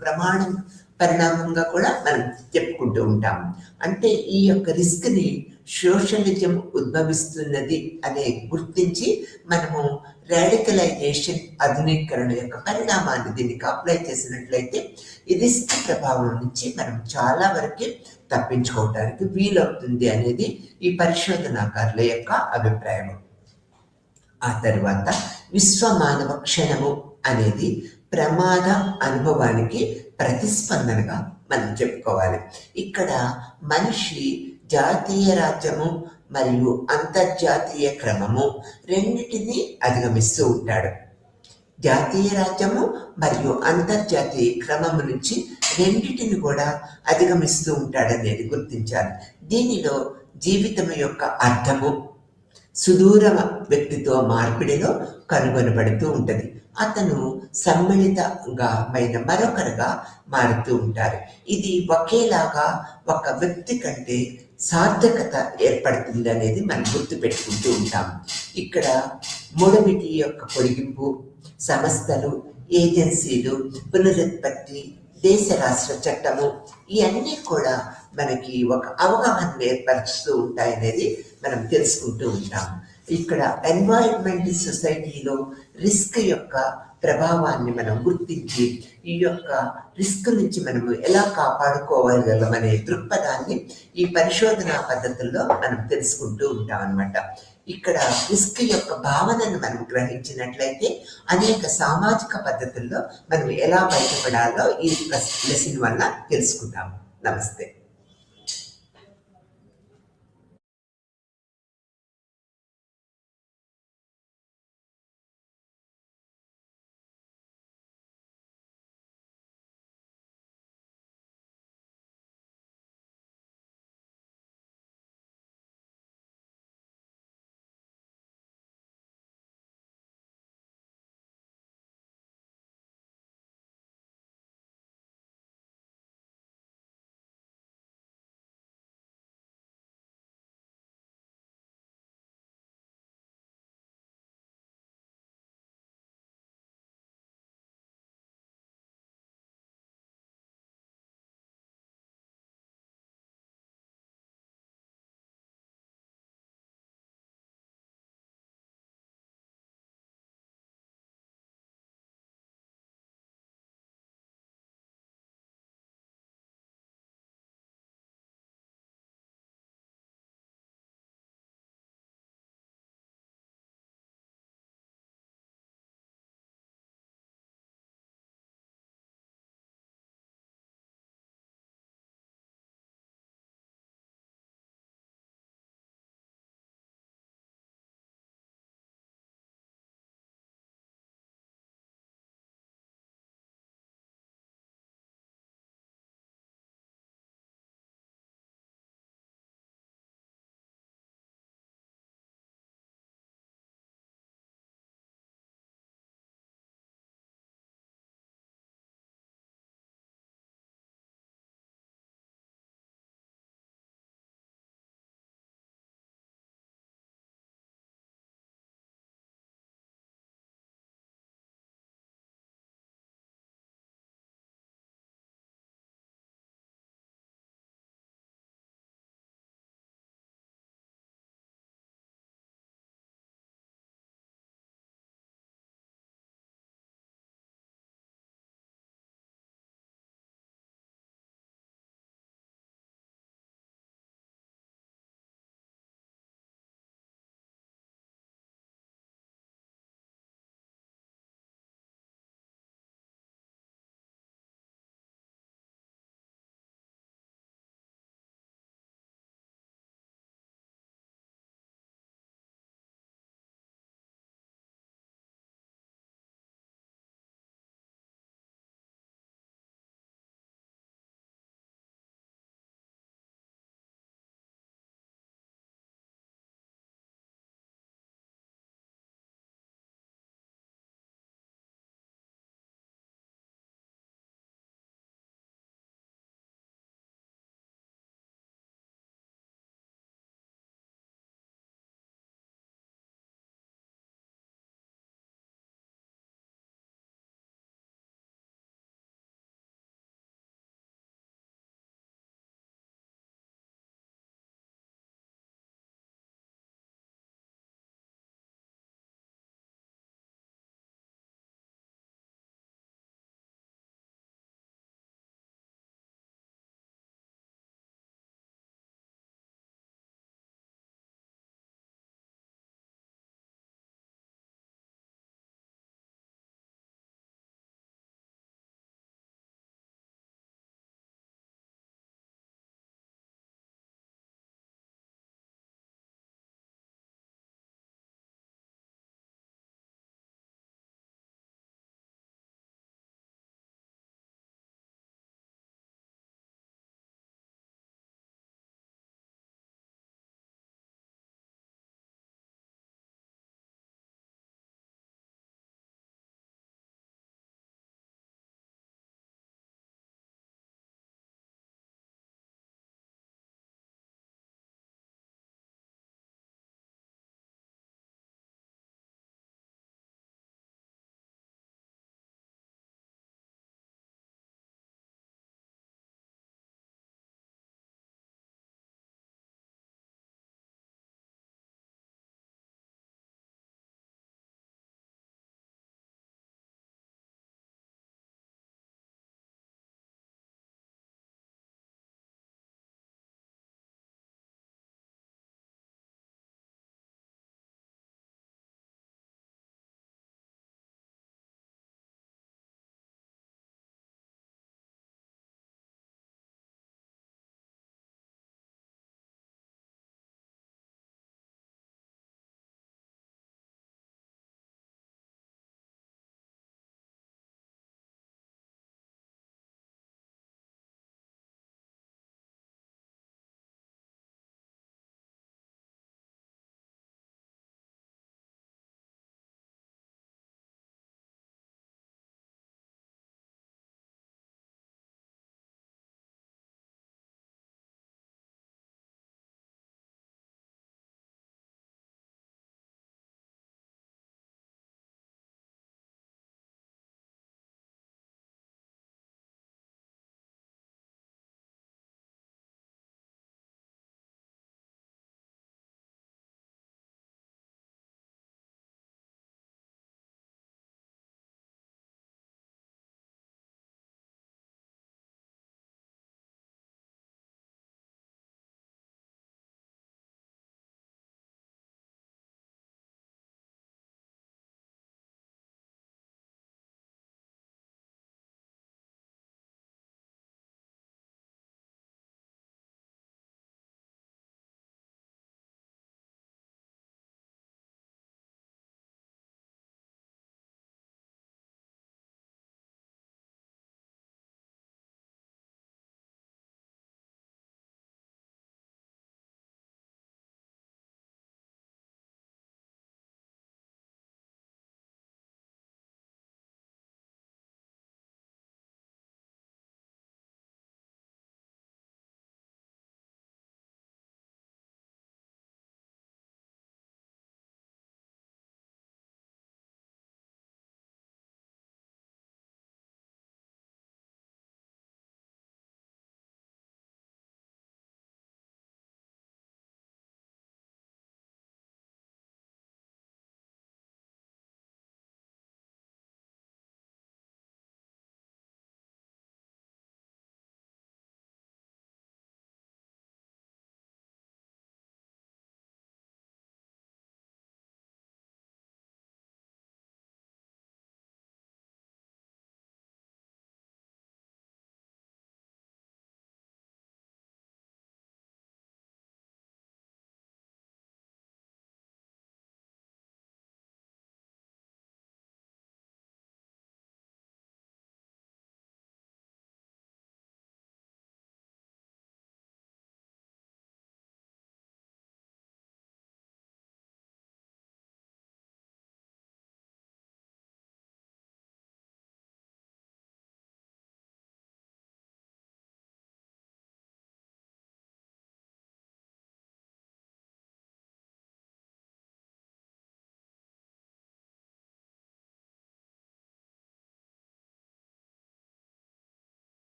పరిణామంగా కూడా మనం చెప్పుకుంటూ ఉంటాము. అంటే ఈ యొక్క రిస్క్ని సోషలిజం ఉద్భవిస్తున్నది అనే గుర్తించి మనము రాడికలైజేషన్, ఆధునీకరణ యొక్క పరిణామాన్ని దీనికి అప్లై చేసినట్లయితే ఈ రిస్క్ ప్రభావం నుంచి మనం చాలా వరకు తప్పించుకోవడానికి వీలవుతుంది అనేది ఈ పరిశోధనాకారుల యొక్క అభిప్రాయం. ఆ తర్వాత విశ్వమానవ క్షణము అనేది ప్రమాద అనుభవానికి ప్రతిస్పందనగా మనం చెప్పుకోవాలి. ఇక్కడ మనిషి జాతీయ రాజ్యము మరియు అంతర్జాతీయ క్రమము రెండింటినీ అధిగమిస్తూ ఉంటాడు. జాతీయ రాజ్యము మరియు అంతర్జాతీయ క్రమము నుంచి రెండింటిని కూడా అధిగమిస్తూ ఉంటాడనేది గుర్తించాలి. దీనిలో జీవితం యొక్క అర్థము సుదూర వ్యక్తితో మార్పిడిలో కనుగొనబడుతూ ఉంటుంది. అతను సమ్మిళితంగా మరొకరుగా మారుతూ ఉంటారు. ఇది ఒకేలాగా ఒక వ్యక్తి కంటే సార్థకత ఏర్పడుతుంది అనేది మనం గుర్తుపెట్టుకుంటూ ఉంటాం. ఇక్కడ మూడమిటి యొక్క పొడిగింపు, సంస్థలు, ఏజెన్సీలు, పునరుత్పత్తి, దేశ రాష్ట్ర చట్టము ఇవన్నీ కూడా మనకి ఒక అవగాహన ఏర్పరుస్తూ ఉంటాయనేది మనం తెలుసుకుంటూ ఉంటాం. ఇక్కడ ఎన్వైరన్మెంటల్ సొసైటీలో రిస్క్ యొక్క ప్రభావాన్ని మనం గుర్తించి ఈ యొక్క రిస్క్ నుంచి మనము ఎలా కాపాడుకోగలమనే దృక్పథాన్ని ఈ పరిశోధనా పద్ధతుల్లో మనం తెలుసుకుంటూ ఉంటాం అన్నమాట. ఇక్కడ రిస్క్ యొక్క భావనను మనం గ్రహించినట్లయితే అనేక సామాజిక పద్ధతుల్లో మనం ఎలా బయటపడాలో ఈ లెసన్ వల్ల తెలుసుకుంటాము. నమస్తే.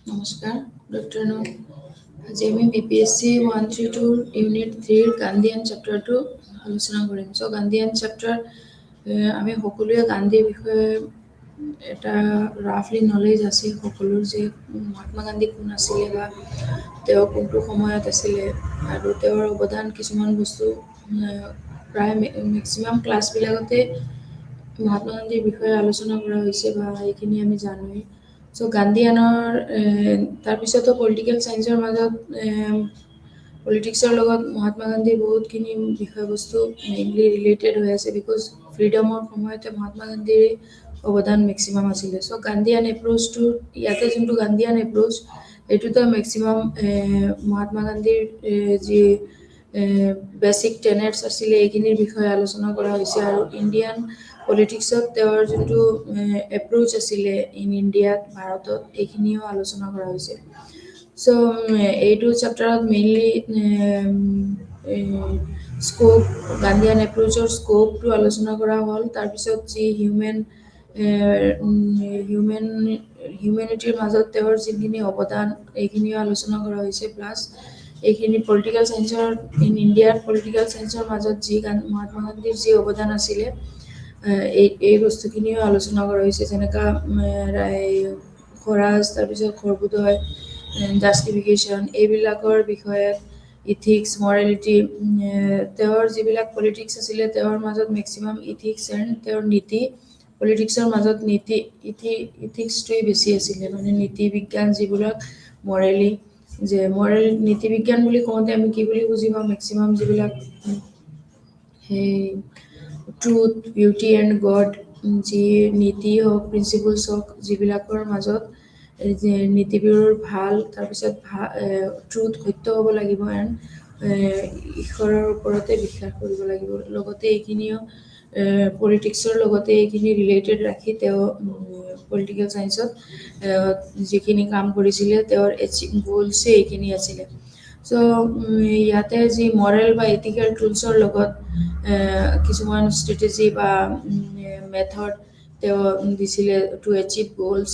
নমস্কাৰ, গুড আফটাৰনুন। আজি আমি BPSC 132 ইউনিট 3 গান্ধীয়ান চেপ্টাৰটো আলোচনা কৰিম। চ' গান্ধীয়ান চেপ্টাৰ আমি সকলোৱে গান্ধীৰ বিষয়ে এটা ৰাফলি নলেজ আছে সকলোৰ, যে মহাত্মা গান্ধী কোন আছিলে বা তেওঁ কোনটো সময়ত আছিলে আৰু তেওঁৰ অৱদান কিছুমান বস্তু প্ৰায় মেক্সিমাম ক্লাছবিলাকতে মহাত্মা গান্ধীৰ বিষয়ে আলোচনা কৰা হৈছে বা এইখিনি আমি জানোৱেই। চ' গান্ধীয়ানৰ তাৰপিছতো পলিটিকেল চায়েন্সৰ মাজত পলিটিক্সৰ লগত মহাত্মা গান্ধীৰ বহুতখিনি বিষয়বস্তু মেইনলি ৰিলেটেড হৈ আছে, বিকজ ফ্ৰীডমৰ সময়তে মহাত্মা গান্ধীৰ অৱদান মেক্সিমাম আছিলে। চ' গান্ধীয়ান এপ্ৰ'চটো ইয়াতে যোনটো গান্ধীয়ান এপ্ৰ'চ এইটোতো মেক্সিমাম মহাত্মা গান্ধীৰ যি বেচিক টেনেটছ আছিলে এইখিনিৰ বিষয়ে আলোচনা কৰা হৈছে, আৰু ইণ্ডিয়ান পলিটিক্সত তেওঁৰ যোনটো এপ্ৰ'চ আছিলে ইন ইণ্ডিয়াত ভাৰতত এইখিনিও আলোচনা কৰা হৈছে। চ' এইটো চেপ্টাৰত মেইনলি স্ক'প গান্ধীয়ান এপ্ৰ'চৰ স্ক'পটো আলোচনা কৰা হ'ল। তাৰপিছত যি হিউমেনিটিৰ মাজত তেওঁৰ যিখিনি অৱদান এইখিনিও আলোচনা কৰা হৈছে। প্লাছ এইখিনি পলিটিকেল চায়েন্সৰ ইণ্ডিয়াৰ পলিটিকেল চায়েন্সৰ মাজত যি মহাত্মা গান্ধীৰ যি অৱদান আছিলে এই বস্তুখিনিও আলোচনা কৰা হৈছে, যেনেকা স্বৰাজ, তাৰপিছত সৰ্বোদয়, জাষ্টিফিকেশ্যন, এইবিলাকৰ বিষয়ে ইথিক্স, মৰেলিটি, তেওঁৰ যিবিলাক পলিটিক্স আছিলে তেওঁৰ মাজত মেক্সিমাম ইথিক্স এণ্ড তেওঁৰ নীতি, পলিটিক্সৰ মাজত ইথিক্সটোৱেই বেছি আছিলে, মানে নীতি বিজ্ঞান যিবিলাক মৰেলি, যে মৰেল নীতি বিজ্ঞান বুলি কওঁতে আমি কি বুলি বুজি পাওঁ, মেক্সিমাম যিবিলাক সেই ট্ৰুথ, বিউটি এণ্ড গড, যি নীতি হওক, প্ৰিন্সিপলছ হওক, যিবিলাকৰ মাজত যে নীতিবোৰৰ ভাল, তাৰপিছত ট্ৰুথ সত্য হ'ব লাগিব, এণ্ড ঈশ্বৰৰ ওপৰতে বিশ্বাস কৰিব লাগিব। লগতে এইখিনিও পলিটিক্সৰ লগতে এইখিনি ৰিলেটেড ৰাখি তেওঁ পলিটিকেল চায়েন্সত যিখিনি কাম কৰিছিলে তেওঁৰ গ'লছে এইখিনি আছিলে। চ' ইয়াতে যি মৰেল বা এথিকেল টুলছৰ লগত কিছুমান ষ্ট্ৰেটেজি বা মেথড তেওঁ দিছিলে টু এচিভ গ'লছ,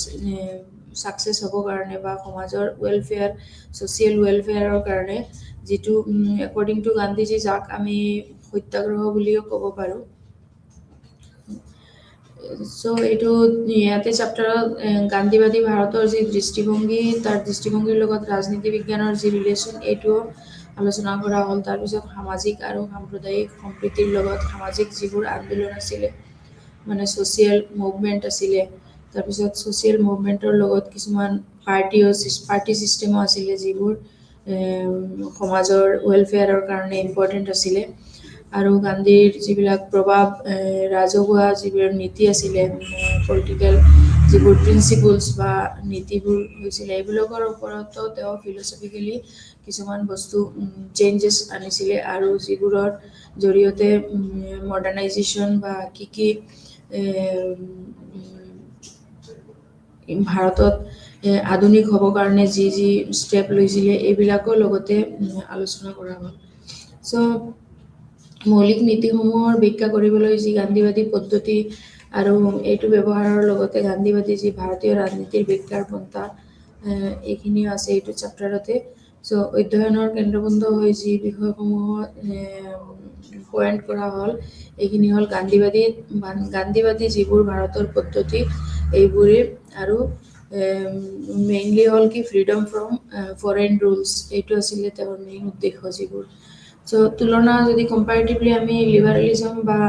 ছাকচেছ হ'বৰ কাৰণে বা সমাজৰ ৱেলফেয়াৰ, ছ'চিয়েল ৱেলফেয়াৰৰ কাৰণে, যিটো একৰ্ডিং টু গান্ধীজী যাক আমি সত্যাগ্ৰহ বুলিও ক'ব পাৰোঁ। চ' এইটো ইয়াতে চেপ্টাৰত গান্ধীবাদী ভাৰতৰ যি দৃষ্টিভংগী, তাৰ দৃষ্টিভংগীৰ লগত ৰাজনীতি বিজ্ঞানৰ যি ৰিলেশ্যন এইটোও আলোচনা কৰা হ'ল। তাৰপিছত সামাজিক আৰু সাম্প্ৰদায়িক সম্প্ৰীতিৰ লগত সামাজিক যিবোৰ আন্দোলন আছিলে, মানে ছ'চিয়েল মুভমেণ্ট আছিলে, তাৰপিছত ছ'চিয়েল মুভমেণ্টৰ লগত কিছুমান পাৰ্টি ছিষ্টেমো আছিলে, যিবোৰ সমাজৰ ৱেলফেয়াৰৰ কাৰণে ইম্পৰ্টেণ্ট আছিলে, আৰু গান্ধীৰ যিবিলাক প্ৰভাৱ ৰাজহুৱা যিবোৰ নীতি আছিলে, পলিটিকেল যিবোৰ প্ৰিন্সিপলছ বা নীতিবোৰ হৈছিলে, এইবিলাকৰ ওপৰতো তেওঁ ফিলচফিকেলি কিছুমান বস্তু চেঞ্জেছ আনিছিলে, আৰু যিবোৰৰ জৰিয়তে মডাৰ্ণাইজেশ্যন বা কি ভাৰতত আধুনিক হ'বৰ কাৰণে যি ষ্টেপ লৈছিলে এইবিলাকৰ লগতে আলোচনা কৰা হ'ল। চ' মৌলিক নীতিসমূহৰ ব্যাখ্যা কৰিবলৈ যি গান্ধীবাদী পদ্ধতি আৰু এইটো ব্যৱহাৰৰ লগতে গান্ধীবাদী যি ভাৰতীয় ৰাজনীতিৰ ব্যাখ্যাৰ পন্থা এইখিনিও আছে এইটো চেপ্টাৰতে। চ' অধ্যয়নৰ কেন্দ্ৰবিন্দু হৈ যি বিষয়সমূহত পইণ্ট কৰা হ'ল এইখিনি হ'ল গান্ধীবাদী যিবোৰ ভাৰতৰ পদ্ধতি এইবোৰে, আৰু মেইনলি হ'ল কি ফ্ৰীডম ফ্ৰম ফৰেইন ৰুলছ, এইটো আছিলে তেওঁৰ মেইন উদ্দেশ্য যিবোৰ। চ' তুলনা যদি কম্পেৰেটিভলি আমি লিবাৰেলিজম বা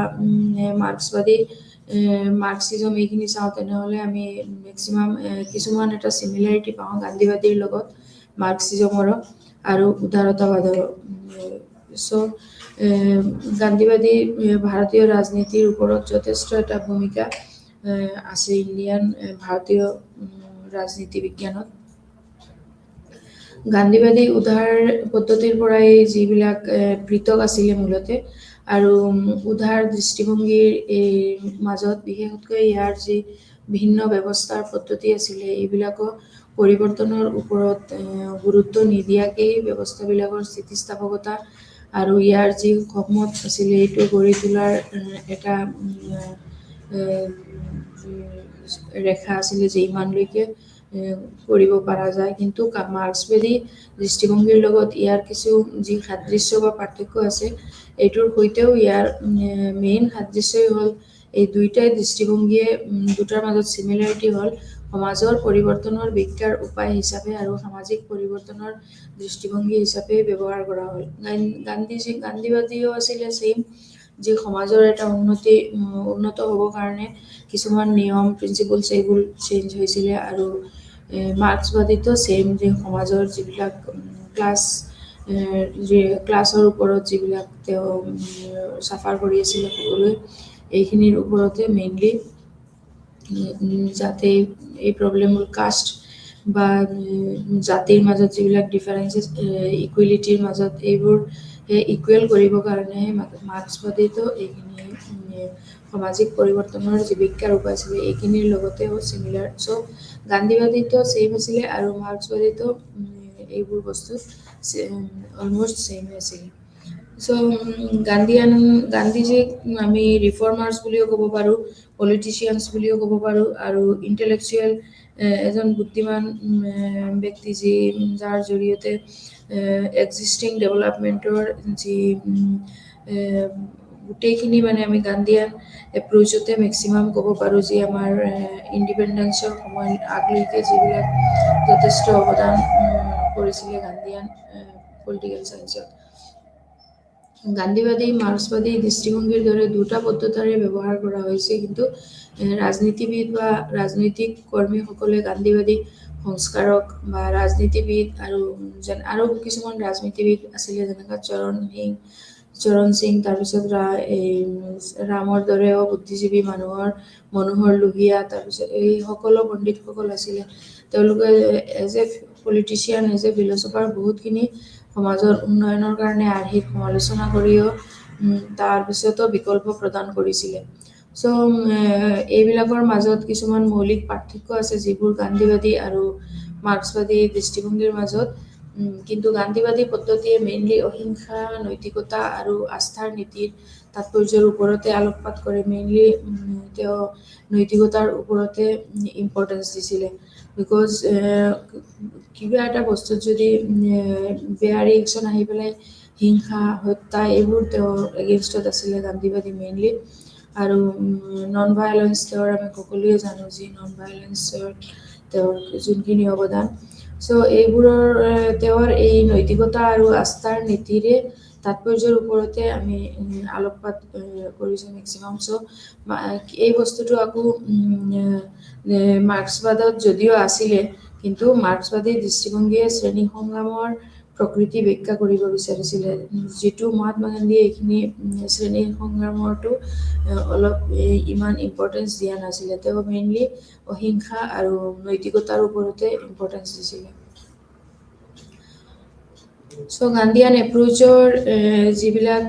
মাৰ্ক্সিজম এইখিনি চাওঁ, তেনেহ'লে আমি মেক্সিমাম কিছুমান এটা চিমিলাৰিটি পাওঁ গান্ধীবাদীৰ লগত মাৰ্ক্সিজমৰো আৰু উদাৰতাবাদৰো। চ' গান্ধীবাদী ভাৰতীয় ৰাজনীতিৰ ওপৰত যথেষ্ট এটা ভূমিকা আছে ইণ্ডিয়ান ভাৰতীয় ৰাজনীতি বিজ্ঞানত। গান্ধীবাদী উদাৰ পদ্ধতিৰ পৰাই যিবিলাক পৃথক আছিলে মূলতে, আৰু উদাৰ দৃষ্টিভংগীৰ এই মাজত বিশেষতকৈ ইয়াৰ যি ভিন্ন ব্যৱস্থাৰ পদ্ধতি আছিলে এইবিলাকৰ পৰিৱৰ্তনৰ ওপৰত গুৰুত্ব নিদিয়াকেই ব্যৱস্থাবিলাকৰ স্থিতিস্থাপকতা আৰু ইয়াৰ যি সহমত আছিলে এইটো গঢ়ি তোলাৰ এটা ৰেখা আছিলে যে ইমানলৈকে কৰিব পৰা যায়, কিন্তু মাৰ্ক্সবাদী দৃষ্টিভংগীৰ লগত ইয়াৰ কিছু যি সাদৃশ্য বা পাৰ্থক্য আছে, এইটোৰ সৈতেও ইয়াৰ মেইন সাদৃশ্যই হ'ল এই দুইটাই দৃষ্টিভংগীয়ে দুটাৰ মাজত চিমিলাৰিটি হ'ল সমাজৰ পৰিৱৰ্তনৰ বিজ্ঞাৰ উপায় হিচাপে আৰু সামাজিক পৰিৱৰ্তনৰ দৃষ্টিভংগী হিচাপে ব্যৱহাৰ কৰা হ'ল। গান্ধীবাদীও আছিলে ছেইম, যি সমাজৰ এটা উন্নত হ'বৰ কাৰণে কিছুমান নিয়ম প্ৰিন্সিপলছ এইবোৰ চেঞ্জ হৈছিলে, আৰু মাৰ্ক্সবাদীতো ছেইম, যে সমাজৰ যিবিলাক ক্লাছৰ ওপৰত যিবিলাক তেওঁ চাফাৰ কৰি আছিলে সকলোৱে, এইখিনিৰ ওপৰতে মেইনলি যাতে এই প্ৰব্লেমবোৰ কাষ্ট বা জাতিৰ মাজত যিবিলাক ডিফাৰেঞ্চেছ ইকুৱেলিটিৰ মাজত এইবোৰ ইকুৱেল কৰিবৰ কাৰণে মাৰ্ক্সবাদীতো এইখিনি সামাজিক পৰিৱৰ্তনৰ যি বিজ্ঞাৰ উপায় আছিলে এইখিনিৰ লগতেও চিমিলাৰ। চ' গান্ধীবাদীতো ছেইম আছিলে আৰু মাৰ্ক্সবাদীতো এইবোৰ বস্তু অলমষ্ট ছেইম আছিলে। চ' গান্ধীজীক আমি ৰিফৰ্মাৰ্ছ বুলিও ক'ব পাৰোঁ, পলিটিচিয়ানছ বুলিও ক'ব পাৰোঁ, আৰু ইণ্টেলেকচুৱেল এজন বুদ্ধিমান ব্যক্তি যাৰ জৰিয়তে এক্সিষ্টিং ডেভেলপমেণ্টৰ যি গোটেইখিনি মানে আমি গান্ধীয়ান এপ্ৰ'চতে মেক্সিমাম ক'ব পাৰোঁ, যি আমাৰ ইণ্ডিপেণ্ডেঞ্চৰ সময়ত আগলৈকে যিবিলাক যথেষ্ট অৱদান কৰিছিলে গান্ধীয়ান পলিটিকেল চায়েন্সত। গান্ধীবাদী মাৰ্ক্সবাদী দৃষ্টিভংগীৰ দৰে দুটা পদ্ধতিৰে ব্যৱহাৰ কৰা হৈছে, কিন্তু ৰাজনীতিবিদ বা ৰাজনৈতিক কৰ্মীসকলে গান্ধীবাদী সংস্কাৰক বা ৰাজনীতিবিদ আৰু কিছুমান ৰাজনীতিবিদ আছিলে যেনেকৈ চৰণ সিং, তাৰপিছত ৰামৰ দৰেও বুদ্ধিজীৱী মনোহৰ লোহিয়া, তাৰপিছত এই সকলো পণ্ডিতসকল আছিলে। তেওঁলোকে as a politician, as a philosopher বহুতখিনি সমাজৰ উন্নয়নৰ কাৰণে আৰ্হিক সমালোচনা কৰিও তাৰপিছতো বিকল্প প্ৰদান কৰিছিলে। চ' এইবিলাকৰ মাজত কিছুমান মৌলিক পাৰ্থক্য আছে যিবোৰ গান্ধীবাদী আৰু মাৰ্ক্সবাদী দৃষ্টিভংগীৰ মাজত, কিন্তু গান্ধীবাদী পদ্ধতিয়ে মেইনলি অহিংসা, নৈতিকতা আৰু আস্থাৰ নীতিৰ তাৎপৰ্যৰ ওপৰতে আলোকপাত কৰে। মেইনলি তেওঁ নৈতিকতাৰ ওপৰতে ইম্পৰ্টেঞ্চ দিছিলে, বিকজ কিবা এটা বস্তুত যদি বেয়া ৰিয়েকশ্যন আহি পেলাই হিংসা, হত্যা এইবোৰ তেওঁৰ এগেইনষ্টত আছিলে গান্ধীবাদী মেইনলি। আৰু নন ভায়লেঞ্চ তেওঁৰ আমি সকলোৱে জানো যি নন ভায়লেঞ্চৰ তেওঁৰ যোনখিনি অৱদান। চ' এইবোৰৰ তেওঁৰ এই নৈতিকতা আৰু আস্থাৰ নীতিৰে তাৎপৰ্যৰ ওপৰতে আমি আলোকপাত কৰিছোঁ মেক্সিমাম। চ' এই বস্তুটো আকৌ মাৰ্ক্সবাদত যদিও আছিলে, কিন্তু মাৰ্ক্সবাদী দৃষ্টিভংগীয়ে শ্ৰেণী সংগ্ৰামৰ প্ৰকৃতি ব্যাখ্যা কৰিব বিচাৰিছিলে, যিটো মহাত্মা গান্ধীয়ে এইখিনি শ্ৰেণী সংগ্ৰামৰটো অলপ ইমান ইম্পৰ্টেঞ্চ দিয়া নাছিলে। তেওঁ মেইনলি অহিংসা আৰু নৈতিকতাৰ ওপৰতে ইম্পৰ্টেঞ্চ দিছিলে। চ' গান্ধীয়ান এপ্ৰ'চৰ যিবিলাক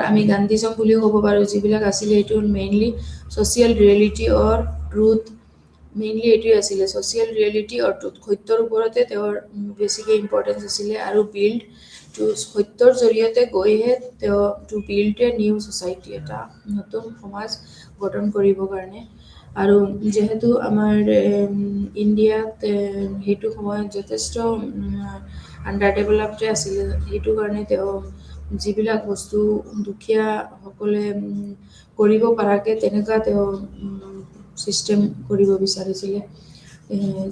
আমি গান্ধীজম বুলিও ক'ব পাৰোঁ, যিবিলাক আছিলে এইটো mainly social reality or truth, mainly এইটোৱে আছিলে ছ'চিয়েল ৰিয়েলিটি অৰ ট্ৰুথ, সত্যৰ ওপৰতে তেওঁৰ বেছিকৈ ইম্পৰ্টেঞ্চ আছিলে, আৰু সত্যৰ জৰিয়তে গৈহে তেওঁ বিল্ড এ নিউ ছ'চাইটি, এটা নতুন সমাজ গঠন কৰিবৰ কাৰণে। আৰু যিহেতু আমাৰ ইণ্ডিয়াত সেইটো সময়ত যথেষ্ট আণ্ডাৰ ডেভেলপডে আছিলে, সেইটো কাৰণে তেওঁ যিবিলাক বস্তু দুখীয়াসকলে কৰিব পৰাকৈ তেনেকুৱা তেওঁ ছিষ্টেম কৰিব বিচাৰিছিলে,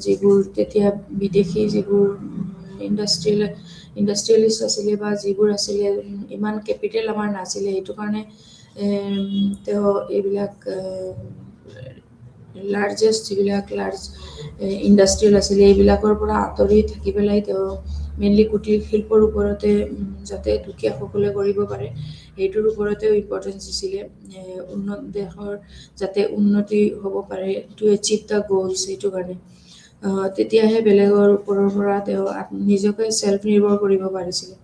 যিবোৰ তেতিয়া বিদেশী যিবোৰ ইণ্ডাষ্ট্ৰিয়েলিষ্ট আছিলে বা যিবোৰ আছিলে, ইমান কেপিটেল আমাৰ নাছিলে, সেইটো কাৰণে তেওঁ এইবিলাক যিবিলাক লাৰ্জ ইণ্ডাষ্ট্ৰিয়েল আছিলে এইবিলাকৰ পৰা আঁতৰি থাকি পেলাই তেওঁ মেইনলি কুটীৰ শিল্পৰ ওপৰতে যাতে দুখীয়াসকলে কৰিব পাৰে সেইটোৰ ওপৰতেও ইম্পৰ্টেঞ্চ দিছিলে। দেশৰ যাতে উন্নতি হ'ব পাৰে, টু এচিভ দ্য গ'লছ, সেইটো কাৰণে তেতিয়াহে বেলেগৰ ওপৰৰ পৰা তেওঁ নিজকে চেল্ফ নিৰ্ভৰ কৰিব পাৰিছিলে।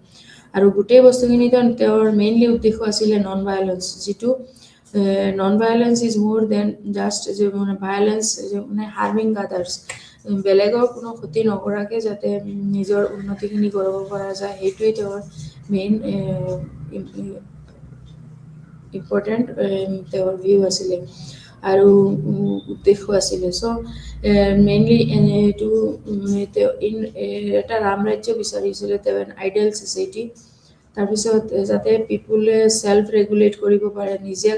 আৰু গোটেই বস্তুখিনিতো তেওঁৰ মেইনলি উদ্দেশ্য আছিলে নন ভায়লেঞ্চ, যিটো নন violence is more than just মানে ভায়লেঞ্চ, মানে হাৰ্মিং আদাৰ্ছ, বেলেগৰ কোনো ক্ষতি নকৰাকৈ যাতে নিজৰ উন্নতিখিনি কৰিব পৰা যায়, সেইটোৱেই তেওঁৰ মেইন ইম্পৰ্টেণ্ট তেওঁৰ ভিউ আছিলে। আৰু উদ্দেশ্য আছিলে চ' মেইনলি এইটো তেওঁ এটা ৰাম ৰাজ্য বিচাৰিছিলে তেওঁ এন আইডিয়েল ছ'চাইটি তাৰপিছত যাতে পিপুলে চেল্ফ ৰেগুলেট কৰিব পাৰে নিজে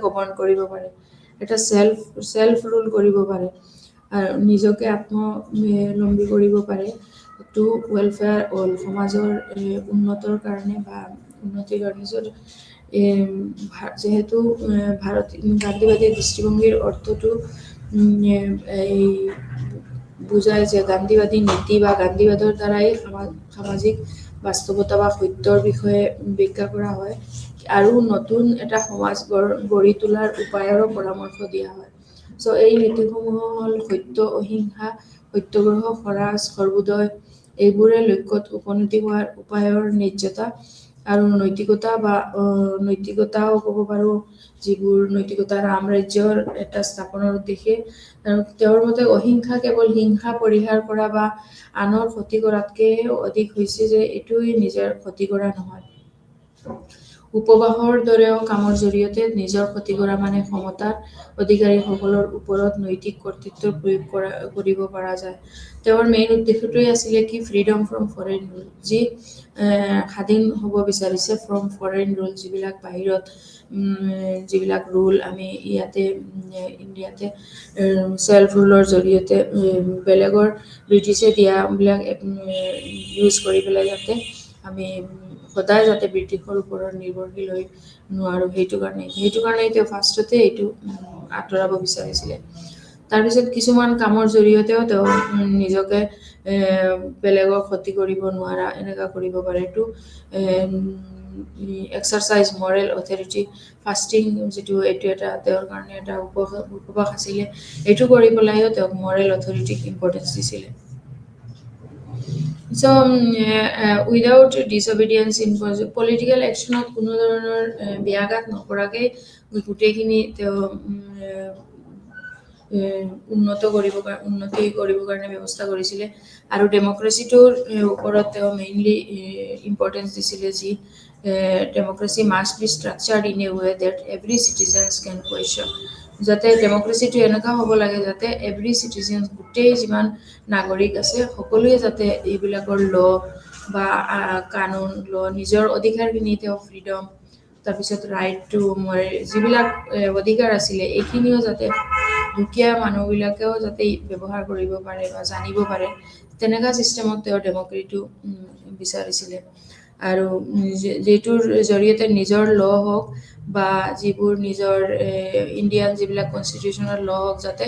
গভৰ্ণ কৰিব পাৰে এটা চেল্ফ ৰুল কৰিব পাৰে আৰু নিজকে আত্মলম্বী কৰিব পাৰে টু ৱেলফেয়াৰ অল সমাজৰ উন্নতৰ কাৰণে বা উন্নতিৰ কাৰণে যিহেতু ভাৰত গান্ধীবাদী দৃষ্টিভংগীৰ অৰ্থটো এই বুজায় যে গান্ধীবাদী নীতি বা গান্ধীবাদৰ দ্বাৰাই সামাজিক বাস্তৱতা বা সত্যৰ বিষয়ে ব্যাখ্যা কৰা হয় আৰু নতুন এটা সমাজ গঢ়ি তোলাৰ উপায়ৰো পৰামৰ্শ দিয়া হয় চ' এই নীতিসমূহ হ'ল সত্য অহিংসা সত্যগ্ৰহ স্বৰাজ সৰ্বোদয় এইবোৰে লক্ষ্যত উপনীত হোৱাৰ উপায়ৰ নিশ্চয়তা আৰু নৈতিকতাও ক'ব পাৰোঁ যিবোৰ নৈতিকতা ৰাম ৰাজ্যৰ এটা স্থাপনৰ উদ্দেশ্যে আৰু তেওঁৰ মতে অহিংসা কেৱল হিংসা পৰিহাৰ কৰা বা আনৰ ক্ষতি কৰাতকৈ অধিক হৈছে যে এইটোৱে নিজৰ ক্ষতি কৰা নহয় উপবাসৰ দৰেও কামৰ জৰিয়তে নিজৰ ক্ষতি কৰা মানে ক্ষমতাৰ অধিকাৰীসকলৰ ওপৰত নৈতিক কৰ্তৃত্ব প্ৰয়োগ কৰিব পৰা যায় তেওঁৰ মেইন উদ্দেশ্যটোৱে আছিলে কি ফ্ৰীডম ফ্ৰম ফৰেইন ৰুল যি স্বাধীন হ'ব বিচাৰিছে ফ্ৰম ফৰেইন ৰুল যিবিলাক বাহিৰত যিবিলাক ৰুল আমি ইয়াতে ইণ্ডিয়াতে চেল্ফ ৰুলৰ জৰিয়তে বেলেগৰ ব্ৰিটিছে দিয়াবিলাক ইউজ কৰি পেলাই যাতে আমি সদায় যাতে ব্ৰিটিছৰ ওপৰত নিৰ্ভৰশীল হৈ নোৱাৰোঁ সেইটো কাৰণে তেওঁ ফাৰ্ষ্টতে এইটো আঁতৰাব বিচাৰিছিলে তাৰপিছত কিছুমান কামৰ জৰিয়তেও তেওঁ নিজকে বেলেগৰ ক্ষতি কৰিব নোৱাৰা এনেকুৱা কৰিব পাৰে এইটো এক্সাৰচাইজ মৰেল অথৰিটি ফাষ্টিং যিটো এইটো এটা তেওঁৰ কাৰণে এটা উপবাস আছিলে এইটো কৰি পেলাইও তেওঁক মৰেল অথৰিটিক ইম্পৰ্টেঞ্চ দিছিলে চ' উইদাউট ডিছঅবিডিয়েঞ্চ ইন পলিটিকেল একশ্যনত কোনো ধৰণৰ ব্যাঘাত নকৰাকৈ গোটেইখিনি তেওঁ উন্নতি কৰিবৰ কাৰণে ব্যৱস্থা কৰিছিলে আৰু ডেমক্ৰেচিটোৰ ওপৰত তেওঁ মেইনলি ইম্পৰ্টেঞ্চ দিছিলে যি democracy must be structured in a way that every citizens can question যাতে ডেমক্ৰেচিটো এনেকুৱা হ'ব লাগে যাতে এভৰি চিটিজেন গোটেই যিমান নাগৰিক আছে সকলোৱে যাতে এইবিলাকৰ বা কানুন নিজৰ অধিকাৰখিনি তেওঁ ফ্ৰীডম তাৰপিছত ৰাইট টু যিবিলাক অধিকাৰ আছিলে এইখিনিও যাতে দুখীয়া মানুহবিলাকেও যাতে ব্যৱহাৰ কৰিব পাৰে বা জানিব পাৰে তেনেকুৱা ছিষ্টেমত তেওঁ ডেমক্ৰেচিটো বিচাৰিছিলে আৰু যিটোৰ জৰিয়তে নিজৰ হওক বা যিবোৰ নিজৰ ইণ্ডিয়ান যিবিলাক কনষ্টিটিউচনেল হওক যাতে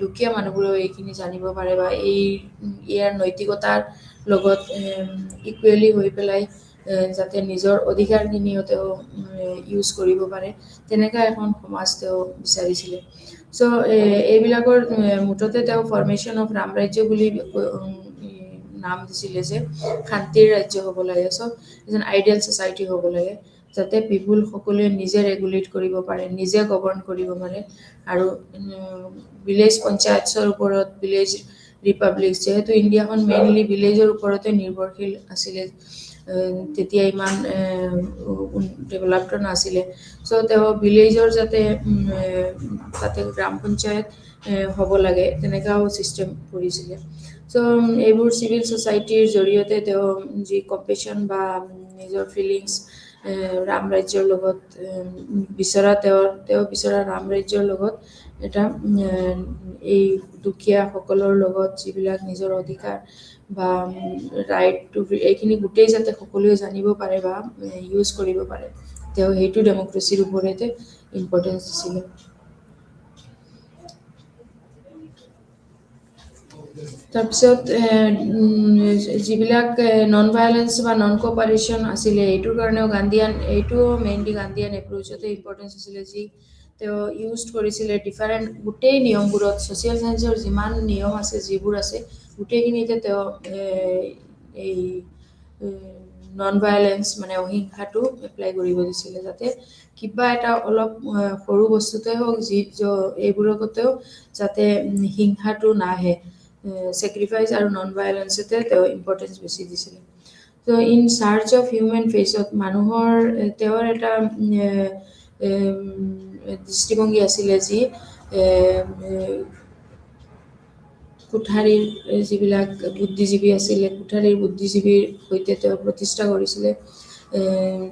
দুখীয়া মানুহবোৰেও এইখিনি জানিব পাৰে বা ইয়াৰ নৈতিকতাৰ লগত ইকুৱেলি হৈ পেলাই যাতে নিজৰ অধিকাৰখিনিও তেওঁ ইউজ কৰিব পাৰে তেনেকুৱা এখন সমাজ তেওঁ বিচাৰিছিলে চ' এইবিলাকৰ মুঠতে তেওঁ ফৰ্মেশ্যন অফ ৰাম ৰাজ্য বুলি নাম দিছিলে যে শান্তিৰ ৰাজ্য হ'ব লাগে চ' এজন আইডিয়েল ছ'চাইটি হ'ব লাগে যাতে পিপুল সকলোৱে নিজে ৰেগুলেট কৰিব পাৰে নিজে গভৰ্ণ কৰিব পাৰে আৰু ভিলেজ পঞ্চায়তৰ ওপৰত ভিলেজ ৰিপাব্লিক যিহেতু ইণ্ডিয়াখন মেইনলি ভিলেজৰ ওপৰতে নিৰ্ভৰশীল আছিলে তেতিয়া ইমান ডেভেলপড নাছিলে চ' তেওঁ ভিলেজৰ যাতে তাতে গ্ৰাম পঞ্চায়ত হ'ব লাগে তেনেকুৱাও ছিষ্টেম কৰিছিলে চ' এইবোৰ চিভিল ছ'চাইটিৰ জৰিয়তে তেওঁ যি কম্পেশ্যন বা নিজৰ ফিলিংছ ৰাম ৰাজ্যৰ লগত তেওঁ বিচৰা ৰাম ৰাজ্যৰ লগত এটা এই দুখীয়াসকলৰ লগত যিবিলাক নিজৰ অধিকাৰ বা ৰাইট টু এইখিনি গোটেই যাতে সকলোৱে জানিব পাৰে বা ইউজ কৰিব পাৰে তেওঁ সেইটো ডেমক্ৰেচিৰ ওপৰতে ইম্পৰ্টেঞ্চ দিছিলে তাৰপিছত যিবিলাক নন ভায়লেঞ্চ বা নন কপাৰেশ্যন আছিলে এইটোৰ কাৰণেও এইটোও মেইনলি গান্ধীয়ান এপ্ৰ'চতে ইম্পৰ্টেঞ্চ আছিলে যি তেওঁ ইউজ কৰিছিলে ডিফাৰেণ্ট গোটেই নিয়মবোৰত ছ'চিয়েল চায়েন্সৰ যিমান নিয়ম আছে যিবোৰ আছে গোটেইখিনিতে তেওঁ এই নন ভায়লেঞ্চ মানে অহিংসাটো এপ্লাই কৰিব দিছিলে যাতে কিবা এটা অলপ সৰু বস্তুতে হওক এইবোৰতেও যাতে হিংসাটো নাহে চেক্ৰিফাইচ আৰু নন ভায়লেঞ্চতে তেওঁ ইম্পৰ্টেঞ্চ বেছি দিছিলে ত' ইন চাৰ্চ অফ হিউমেন ফেচত তেওঁৰ এটা দৃষ্টিভংগী আছিলে যি কোঠাৰীৰ যিবিলাক বুদ্ধিজীৱী আছিলে কোঠাৰীৰ বুদ্ধিজীৱীৰ সৈতে তেওঁ প্ৰতিষ্ঠা কৰিছিলে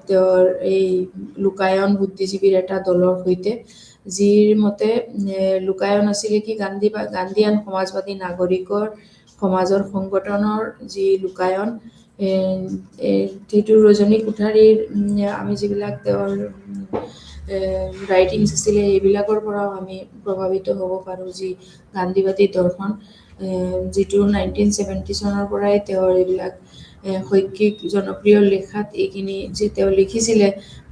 তেওঁৰ এই লোকায়ন বুদ্ধিজীৱীৰ এটা দলৰ সৈতে যিৰ মতে লোকায়ন আছিলে কি গান্ধীয়ান সমাজবাদী নাগৰিকৰ সমাজৰ সংগঠনৰ যি লোকায়ন সেইটো ৰজনী কোঠাৰীৰ আমি যিবিলাক তেওঁৰ ৰাইটিংছ আছিলে এইবিলাকৰ পৰাও আমি প্ৰভাৱিত হ'ব পাৰোঁ যি গান্ধীবাদী দৰ্শন যিটো 1970 চনৰ পৰাই তেওঁৰ এইবিলাক শৈক্ষিক জনপ্ৰিয় লেখাত এইখিনি যে তেওঁ লিখিছিলে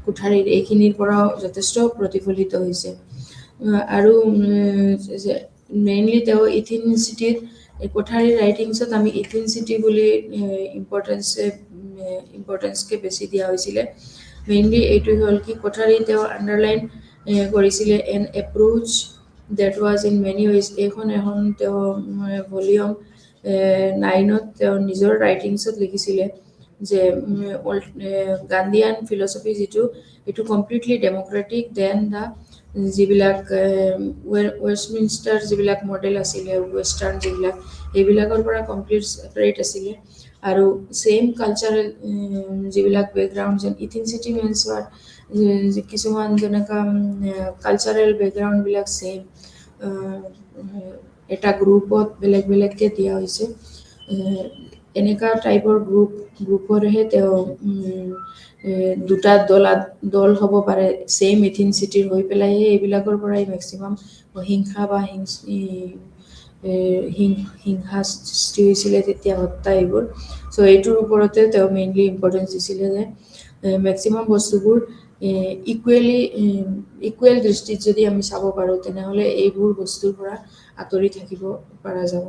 কোঠাৰীৰ এইখিনিৰ পৰাও যথেষ্ট প্ৰতিফলিত হৈছে আৰু মেইনলি তেওঁ ইথিনিচিটিত কোঠাৰীৰ ৰাইটিংছত আমি ইথিনিচিটি বুলি ইম্পৰ্টেঞ্চকে বেছি দিয়া হৈছিলে মেইনলি এইটো হ'ল কি কোঠাৰী তেওঁ আণ্ডাৰলাইন কৰিছিলে N approach that was in many ways এখন তেওঁ ভলিউম 9ত তেওঁ নিজৰ ৰাইটিংছত লিখিছিলে যে গান্ধীয়ান ফিলচফি যিটো এইটো কমপ্লিটলি ডেমক্ৰেটিক দেন দা যিবিলাক ৱেষ্টমিনষ্টাৰ যিবিলাক মডেল আছিলে ৱেষ্টাৰ্ণ যিবিলাক এইবিলাকৰ পৰা কমপ্লিট ছেপাৰেট আছিলে আৰু ছেইম কালচাৰেল যিবিলাক বেকগ্ৰাউণ্ড যেন ইথিনিচিটি মিনছ কিছুমান যেনেকুৱা কালচাৰেল বেকগ্ৰাউণ্ডবিলাক ছেইম এটা গ্ৰুপত বেলেগ বেলেগকৈ দিয়া হৈছে এনেকুৱা টাইপৰ গ্ৰুপৰহে তেওঁ দুটা দল হ'ব পাৰে ছেইম ইথিনিচিটিৰ হৈ পেলাইহে এইবিলাকৰ পৰাই মেক্সিমাম হিংসা বা হিংসা সৃষ্টি হৈছিলে তেতিয়া হত্যা এইবোৰ চ' এইটোৰ ওপৰতে তেওঁ মেইনলি ইম্পৰ্টেঞ্চ দিছিলে যে মেক্সিমাম বস্তুবোৰ ইকুৱেল দৃষ্টিত যদি আমি চাব পাৰোঁ তেনেহ'লে এইবোৰ বস্তুৰ পৰা আঁতৰি থাকিব পৰা যাব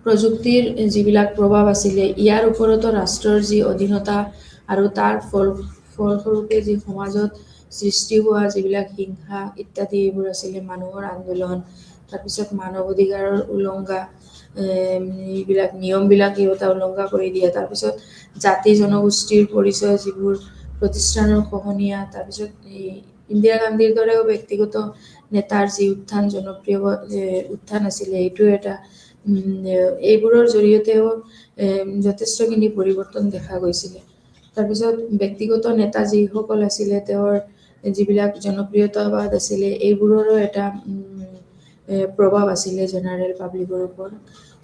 প্ৰযুক্তিৰ যিবিলাক প্ৰভাৱ আছিলে ইয়াৰ ওপৰতো ৰাষ্ট্ৰৰ যি অধীনতা আৰু তাৰ ফলস্বৰূপে যি সমাজত সৃষ্টি হোৱা যিবিলাক হিংসা ইত্যাদি এইবোৰ আছিলে মানুহৰ আন্দোলন তাৰপিছত মানৱ অধিকাৰৰ উলংঘা এইবিলাক নিয়মবিলাক সিহঁতে উলংঘা কৰি দিয়ে তাৰপিছত জাতি জনগোষ্ঠীৰ পৰিচয় যিবোৰ প্ৰতিষ্ঠানৰ খহনীয়া তাৰপিছত ইন্দিৰা গান্ধীৰ দৰেও ব্যক্তিগত নেতাৰ যি জনপ্ৰিয় উত্থান আছিলে এইটো এটা এইবোৰৰ জৰিয়তেও যথেষ্টখিনি পৰিৱৰ্তন দেখা গৈছিলে তাৰপিছত ব্যক্তিগত নেতা যিসকল আছিলে তেওঁৰ যিবিলাক জনপ্ৰিয়তাবাদ আছিলে এইবোৰৰো এটা প্ৰভাৱ আছিলে জেনেৰেল পাব্লিকৰ ওপৰত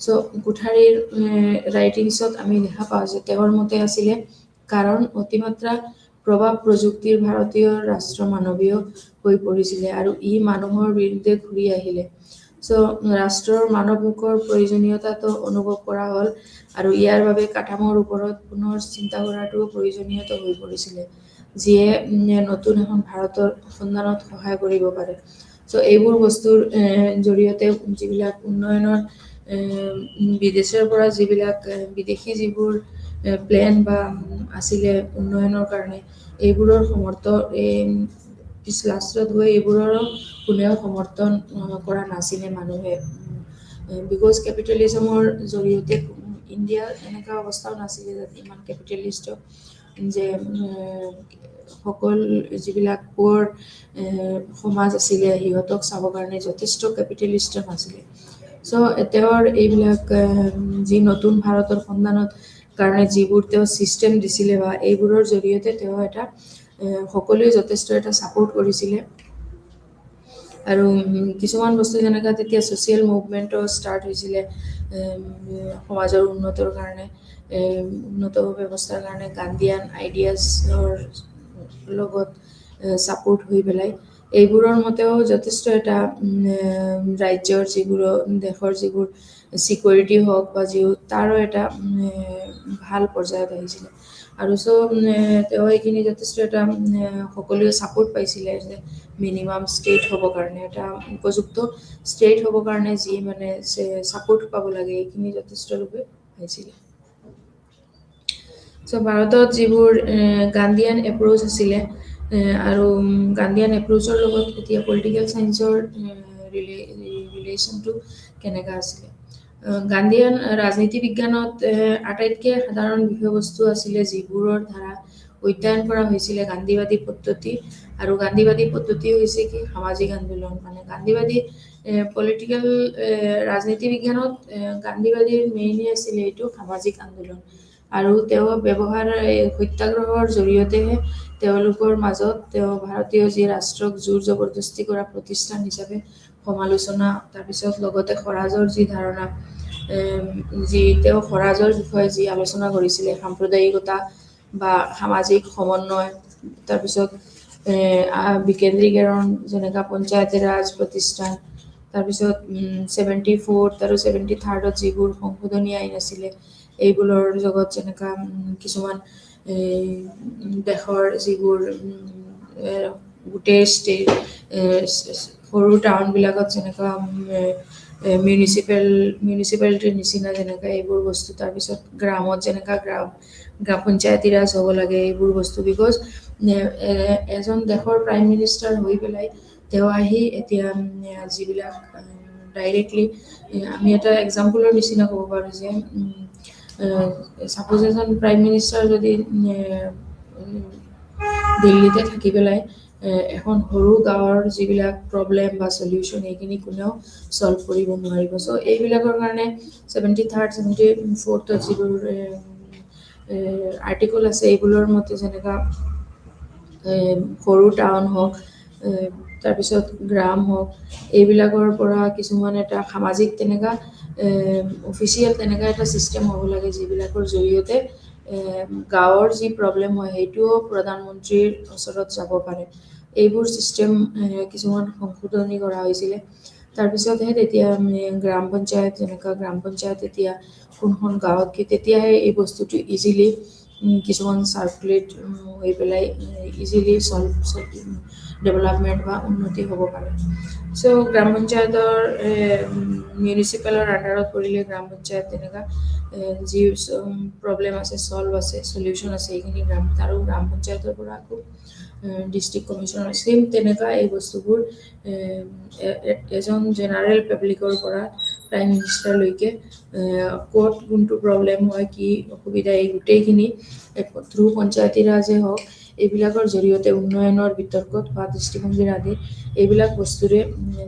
চ' কোঠাৰীৰ ৰাইটিংছত আমি দেখা পাওঁ যে তেওঁৰ মতে আছিলে কাৰণ অতিমাত্ৰা প্ৰভাৱ প্ৰযুক্তিৰ ভাৰতীয় ৰাষ্ট্ৰ মানৱীয় হৈ পৰিছিলে আৰু ই মানুহৰ বিৰুদ্ধে ঘূৰি আহিলে চ' ৰাষ্ট্ৰৰ মানৱমুখৰ প্ৰয়োজনীয়তাটো অনুভৱ কৰা হ'ল আৰু ইয়াৰ বাবে কাঠামোৰ ওপৰত পুনৰ চিন্তা কৰাটোও প্ৰয়োজনীয়তা হৈ পৰিছিলে যিয়ে নতুন এখন ভাৰতৰ সন্ধানত সহায় কৰিব পাৰে চ' এইবোৰ বস্তুৰ জৰিয়তে যিবিলাক উন্নয়নৰ বিদেশৰ পৰা যিবিলাক বিদেশী যিবোৰ প্লেন বা আছিলে উন্নয়নৰ কাৰণে এইবোৰৰ লাষ্টত গৈ এইবোৰৰো কোনেও সমৰ্থন কৰা নাছিলে মানুহে বিকজ কেপিটেলিজমৰ জৰিয়তে ইণ্ডিয়াৰ এনেকুৱা অৱস্থাও নাছিলে যে ইমান কেপিটেলিষ্ট যে সকল যিবিলাক পুৱাৰ সমাজ আছিলে সিহঁতক চাবৰ কাৰণে যথেষ্ট কেপিটেলিষ্ট নাছিলে চ' তেওঁৰ এইবিলাক যি নতুন ভাৰতৰ সন্ধানত কাৰণে যিবোৰ তেওঁ ছিষ্টেম দিছিলে বা এইবোৰৰ জৰিয়তে তেওঁ এটা সকলোৱে যথেষ্ট এটা ছাপোৰ্ট কৰিছিলে আৰু কিছুমান বস্তু যেনেকৈ তেতিয়া ছ'চিয়েল মুভমেণ্টো ষ্টাৰ্ট হৈছিলে সমাজৰ উন্নতৰ কাৰণে উন্নত ব্যৱস্থাৰ কাৰণে গান্ধীয়ান আইডিয়াছৰ লগত ছাপোৰ্ট হৈ পেলাই এইবোৰৰ মতেও যথেষ্ট এটা ৰাজ্যৰ যিবোৰ দেশৰ যিবোৰ ছিকিউৰিটি হওক বা তাৰো এটা ভাল পৰ্যায়ত আহিছিলে আৰু তেওঁ এইখিনি যথেষ্ট এটা সকলোৱে ছাপোৰ্ট পাইছিলে যে মিনিমাম ষ্টেট হ'বৰ কাৰণে এটা উপযুক্ত ষ্টেট হ'বৰ কাৰণে যি মানে ছাপোৰ্ট পাব লাগে এইখিনি যথেষ্টৰূপে পাইছিলে চ' ভাৰতত যিবোৰ গান্ধীয়ান এপ্ৰ'চ আছিলে আৰু গান্ধীয়ান এপ্ৰ'চৰ লগত এতিয়া পলিটিকেল ছায়েন্সৰ ৰিলেশ্যনটো কেনেকুৱা আছিলে গান্ধীয়ান ৰাজনীতি বিজ্ঞানত আটাইতকৈ সাধাৰণ বিষয়বস্তু আছিলে যিবোৰৰ দ্বাৰা অধ্যয়ন কৰা হৈছিলে গান্ধীবাদী পদ্ধতি আৰু গান্ধীবাদী পদ্ধতি হৈছে কি সামাজিক আন্দোলন মানে গান্ধীবাদী পলিটিকেল ৰাজনীতি বিজ্ঞানত গান্ধীবাদীৰ মেইনলি আছিলে এইটো সামাজিক আন্দোলন আৰু তেওঁ ব্যৱহাৰ সত্যাগ্ৰহৰ জৰিয়তেহে তেওঁলোকৰ মাজত তেওঁ ভাৰতীয় যি ৰাষ্ট্ৰক জোৰ জবৰদস্তি কৰা প্ৰতিষ্ঠান হিচাপে সমালোচনা তাৰপিছত লগতে স্বৰাজৰ যি ধাৰণা যি তেওঁ স্বৰাজৰ বিষয়ে যি আলোচনা কৰিছিলে সাম্প্ৰদায়িকতা বা সামাজিক সমন্বয় তাৰপিছত বিকেন্দ্ৰীকৰণ যেনেকা পঞ্চায়তী ৰাজ প্ৰতিষ্ঠান তাৰপিছত 74 আৰু 73ত যিবোৰ সংশোধনী আইন আছিলে এইবোৰৰ জগত যেনেকা কিছুমান দেশৰ যিবোৰ গোটেই ষ্টেট সৰু টাউনবিলাকত যেনেকুৱা মিউনিচিপালিটিৰ নিচিনা যেনেকুৱা এইবোৰ বস্তু তাৰপিছত গ্ৰামত যেনেকুৱা গ্ৰাম পঞ্চায়তী ৰাজ হ'ব লাগে এইবোৰ বস্তু বিকজ এজন দেশৰ প্ৰাইম মিনিষ্টাৰ হৈ পেলাই তেওঁ আহি এতিয়া যিবিলাক ডাইৰেক্টলি আমি এটা এক্সাম্পলৰ নিচিনা ক'ব পাৰোঁ যে ছাপ'জ এজন প্ৰাইম মিনিষ্টাৰ যদি দিল্লীতে থাকি পেলাই এখন সৰু গাঁৱৰ যিবিলাক প্ৰব্লেম বা চলিউশ্যন এইখিনি কোনেও চল্ভ কৰিব নোৱাৰিব চ' এইবিলাকৰ কাৰণে 73rd 74th যিবোৰ আৰ্টিকল আছে এইবোৰৰ মতে যেনেকুৱা সৰু টাউন হওক তাৰপিছত গ্ৰাম হওক এইবিলাকৰ পৰা কিছুমান এটা সামাজিক তেনেকুৱা অফিচিয়েল তেনেকুৱা এটা ছিষ্টেম হ'ব লাগে যিবিলাকৰ জৰিয়তে গাঁৱৰ যি প্ৰব্লেম হয় সেইটোও প্ৰধানমন্ত্ৰীৰ ওচৰত যাব পাৰে এইবোৰ ছিষ্টেম কিছুমান সংশোধনী কৰা হৈছিলে তাৰপিছতহে তেতিয়া গ্ৰাম পঞ্চায়ত যেনেকুৱা গ্ৰাম পঞ্চায়ত এতিয়া কোনখন গাঁৱত কি তেতিয়াহে এই বস্তুটো ইজিলি কিছুমান চাৰ্কুলেট হৈ পেলাই ইজিলি ডেভেলপমেণ্ট বা উন্নতি হ'ব পাৰে চ' গ্ৰাম পঞ্চায়তৰ মিউনিচিপেলৰ আণ্ডাৰত পৰিলে গ্ৰাম পঞ্চায়ত তেনেকুৱা যি প্ৰব্লেম আছে চল্ভ আছে চলিউশ্যন আছে এইখিনি আৰু গ্ৰাম পঞ্চায়তৰ পৰা আকৌ ডিষ্ট্ৰিক্ট কমিশ্যনাৰ ছেইম তেনেকুৱা এই বস্তুবোৰ এজন জেনেৰেল পাব্লিকৰ পৰা প্ৰাইম মিনিষ্টাৰলৈকে ক'ত কোনটো প্ৰব্লেম হয় কি অসুবিধা এই গোটেইখিনি থ্ৰু পঞ্চায়তী ৰাজে হওক এইবিলাকৰ জৰিয়তে উন্নয়নৰ বিতৰ্কত বা দৃষ্টিভংগীৰ আদি এইবিলাক বস্তুৰে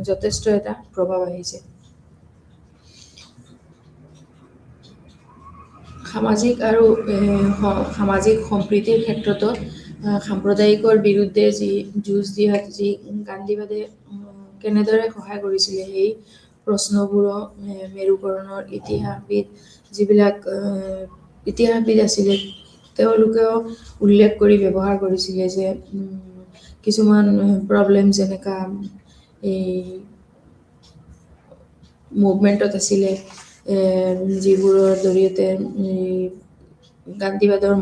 যথেষ্ট এটা প্ৰভাৱ আহিছে সামাজিক আৰু সামাজিক সম্প্ৰীতিৰ ক্ষেত্ৰতো সাম্প্ৰদায়িকৰ বিৰুদ্ধে যি যুঁজ দিয়াত যি গান্ধীবাদে কেনেদৰে সহায় কৰিছিলে সেই প্ৰশ্নবোৰো মেৰুকৰণৰ ইতিহাসবিদ যিবিলাক ইতিহাসবিদ আছিলে তেওঁলোকেও উল্লেখ কৰি ব্যৱহাৰ কৰিছিলে যে কিছুমান প্ৰব্লেম যেনেকা এই মুভমেণ্টত আছিলে যিবোৰৰ জৰিয়তে গান্ধীবাদৰ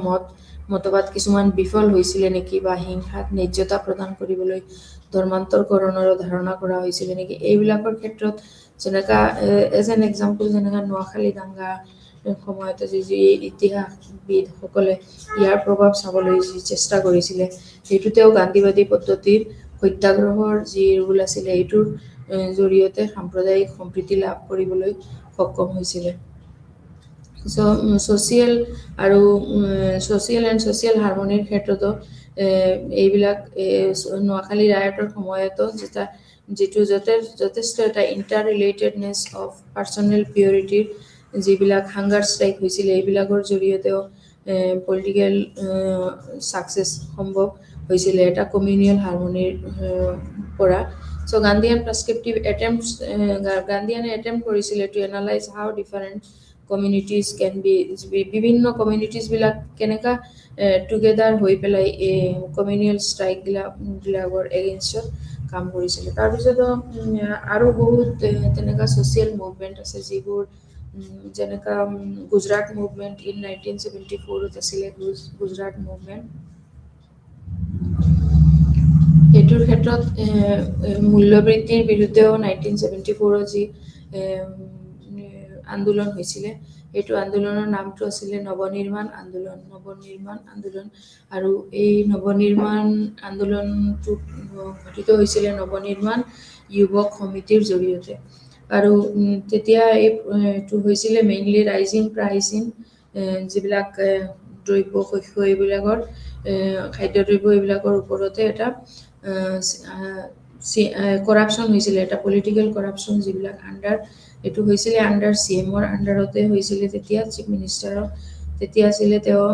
মতবাদ কিছুমান বিফল হৈছিলে নেকি বা হিংসাক ন্যায্যতা প্ৰদান কৰিবলৈ ধৰ্মান্তৰকৰণৰো ধাৰণা কৰা হৈছিলে নেকি এইবিলাকৰ ক্ষেত্ৰত যেনেকা এজ এন এক্সাম্পল যেনেকা নোৱাখালী দাংগা সময়তে যি ইতিহাসবিদসকলে ইয়াৰ প্ৰভাৱ চাবলৈ যি চেষ্টা কৰিছিলে সেইটোতেও গান্ধীবাদী পদ্ধতিৰ সত্যাগ্ৰহৰ যি ৰুল আছিলে এইটোৰ জৰিয়তে সাম্প্ৰদায়িক সম্প্ৰীতি লাভ কৰিবলৈ সক্ষম হৈছিলে ছ'চিয়েল আৰু ছ'চিয়েল এণ্ড ছ'চিয়েল হাৰমনিৰ ক্ষেত্ৰতো এইবিলাক নোৱাখালী ৰায়টৰ সময়তো যিটো যথেষ্ট এটা ইণ্টাৰ ৰিলেটেডনেছ অফ পাৰ্চনেল পিয়ৰিটিৰ যিবিলাক হাংগাৰ ষ্ট্ৰাইক হৈছিলে এইবিলাকৰ জৰিয়তেও পলিটিকেল ছাকচেছ সম্ভৱ হৈছিলে এটা কমিউনিয়েল হাৰমনিৰ পৰা চ' গান্ধীয়ান পাৰ্চপেক্টিভ গান্ধীয়ানে এটেম্প কৰিছিলে to analyse how different communities can be বিভিন্ন কমিউনিটিজবিলাক কেনেকুৱা টুগেডাৰ হৈ পেলাই এই কমিউনিয়েল ষ্ট্ৰাইকবিলাকৰ এগেইনষ্টত কাম কৰিছিলে তাৰপিছতো আৰু বহুত তেনেকুৱা ছ'চিয়েল মুভমেণ্ট আছে যিবোৰ যেনেকুৱা গুজৰাট মুভমেণ্ট ইন 1974ত আছিলে গুজৰাট মুভমেণ্ট এইটোৰ ক্ষেত্ৰত মূল্যবৃদ্ধিৰ বিৰুদ্ধেও 1974ত যি আন্দোলন হৈছিলে এইটো আন্দোলনৰ নামটো আছিলে নৱনিৰ্মাণ আন্দোলন আৰু এই নৱনিৰ্মাণ আন্দোলনটো গঠিত হৈছিলে নৱনিৰ্মাণ যুৱক সমিতিৰ জৰিয়তে আৰু তেতিয়া এইটো হৈছিলে মেইনলি ৰাইজিং প্ৰাইচ ইন যিবিলাক দ্ৰব্য শস্য এইবিলাকৰ খাদ্যদ্ৰব্য এইবিলাকৰ ওপৰতে এটা কৰাপশ্যন হৈছিলে, এটা পলিটিকেল কৰাপশ্যন যিবিলাক এইটো হৈছিলে আণ্ডাৰ CM-ৰ আণ্ডাৰতে হৈছিলে। তেতিয়া চিফ মিনিষ্টাৰৰ তেতিয়া আছিলে তেওঁ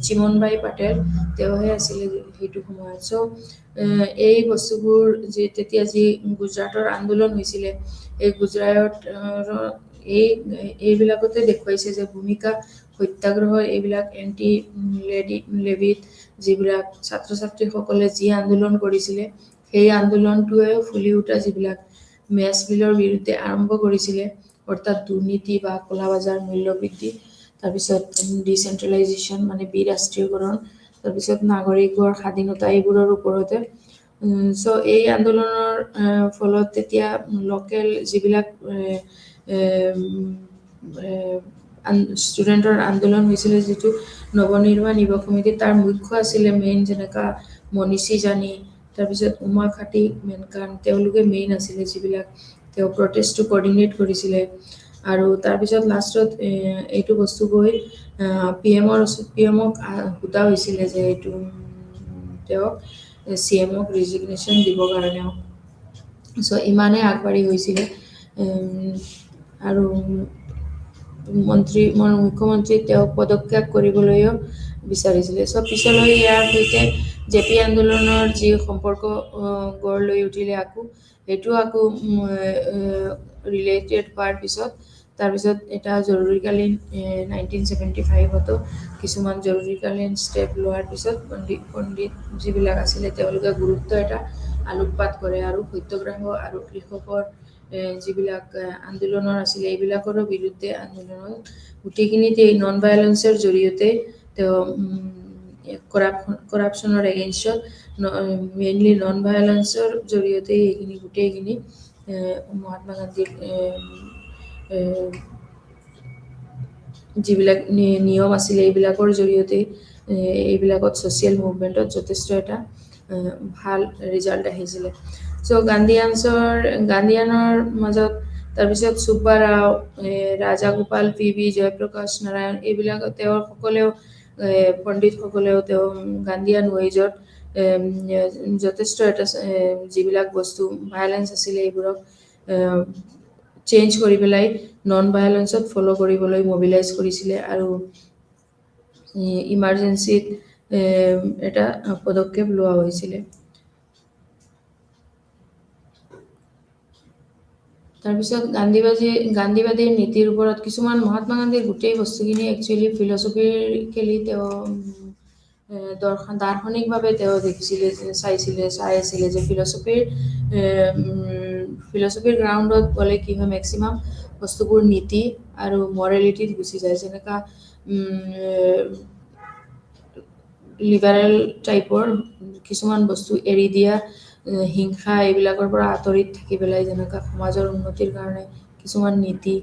চিমনবাই পাটেল, তেওঁহে আছিলে সেইটো সময়ত। চ' এই বস্তুবোৰ তেতিয়া যি গুজৰাটৰ আন্দোলন হৈছিলে, এই এইবিলাকতে দেখুৱাইছে যে ভূমিকা সত্যাগ্ৰহ এইবিলাক এণ্টি লেভিত যিবিলাক ছাত্ৰ ছাত্ৰীসকলে যি আন্দোলন কৰিছিলে, সেই আন্দোলনটোৱে ফুলি উঠা যিবিলাক মেছ বিলৰ বিৰুদ্ধে আৰম্ভ কৰিছিলে, অৰ্থাৎ দুৰ্নীতি বা ক'লাবজাৰ মূল্য বৃদ্ধি, তাৰপিছত ডিচেন্ট্ৰেলাইজেশ্যন মানে বিৰাষ্ট্ৰীয়কৰণ, তাৰপিছত নাগৰিকৰ স্বাধীনতা, এইবোৰৰ ওপৰতে। চ' এই আন্দোলনৰ ফলত তেতিয়া লোকেল যিবিলাক ষ্টুডেণ্টৰ আন্দোলন হৈছিলে, যিটো নৱনিৰ্মাণ যুৱ সমিতি, তাৰ মুখ্য আছিলে মেইন যেনেকা মনীষী জানি, তাৰপিছত উমা খাটি মেনকান, তেওঁলোকে মেইন আছিলে যিবিলাক তেওঁ প্ৰটেষ্টটো কৰ্ডিনেট কৰিছিলে। আৰু তাৰপিছত লাষ্টত এইটো বস্তু গৈ PM-ক সোধা হৈছিলে যে এইটো তেওঁক CM-ক ৰিজিগনেশ্যন দিবৰ কাৰণে। চ' ইমানেই আগবাঢ়ি গৈছিলে। আৰু মুখ্যমন্ত্ৰী তেওঁক পদত্যাগ কৰিবলৈও বিচাৰিছিলে। চ' পিছলৈ ইয়াৰ সৈতে JP আন্দোলনৰ যি সম্পৰ্ক গঢ় লৈ উঠিলে সেইটো আকৌ ৰিলেটেড হোৱাৰ পিছত তাৰপিছত এটা জৰুৰীকালীন 1975তো কিছুমান জৰুৰীকালীন ষ্টেপ লোৱাৰ পিছত পণ্ডিত যিবিলাক আছিলে তেওঁলোকে গুৰুত্ব এটা আলোকপাত কৰে, আৰু সত্যাগ্ৰহ আৰু কৃষকৰ যিবিলাক আন্দোলনৰ আছিলে এইবিলাকৰো বিৰুদ্ধে আন্দোলনত গোটেইখিনিতে নন ভায়লেন্সৰ জৰিয়তে তেওঁ কৰাপশ্যনৰ এগেইনষ্টত মেইনলি নন ভায়লেন্সৰ জৰিয়তে এইখিনি গোটেইখিনি মহাত্মা গান্ধীৰ যিবিলাক নিয়ম আছিলে এইবিলাকৰ জৰিয়তে এইবিলাকত ছ'চিয়েল মুভমেণ্টত যথেষ্ট এটা ভাল ৰিজাল্ট আহিছিলে। চ' গান্ধীয়ানৰ মাজত তাৰপিছত সুব্বা ৰাও, ৰাজাগোপাল, PV জয়প্ৰকাশ নাৰায়ণ, এইবিলাক সকলেও পণ্ডিতসকলেও তেওঁ গান্ধীয়ান ৱেজত যথেষ্ট এটা যিবিলাক বস্তু ভায়লেন্স আছিলে এইবোৰক চেঞ্জ কৰি পেলাই নন ভায়লেন্সত ফ'ল' কৰিবলৈ মবিলাইজ কৰিছিলে, আৰু ইমাৰ্জেঞ্চিত এটা পদক্ষেপ লোৱা হৈছিলে। তাৰপিছত গান্ধীবাদীৰ নীতিৰ ওপৰত কিছুমান মহাত্মা গান্ধীৰ গোটেই বস্তুখিনি একচুৱেলি ফিলচফিকেলি তেওঁ দাৰ্শনিকভাৱে তেওঁ চাই আছিলে যে ফিলচফিৰ গ্ৰাউণ্ডত গ'লে কি হয়, মেক্সিমাম বস্তুবোৰ নীতি আৰু মৰেলিটিত গুচি যায়। যেনেকা লিবাৰেল টাইপৰ কিছুমান বস্তু এৰি দিয়া, হিংসা এইবিলাকৰ পৰা আঁতৰিত থাকি পেলাই যেনেকা সমাজৰ উন্নতিৰ কাৰণে কিছুমান নীতি,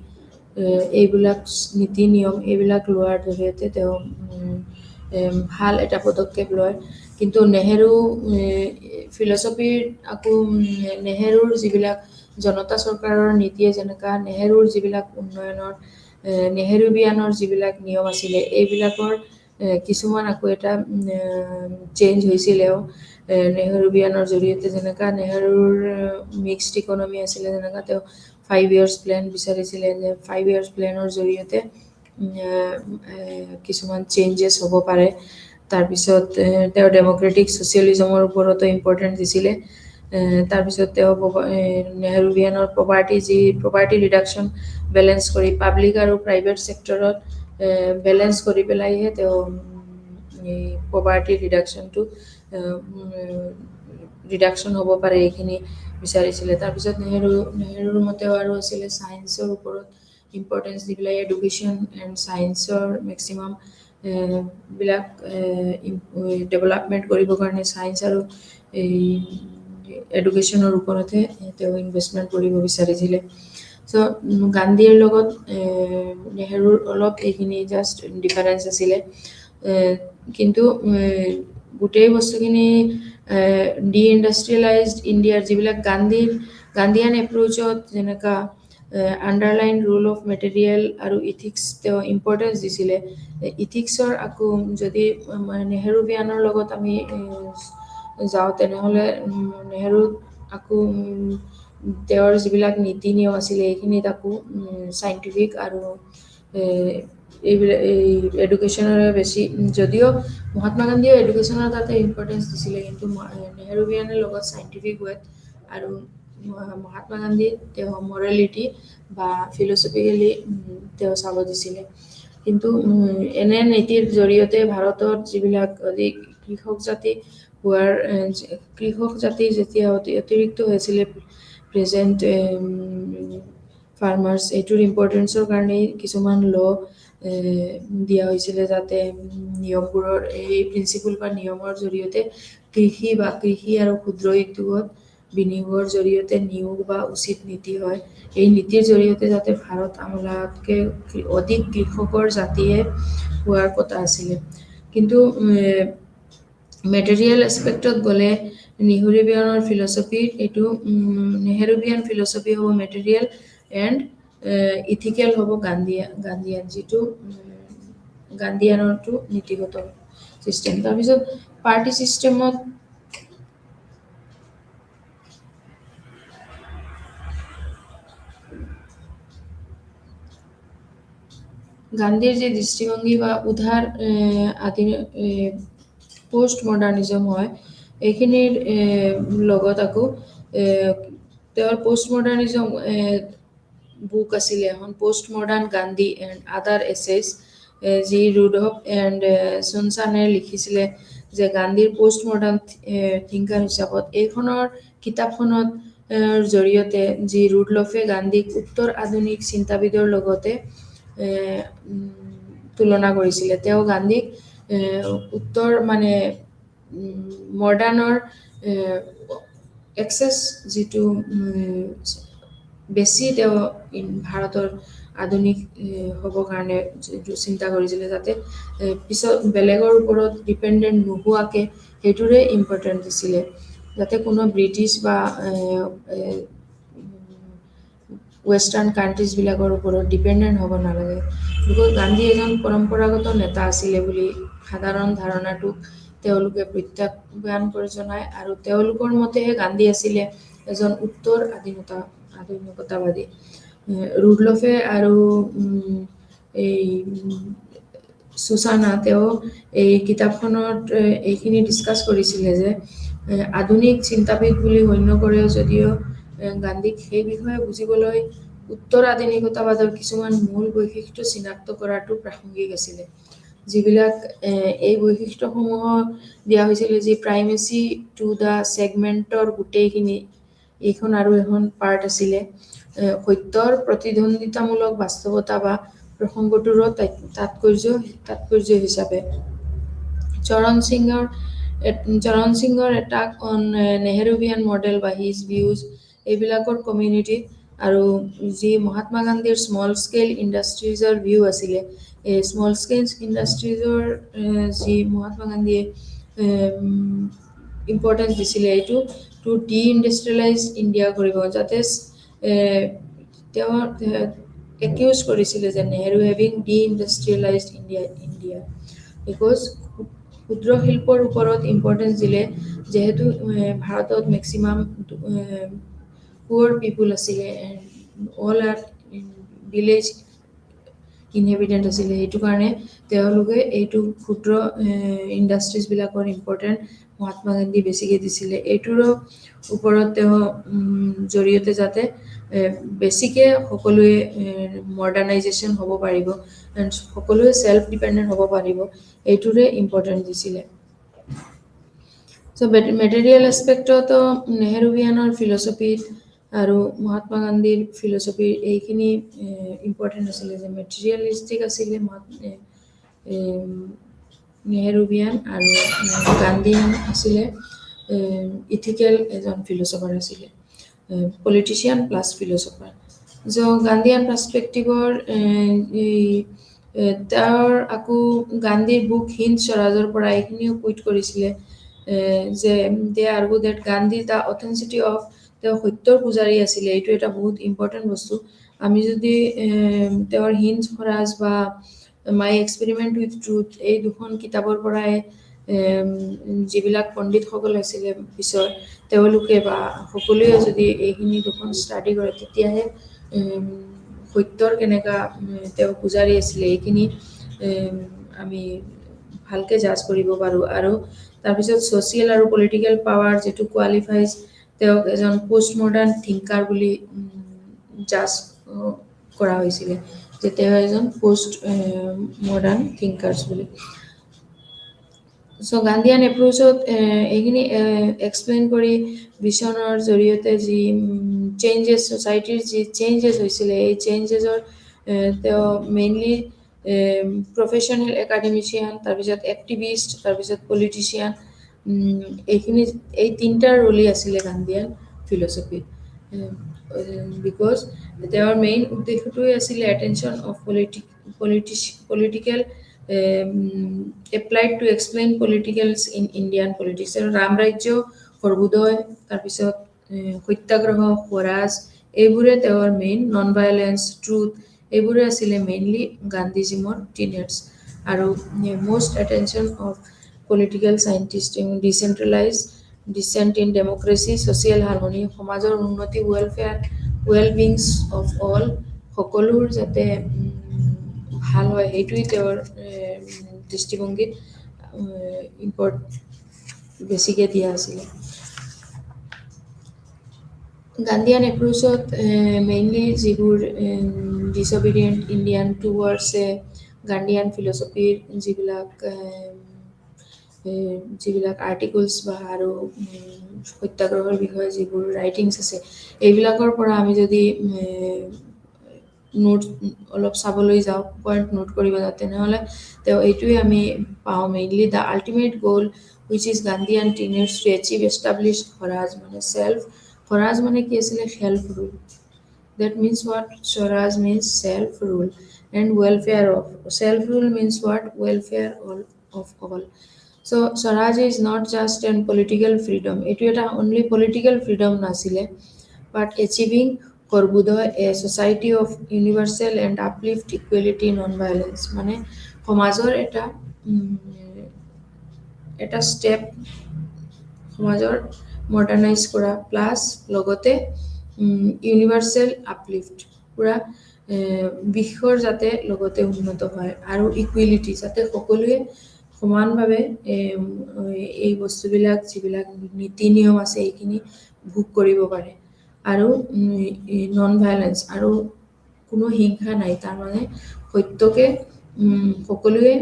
এইবিলাক নীতি নিয়ম এইবিলাক লোৱাৰ জৰিয়তে তেওঁ ভাল এটা পদক্ষেপ লয়। কিন্তু নেহেৰু ফিলচফিৰ নেহেৰুৰ যিবিলাক জনতা চৰকাৰৰ নীতিয়ে যেনেকা নেহেৰুৰ যিবিলাক উন্নয়নৰ নেহেৰুবিয়ানৰ যিবিলাক নিয়ম আছিলে এইবিলাকৰ কিছুমান আকৌ এটা চেঞ্জ হৈছিলেও নেহেৰুবিয়ানৰ জৰিয়তে। যেনেকা নেহেৰুৰ মিক্সড ইকনমি আছিলে, যেনেকা তেওঁ 5 years প্লেন বিচাৰিছিলে, যে 5 years প্লেনৰ জৰিয়তে কিছুমান চেঞ্জেছ হ'ব পাৰে। তাৰপিছত তেওঁ ডেম'ক্ৰেটিক ছ'চিয়েলিজমৰ ওপৰতো ইম্পৰ্টেণ্ট দিছিলে। তাৰপিছত তেওঁ নেহেৰুবিয়ানৰ প্ৰপাৰ্টি ৰিডাকশ্যন বেলেঞ্চ কৰি পাব্লিক আৰু প্ৰাইভেট ছেক্টৰত বেলেঞ্চ কৰি পেলাইহে তেওঁ এই প্ৰপাৰ্টি ৰিডাকশ্যন হ'ব পাৰে এইখিনি বিচাৰিছিলে। তাৰপিছত নেহেৰুৰ মতেও আৰু আছিলে ছায়েন্সৰ ওপৰত ইম্পৰ্টেঞ্চ দি পেলাই এডুকেশ্যন এণ্ড ছায়েন্সৰ মেক্সিমাম বিলাক ডেভেলপমেণ্ট কৰিবৰ কাৰণে ছায়েন্স আৰু এই এডুকেশ্যনৰ ওপৰতহে তেওঁ ইনভেষ্টমেণ্ট কৰিব বিচাৰিছিলে। চ' গান্ধীৰ লগত নেহেৰুৰ অলপ এইখিনি জাষ্ট ডিফাৰেঞ্চ আছিলে, কিন্তু গোটেই বস্তুখিনি ডিইণ্ডাষ্ট্ৰিয়েলাইজড ইণ্ডিয়াৰ যিবিলাক গান্ধীয়ান এপ্ৰ'চত যেনেকা আণ্ডাৰলাইন ৰুল অফ মেটেৰিয়েল আৰু ইথিক্স তেওঁ ইম্পৰ্টেঞ্চ দিছিলে ইথিক্সৰ আকৌ যদি নেহেৰুভিয়ানৰ লগত আমি যাওঁ তেনেহ'লে নেহেৰু আকৌ তেওঁৰ যিবিলাক নীতি নিয়ম আছিলে এইখিনিত আকৌ চাইণ্টিফিক আৰু এইবিলাক এই এডুকেশ্যনৰে বেছি যদিও মহাত্মা গান্ধীয়ে এডুকেশ্যনৰ তাতে ইম্পৰ্টেঞ্চ দিছিলে কিন্তু নেহেৰুভিয়ানৰ লগত চাইণ্টিফিক ৱেত আৰু মহাত্মা গান্ধী তেওঁ মৰেলিটি বা ফিলচফিকেলি তেওঁ চাব দিছিলে কিন্তু এনে নীতিৰ জৰিয়তে ভাৰতত যিবিলাক কৃষক জাতি যেতিয়া অতিৰিক্ত হৈছিলে প্ৰেজেণ্ট ফাৰ্মাৰ্ছ এইটোৰ ইম্পৰ্টেঞ্চৰ কাৰণেই কিছুমান দিয়া হৈছিলে যাতে নিয়মবোৰৰ এই প্ৰিন্সিপল বা নিয়মৰ জৰিয়তে কৃষি আৰু ক্ষুদ্ৰ উদ্যোগত বিনিয়োগৰ জৰিয়তে নিয়োগ বা উচিত নীতি হয় এই নীতিৰ জৰিয়তে যাতে ভাৰত আমোলাতকৈ অধিক কৃষকৰ জাতিয়ে হোৱাৰ কথা আছিলে কিন্তু মেটেৰিয়েল এছপেক্টত গ'লে নেহেৰুভিয়ানৰ ফিলচফিত এইটো নেহেৰুভিয়ান ফিলচফি হ'ব মেটেৰিয়েল এণ্ড ইথিকেল হ'ব গান্ধীয়ান যিটো গান্ধীয়ানৰটো নীতিগত ছিষ্টেম তাৰপিছত পাৰ্টি ছিষ্টেমত গান্ধীৰ যি দৃষ্টিভংগী বা উদাৰ পোষ্ট মডাৰ্নিজম হয় এইখিনিৰ লগত আকৌ তেওঁৰ পোষ্ট মডাৰ্নিজম বুক আছিলে এখন post modern Gandhi and other assess যি ৰুডহফ এণ্ড চনচানে লিখিছিলে যে গান্ধীৰ পোষ্ট মডাৰ্ণ থিংকাৰ হিচাপত এইখনৰ কিতাপখনত জৰিয়তে যি ৰুডলফে গান্ধীক উত্তৰ আধুনিক চিন্তাবিদৰ লগতে তুলনা কৰিছিলে তেওঁ গান্ধীক উত্তৰ মানে মডাৰ্ণৰ এক্সেছ যিটো বেছি তেওঁ ভাৰতৰ আধুনিক হ'বৰ কাৰণে যিটো চিন্তা কৰিছিলে যাতে পিছত বেলেগৰ ওপৰত ডিপেণ্ডেণ্ট নোহোৱাকৈ সেইটোৰে ইম্পৰ্টেণ্ট দিছিলে যাতে কোনো ব্ৰিটিছ বা ৱেষ্টাৰ্ণ কাণ্ট্ৰিজবিলাকৰ ওপৰত ডিপেণ্ডেণ্ট হ'ব নালাগে বিকজ গান্ধী এজন পৰম্পৰাগত নেতা আছিলে বুলি সাধাৰণ ধাৰণাটোক তেওঁলোকে প্ৰত্যাহ্বান কৰি জনায় আৰু তেওঁলোকৰ মতেহে গান্ধী আছিলে এজন উত্তৰ আধুনিকতাবাদী ৰুডলফে আৰু এই সুচানা তেওঁ এই কিতাপখনত এইখিনি ডিছকাছ কৰিছিলে যে আধুনিক চিন্তাবিদ বুলি গণ্য কৰে যদিও গান্ধীক সেই বিষয়ে বুজিবলৈ উত্তৰ আধুনিকতাবাদৰ কিছুমান মূল বৈশিষ্ট্য চিনাক্ত কৰাটো প্ৰাসংগিক আছিলে যিবিলাক এই বৈশিষ্ট্যসমূহ দিয়া হৈছিলে যি প্ৰাইমেচি টু দ্য ছেগমেণ্টৰ গোটেইখিনি এইখন আৰু এখন পাৰ্ট আছিলে সত্যৰ প্ৰতিদ্বন্দ্বিতামূলক বাস্তৱতা বা প্ৰসংগটোৰো তাৎপৰ্য হিচাপে চৰণ সিঙৰ এটাক অন নেহেৰুভিয়ান মডেল বা হিজ ভিউজ এইবিলাকৰ কমিউনিটি আৰু যি মহাত্মা গান্ধীৰ স্মল স্কেল ইণ্ডাষ্ট্ৰিজৰ ভিউ আছিলে এই স্মল স্কেল ইণ্ডাষ্ট্ৰিজৰ যি মহাত্মা গান্ধীয়ে ইম্পৰ্টেঞ্চ দিছিলে এইটো টু ডি ইণ্ডাষ্ট্ৰিয়েলাইজ ইণ্ডিয়া কৰিব যাতে তেওঁ একিউজ কৰিছিলে যে Nehru having deindustrialize India because ক্ষুদ্ৰ শিল্পৰ ওপৰত ইম্পৰ্টেঞ্চ দিলে যিহেতু ভাৰতত মেক্সিমাম পুৱাৰ পিপুল আছিলে and all R village inhabitant আছিলে সেইটো কাৰণে তেওঁলোকে এইটো ক্ষুদ্ৰ ইণ্ডাষ্ট্ৰিজবিলাকৰ ইম্পৰ্টেণ্ট মহাত্মা গান্ধী বেছিকৈ দিছিলে এইটোৰো ওপৰত তেওঁ জৰিয়তে যাতে বেছিকৈ সকলোৱে মডাৰ্ণাইজেশ্যন হ'ব পাৰিব এণ্ড সকলোৱে ছেল্ফ ডিপেণ্ডেণ্ট হ'ব পাৰিব এইটোৰে ইম্পৰ্টেণ্ট দিছিলে চ' মেটেৰিয়েল এছপেক্টতো নেহেৰুভিয়ানৰ ফিলচফিত আৰু মহাত্মা গান্ধীৰ ফিলচফিৰ এইখিনি ইম্পৰ্টেণ্ট আছিলে যে মেটেৰিয়েলিষ্টিক আছিলে নেহেৰুভিয়ান আৰু গান্ধীয়ান আছিলে ইথিকেল এজন ফিলচফাৰ আছিলে পলিটিচিয়ান প্লাছ ফিলচফাৰ য' গান্ধীয়ান পাৰ্চপেক্টিভৰ তেওঁৰ আকৌ গান্ধীৰ বুক হিন্দ স্বৰাজৰ পৰা এইখিনিও কুইট কৰিছিলে যে they argue that Gandhi the authenticity of তেওঁ সত্যৰ পূজাৰী আছিলে এইটো এটা বহুত ইম্পৰ্টেণ্ট বস্তু আমি যদি তেওঁৰ হিন্দ স্বৰাজ বা মাই এক্সপেৰিমেণ্ট উইথ ট্ৰুথ এই দুখন কিতাপৰ পৰাই যিবিলাক পণ্ডিতসকল আছিলে পিছৰ তেওঁলোকে বা সকলোৱে যদি এইখিনি দুখন ষ্টাডি কৰে তেতিয়াহে সত্যৰ কেনেকুৱা তেওঁ পূজাৰী আছিলে এইখিনি আমি ভালকে জাজ কৰিব পাৰোঁ আৰু তাৰপিছত ছ'চিয়েল আৰু পলিটিকেল পাৱাৰ যিটো কোৱালিফাইজ তেওঁক এজন পোষ্ট মডাৰ্ণ থিংকাৰ বুলি জাজ কৰা হৈছিলে যে তেওঁ এজন পোষ্ট মডাৰ্ণ থিংকাৰ্ছ বুলি চ' গান্ধীয়ান এপ্ৰ'চত এইখিনি এক্সপ্লেইন কৰি ভিছনৰ জৰিয়তে যি চেঞ্জেছ ছ'চাইটিৰ যি চেঞ্জেছ হৈছিলে এই চেঞ্জেছৰ তেওঁ মেইনলি প্ৰফেশ্যনেল একাডেমিচিয়ান তাৰপিছত এক্টিভিষ্ট তাৰপিছত পলিটিচিয়ান এইখিনি এই তিনিটাৰ ৰোলেই আছিলে গান্ধীয়ান ফিলচফিত বিকজ তেওঁৰ মেইন উদ্দেশ্যটোৱে আছিলে attention of political applied to explain politicals in Indian politics আৰু ৰামৰাজ্য সৰ্বোদয় তাৰপিছত সত্যাগ্ৰহ স্বৰাজ এইবোৰে তেওঁৰ মেইন নন ভায়লেন্স ট্ৰুথ এইবোৰে আছিলে মেইনলি গান্ধীজিমৰ টিনেটছ আৰু most attention of political scientists in decentralized dissent in democracy social harmony সমাজৰ উন্নতি well-beings of all সকলোৰ যাতে ভাল হয় সেইটোৱেই তেওঁৰ দৃষ্টিভংগীত বেছিকে দিয়া আছিলে গান্ধীয়ান এপ্ৰ'চত মেইনলি যিবোৰ ডিছঅবিডিয়েণ্ট ইণ্ডিয়ান টুৱাৰ্ডছ গান্ধীয়ান ফিলচফিৰ যিবিলাক আৰ্টিকলছ বা আৰু সত্যাগ্ৰহৰ বিষয়ে যিবোৰ ৰাইটিংছ আছে এইবিলাকৰ পৰা আমি যদি নোট অলপ চাবলৈ যাওঁ পইণ্ট নোট কৰিব যাওঁ তেনেহ'লে তেওঁ এইটোৱে আমি পাওঁ mainly the ultimate goal which is Gandhian tenets to achieve establish Swaraj মানে স্বৰাজ মানে কি আছিলে self rule that means what Swaraj means self rule and welfare of self rule means what welfare of all so Swaraj is not just an political freedom it is only political freedom nasile but achieving korbudoy a society of universal and uplift equality non violence mane সমাজৰ এটা step সমাজৰ মডাৰ্নাইজ কৰা plus লগতে ইউনিভাৰ্সেল uplift পুৰা বিশ্বৰ যাতে লগতে উন্নত হয় আৰু ইকুৱেলিটি যাতে সকলোৱে সমানভাৱে এই বস্তুবিলাক যিবিলাক নীতি নিয়ম আছে এইখিনি ভোগ কৰিব পাৰে আৰু নন ভায়লেন্স আৰু কোনো হিংসা নাই তাৰ মানে সত্যকে সকলোৱে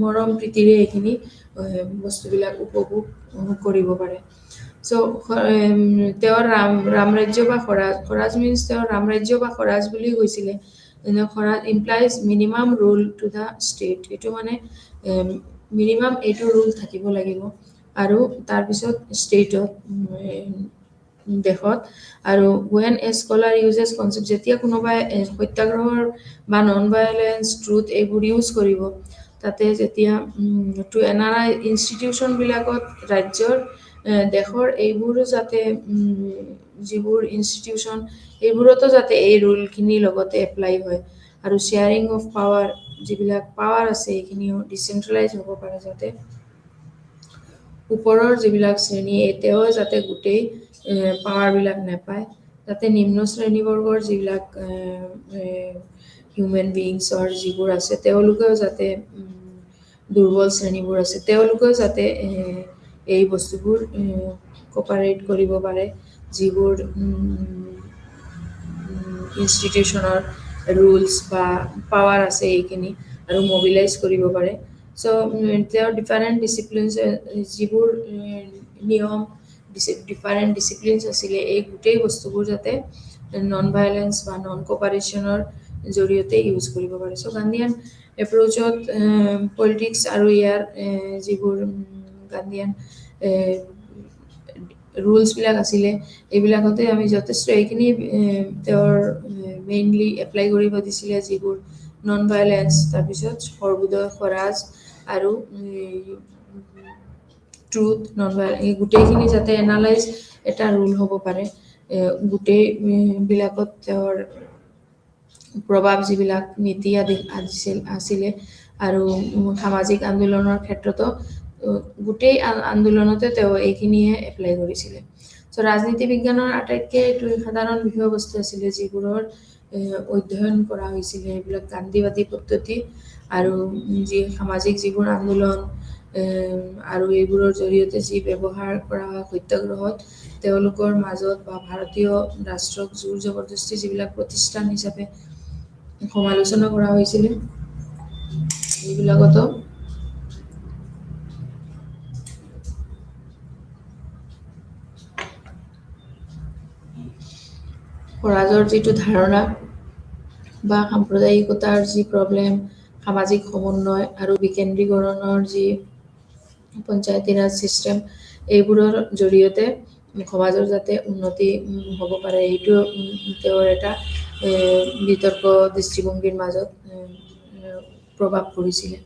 মৰম প্ৰীতিৰে এইখিনি বস্তুবিলাক উপভোগ কৰিব পাৰে So, তেওঁৰ ৰামৰাজ্য বা স্বৰাজ means তেওঁৰ ৰামৰাজ্য বা স্বৰাজ বুলি কৈছিলে Swaraj implies minimum rule to the state এইটো মানে মিনিমাম এইটো ৰুল থাকিব লাগিব আৰু তাৰপিছত ষ্টেটত দেশত আৰু when a scholar uses concept যেতিয়া কোনোবাই সত্যাগ্ৰহৰ বা নন ভায়লেন্স ট্ৰুথ এইবোৰ ইউজ কৰিব তাতে যেতিয়া টু এনালাইজ ইনষ্টিটিউশ্যন বিলাকত ৰাজ্যৰ দেশৰ এইবোৰো যাতে যিবোৰ ইনষ্টিটিউশ্যন এইবোৰতো যাতে এই ৰুলখিনি লগতে এপ্লাই হয় আৰু শ্বেয়াৰিং অফ পাৱাৰ যিবিলাক পাৱাৰ আছে এইখিনিও ডিচেন্ট্ৰেলাইজ হ'ব পাৰে যাতে ওপৰৰ যিবিলাক শ্ৰেণী এতিয়াও যাতে গোটেই পাৱাৰবিলাক নাপায় যাতে নিম্ন শ্ৰেণীবৰ্গৰ যিবিলাক হিউমেন বিংছৰ যিবোৰ আছে তেওঁলোকেও যাতে দুৰ্বল শ্ৰেণীবোৰ আছে তেওঁলোকেও যাতে এই বস্তুবোৰ কোপাৰেট কৰিব পাৰে যিবোৰ ইনষ্টিটিউশ্যনৰ ৰুলছ বা পাৱাৰ আছে এইখিনি আৰু মোবিলাইজ কৰিব পাৰে চ' তেওঁৰ ডিফাৰেণ্ট ডিচিপ্লিনছ যিবোৰ নিয়ম ডিফাৰেণ্ট ডিচিপ্লিনছ আছিলে এই গোটেই বস্তুবোৰ যাতে নন ভায়লেন্স বা নন কোপাৰেশ্যনৰ জৰিয়তে ইউজ কৰিব পাৰে চ' গান্ধীয়ান এপ্ৰ'চত পলিটিক্স আৰু ইয়াৰ যিবোৰ গান্ধীয়ান ৰুলছবিলাক আছিলে এইবিলাকতে আমি যথেষ্ট এইখিনি তেওঁৰ মেইনলি এপ্লাই কৰিব দিছিলে যিবোৰ নন ভায়লেন্স তাৰপিছত সৰ্বোদয় স্বৰাজ আৰু ট্ৰুথ নন ভায়োলেন্স এই গোটেইখিনি যাতে এনালাইজ এটা ৰুল হ'ব পাৰে গোটেই বিলাকত তেওঁৰ প্ৰভাৱ যিবিলাক নীতি আদি আছিলে আৰু সামাজিক আন্দোলনৰ ক্ষেত্ৰতো গোটেই আন্দোলনতে তেওঁ এইখিনিয়ে এপ্লাই কৰিছিলে চ' ৰাজনীতি বিজ্ঞানৰ আটাইতকৈ এইটো সাধাৰণ বিষয়বস্তু আছিলে যিবোৰৰ অধ্যয়ন কৰা হৈছিলে এইবিলাক গান্ধীবাদী পদ্ধতি আৰু যি সামাজিক যিবোৰ আন্দোলন আৰু এইবোৰৰ জৰিয়তে যি ব্যৱহাৰ কৰা হয় সত্যাগ্ৰহত তেওঁলোকৰ মাজত বা ভাৰতীয় ৰাষ্ট্ৰক জোৰ জবৰদস্তি যিবিলাক প্ৰতিষ্ঠান হিচাপে সমালোচনা কৰা হৈছিলে এইবিলাকতো সমাজৰ যিটো ধাৰণা বা সাম্প্ৰদায়িকতাৰ যি প্ৰব্লেম সামাজিক সমন্বয় আৰু বিকেন্দ্ৰীকৰণৰ যি পঞ্চায়তী ৰাজ চিষ্টেম এইবোৰৰ জৰিয়তে সমাজৰ যাতে উন্নতি হ'ব পাৰে এইটো তেওঁৰ এটা বিতৰ্ক দৃষ্টিভংগীৰ মাজত প্ৰভাৱ পৰিছিলে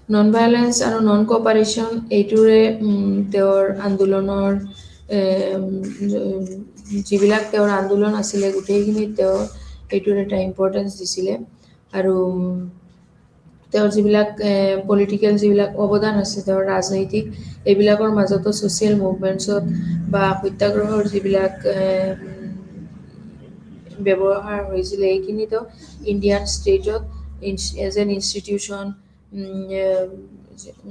নন ভায়োলেন্স আৰু নন কোঅপাৰেশ্যন এইটোৰে তেওঁৰ আন্দোলনৰ যিবিলাক তেওঁৰ আন্দোলন আছিলে গোটেইখিনিত তেওঁ এইটোৰ এটা ইম্পৰ্টেঞ্চ দিছিলে আৰু তেওঁৰ যিবিলাক পলিটিকেল যিবিলাক অৱদান আছে তেওঁৰ ৰাজনৈতিক এইবিলাকৰ মাজতো ছ'চিয়েল মুভমেণ্টছত বা সত্যাগ্ৰহৰ যিবিলাক ব্যৱহাৰ হৈছিলে এইখিনিতো ইণ্ডিয়ান ষ্টেটত এজ এন ইনষ্টিটিউশ্যন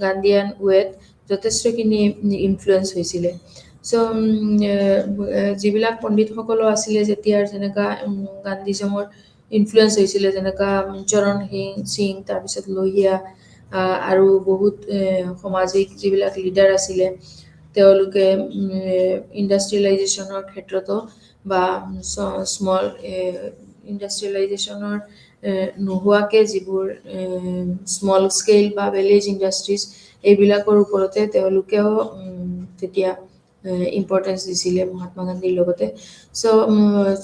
গান্ধীয়ান ৱেত যথেষ্টখিনি ইনফ্লুৱেঞ্চ হৈছিলে চ' যিবিলাক পণ্ডিতসকলো আছিলে যেতিয়াৰ যেনেকুৱা গান্ধীজমৰ ইনফ্লুৱেঞ্চ হৈছিলে যেনেকুৱা চৰণ সিং তাৰপিছত লোহিয়া আৰু বহুত সামাজিক যিবিলাক লিডাৰ আছিলে তেওঁলোকে ইণ্ডাষ্ট্ৰিয়েলাইজেশ্যনৰ ক্ষেত্ৰতো বা স্মল ইণ্ডাষ্ট্ৰিয়েলাইজেশ্যনৰ নোহোৱাকৈ যিবোৰ স্মল স্কেল বা ভিলেজ ইণ্ডাষ্ট্ৰিজ এইবিলাকৰ ওপৰতে তেওঁলোকেও তেতিয়া ইম্পৰ্টেঞ্চ দিছিলে মহাত্মা গান্ধীৰ লগতে চ'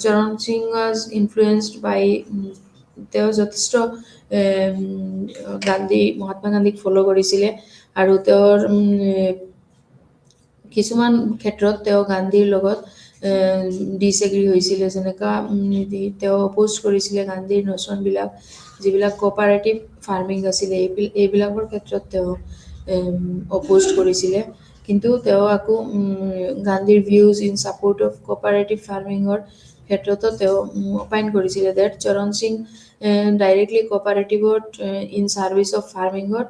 চৰণ সিং ৱাজ ইনফ্লুৱেঞ্চড বাই তেওঁ যথেষ্ট মহাত্মা গান্ধীক ফ'ল' কৰিছিলে আৰু তেওঁৰ কিছুমান ক্ষেত্ৰত তেওঁ গান্ধীৰ লগত ডিছএগ্ৰী হৈছিলে যেনেকুৱা তেওঁ অপ'জ কৰিছিলে গান্ধীৰ নচনবিলাক যিবিলাক কোঅপাৰেটিভ ফাৰ্মিং আছিলে এইবিলাকৰ ক্ষেত্ৰত তেওঁ অপ'জ কৰিছিলে কিন্তু তেওঁ আকৌ গান্ধীৰ views in support of cooperative ফাৰ্মিঙৰ ক্ষেত্ৰতো তেওঁ অপাইন কৰিছিলে ডেট চৰণ সিং ডাইৰেক্টলি কোঅপাৰেটিভত ইন ছাৰ্ভিচ অফ ফাৰ্মিঙৰ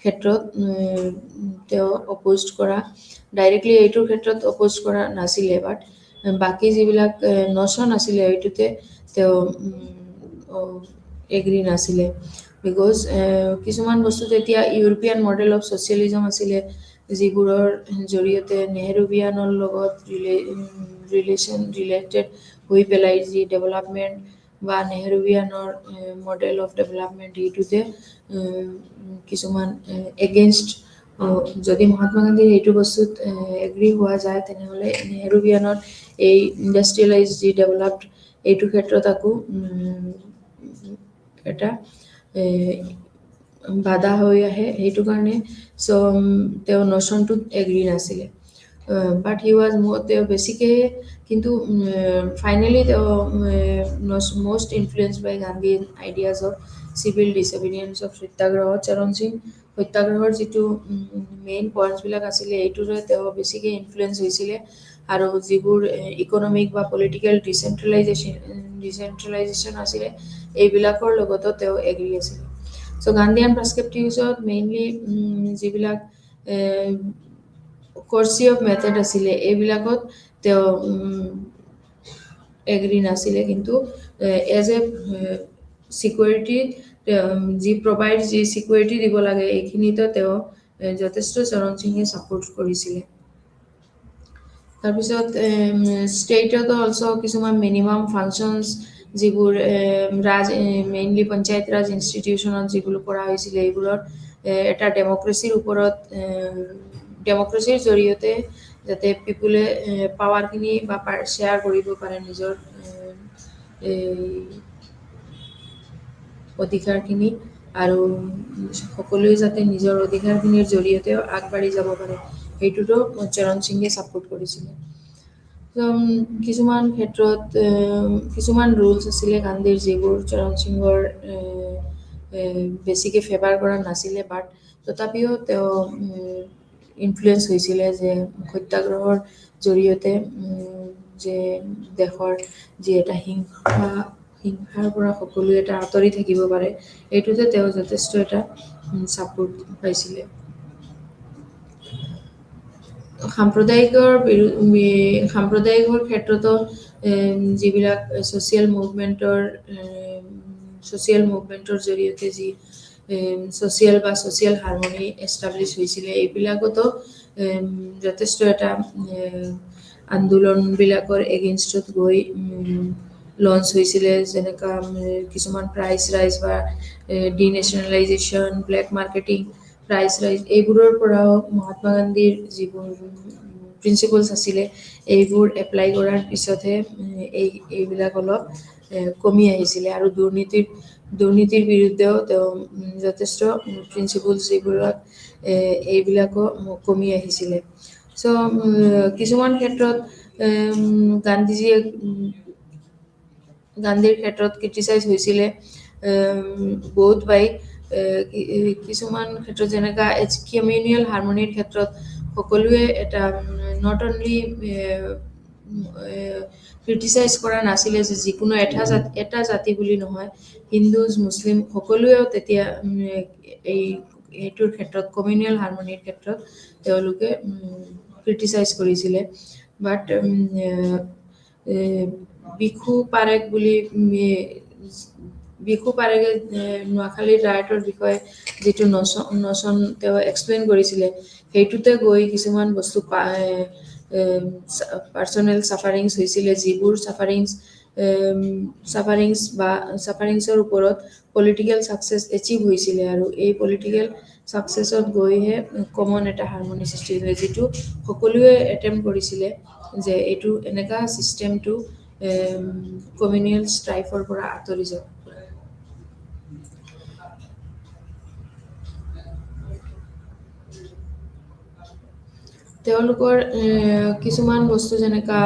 ক্ষেত্ৰত তেওঁ অপ'জ কৰা ডাইৰেক্টলি এইটোৰ ক্ষেত্ৰত অপ'জ কৰা নাছিলে বাট বাকী যিবিলাক নচন আছিলে এইটোতে তেওঁ এগ্ৰী নাছিলে বিকজ কিছুমান বস্তু তেতিয়া ইউৰোপিয়ান মডেল অফ ছ'চিয়েলিজম আছিলে যিবোৰৰ জৰিয়তে নেহৰুভিয়ানৰ লগত ৰিলেটেড হৈ পেলাই যি ডেভেলপমেণ্ট বা নেহৰুভিয়ানৰ মডেল অফ ডেভেলপমেণ্ট এইটোতে কিছুমান এগেইনষ্ট যদি মহাত্মা গান্ধীৰ এইটো বস্তুত এগ্ৰী হোৱা যায় তেনেহ'লে নেহৰুভিয়ানৰ এই ইণ্ডাষ্ট্ৰিয়েলাইজ যি ডেভেলপড এইটো ক্ষেত্ৰত আকৌ এটা বাধা হৈ আহে সেইটো কাৰণে চ' তেওঁ নচনটোত এগ্ৰী নাছিলে বাট হি ৱাজ তেওঁ বেছিকৈ কিন্তু ফাইনেলি তেওঁ most influence by Gandhi ideas of civil disobedience of satyagraha Charan Singh সত্যাগ্ৰহৰ যিটো মেইন পইণ্টছবিলাক আছিলে এইটোৰে তেওঁ বেছিকৈ ইনফ্লুৱেঞ্চ হৈছিলে আৰু যিবোৰ ইকনমিক বা পলিটিকেল ডিচেন্ট্ৰেলাইজেশ্যন আছিলে এইবিলাকৰ লগতো তেওঁ এগ্ৰী আছিলে চ' গান্ধীয়ান পাৰ্চপেক্টিভছত মেইনলি যিবিলাক কৰ্চিভ মেথড আছিলে এইবিলাকত তেওঁ এগ্ৰী নাছিলে কিন্তু এজ এ ছিকিউৰিটি যি প্ৰভাইড যি ছিকিউৰিটি দিব লাগে এইখিনিতো তেওঁ যথেষ্ট চৰণ সিঙে ছাপোৰ্ট কৰিছিলে তাৰপিছত ষ্টেটতো অলছ' কিছুমান মিনিমাম ফাংচনছ যিবোৰ মেইনলি পঞ্চায়ত ৰাজ ইনষ্টিটিউশ্যনত যিবোৰ কৰা হৈছিলে এইবোৰত এটা ডেমক্ৰেচিৰ ওপৰত ডেমক্ৰেচিৰ জৰিয়তে যাতে পিপুলে পাৱাৰখিনি বা শ্বেয়াৰ কৰিব পাৰে নিজৰ অধিকাৰখিনি আৰু সকলোৱে যাতে নিজৰ অধিকাৰখিনিৰ জৰিয়তে আগবাঢ়ি যাব পাৰে সেইটোতো চৰণ সিঙে ছাপোৰ্ট কৰিছিলে কিছুমান ক্ষেত্ৰত কিছুমান ৰুলছ আছিলে গান্ধীৰ যিবোৰ চৰণ সিঙৰ বেছিকৈ ফেভাৰ কৰা নাছিলে বাট তথাপিও তেওঁ ইনফ্লুৱেঞ্চ হৈছিলে যে সত্যাগ্ৰহৰ জৰিয়তে যে দেশৰ যি এটা হিংসাৰ পৰা সকলোৱে এটা আঁতৰি থাকিব পাৰে এইটোতে তেওঁ যথেষ্ট এটা ছাপোৰ্ট পাইছিলে সাম্প্ৰদায়িকৰ ক্ষেত্ৰতো যিবিলাক ছ'চিয়েল মুভমেণ্টৰ জৰিয়তে যি ছ'চিয়েল হাৰমনি এষ্টাব্লিছ হৈছিলে এইবিলাকতো যথেষ্ট এটা আন্দোলনবিলাকৰ এগেইনষ্টত গৈ লঞ্চ হৈছিলে যেনেকুৱা কিছুমান প্ৰাইচ ৰাইজ বা ডিনেশ্যনেলাইজেশ্যন ব্লেক মাৰ্কেটিং প্ৰাইচ ৰাইজ এইবোৰৰ পৰাও মহাত্মা গান্ধীৰ যিবোৰ প্ৰিন্সিপলছ আছিলে এইবোৰ এপ্লাই কৰাৰ পিছতহে এইবিলাক অলপ কমি আহিছিলে আৰু দুৰ্নীতিৰ বিৰুদ্ধেও তেওঁ যথেষ্ট প্ৰিন্সিপলছ এইবিলাকো কমি আহিছিলে চ' কিছুমান ক্ষেত্ৰত গান্ধীৰ ক্ষেত্ৰত ক্ৰিটিচাইজ হৈছিলে বহুত বাই কিছুমান ক্ষেত্ৰত যেনেকা কমিউনিয়েল হাৰমনিৰ ক্ষেত্ৰত সকলোৱে এটা নট অনলি ক্ৰিটিচাইজ কৰা নাছিলে যে যিকোনো এটা জাতি বুলি নহয় হিন্দুজ মুছলিম সকলোৱেও তেতিয়া এইটোৰ ক্ষেত্ৰত কমিউনিয়েল হাৰমনিৰ ক্ষেত্ৰত তেওঁলোকে ক্ৰিটিচাইজ কৰিছিলে বাট বিখু পাৰেগে নোৱাখালীৰ ৰাইটৰ বিষয়ে যিটো নচন তেওঁ এক্সপ্লেইন কৰিছিলে সেইটোতে গৈ কিছুমান বস্তু পাৰ্চনেল ছাফাৰিংছ হৈছিলে যিবোৰ ছাফাৰিংছৰ ওপৰত পলিটিকেল ছাকচেছ এচিভ হৈছিলে আৰু এই পলিটিকেল ছাকচেছত গৈহে কমন এটা হাৰমনি সৃষ্টি হৈছিলে যিটো সকলোৱে এটেম্প কৰিছিলে যে এইটো এনেকা ছিষ্টেমটো কমিউনিয়েল ষ্ট্ৰাইফৰ পৰা আঁতৰি যাব তেওঁলোকৰ কিছুমান বস্তু যেনেকা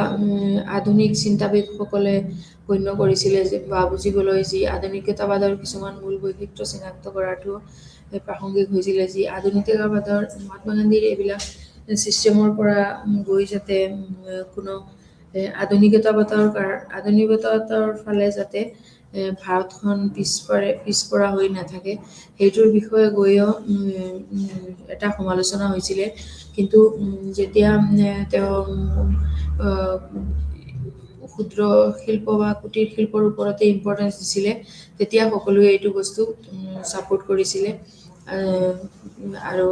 আধুনিক চিন্তাবিদসকলে গণ্য কৰিছিলে যে বা বুজিবলৈ যি আধুনিকতাবাদৰ কিছুমান মূল বৈশিষ্ট্য চিনাক্ত কৰাটো প্ৰাসংগিক হৈছিলে যি আধুনিকতাবাদৰ মহাত্মা গান্ধীৰ এইবিলাক ছিষ্টেমৰ পৰা গৈ যাতে কোনো আধুনিকতাবাদৰ ফালে যাতে ভাৰতখন পিছপৰা হৈ নাথাকে সেইটোৰ বিষয়ে গৈও এটা সমালোচনা হৈছিলে কিন্তু যেতিয়া তেওঁ ক্ষুদ্ৰ শিল্প বা কুটিৰ শিল্পৰ ওপৰতে ইম্পৰ্টেঞ্চ দিছিলে তেতিয়া সকলোৱে এইটো বস্তু ছাপোৰ্ট কৰিছিলে আৰু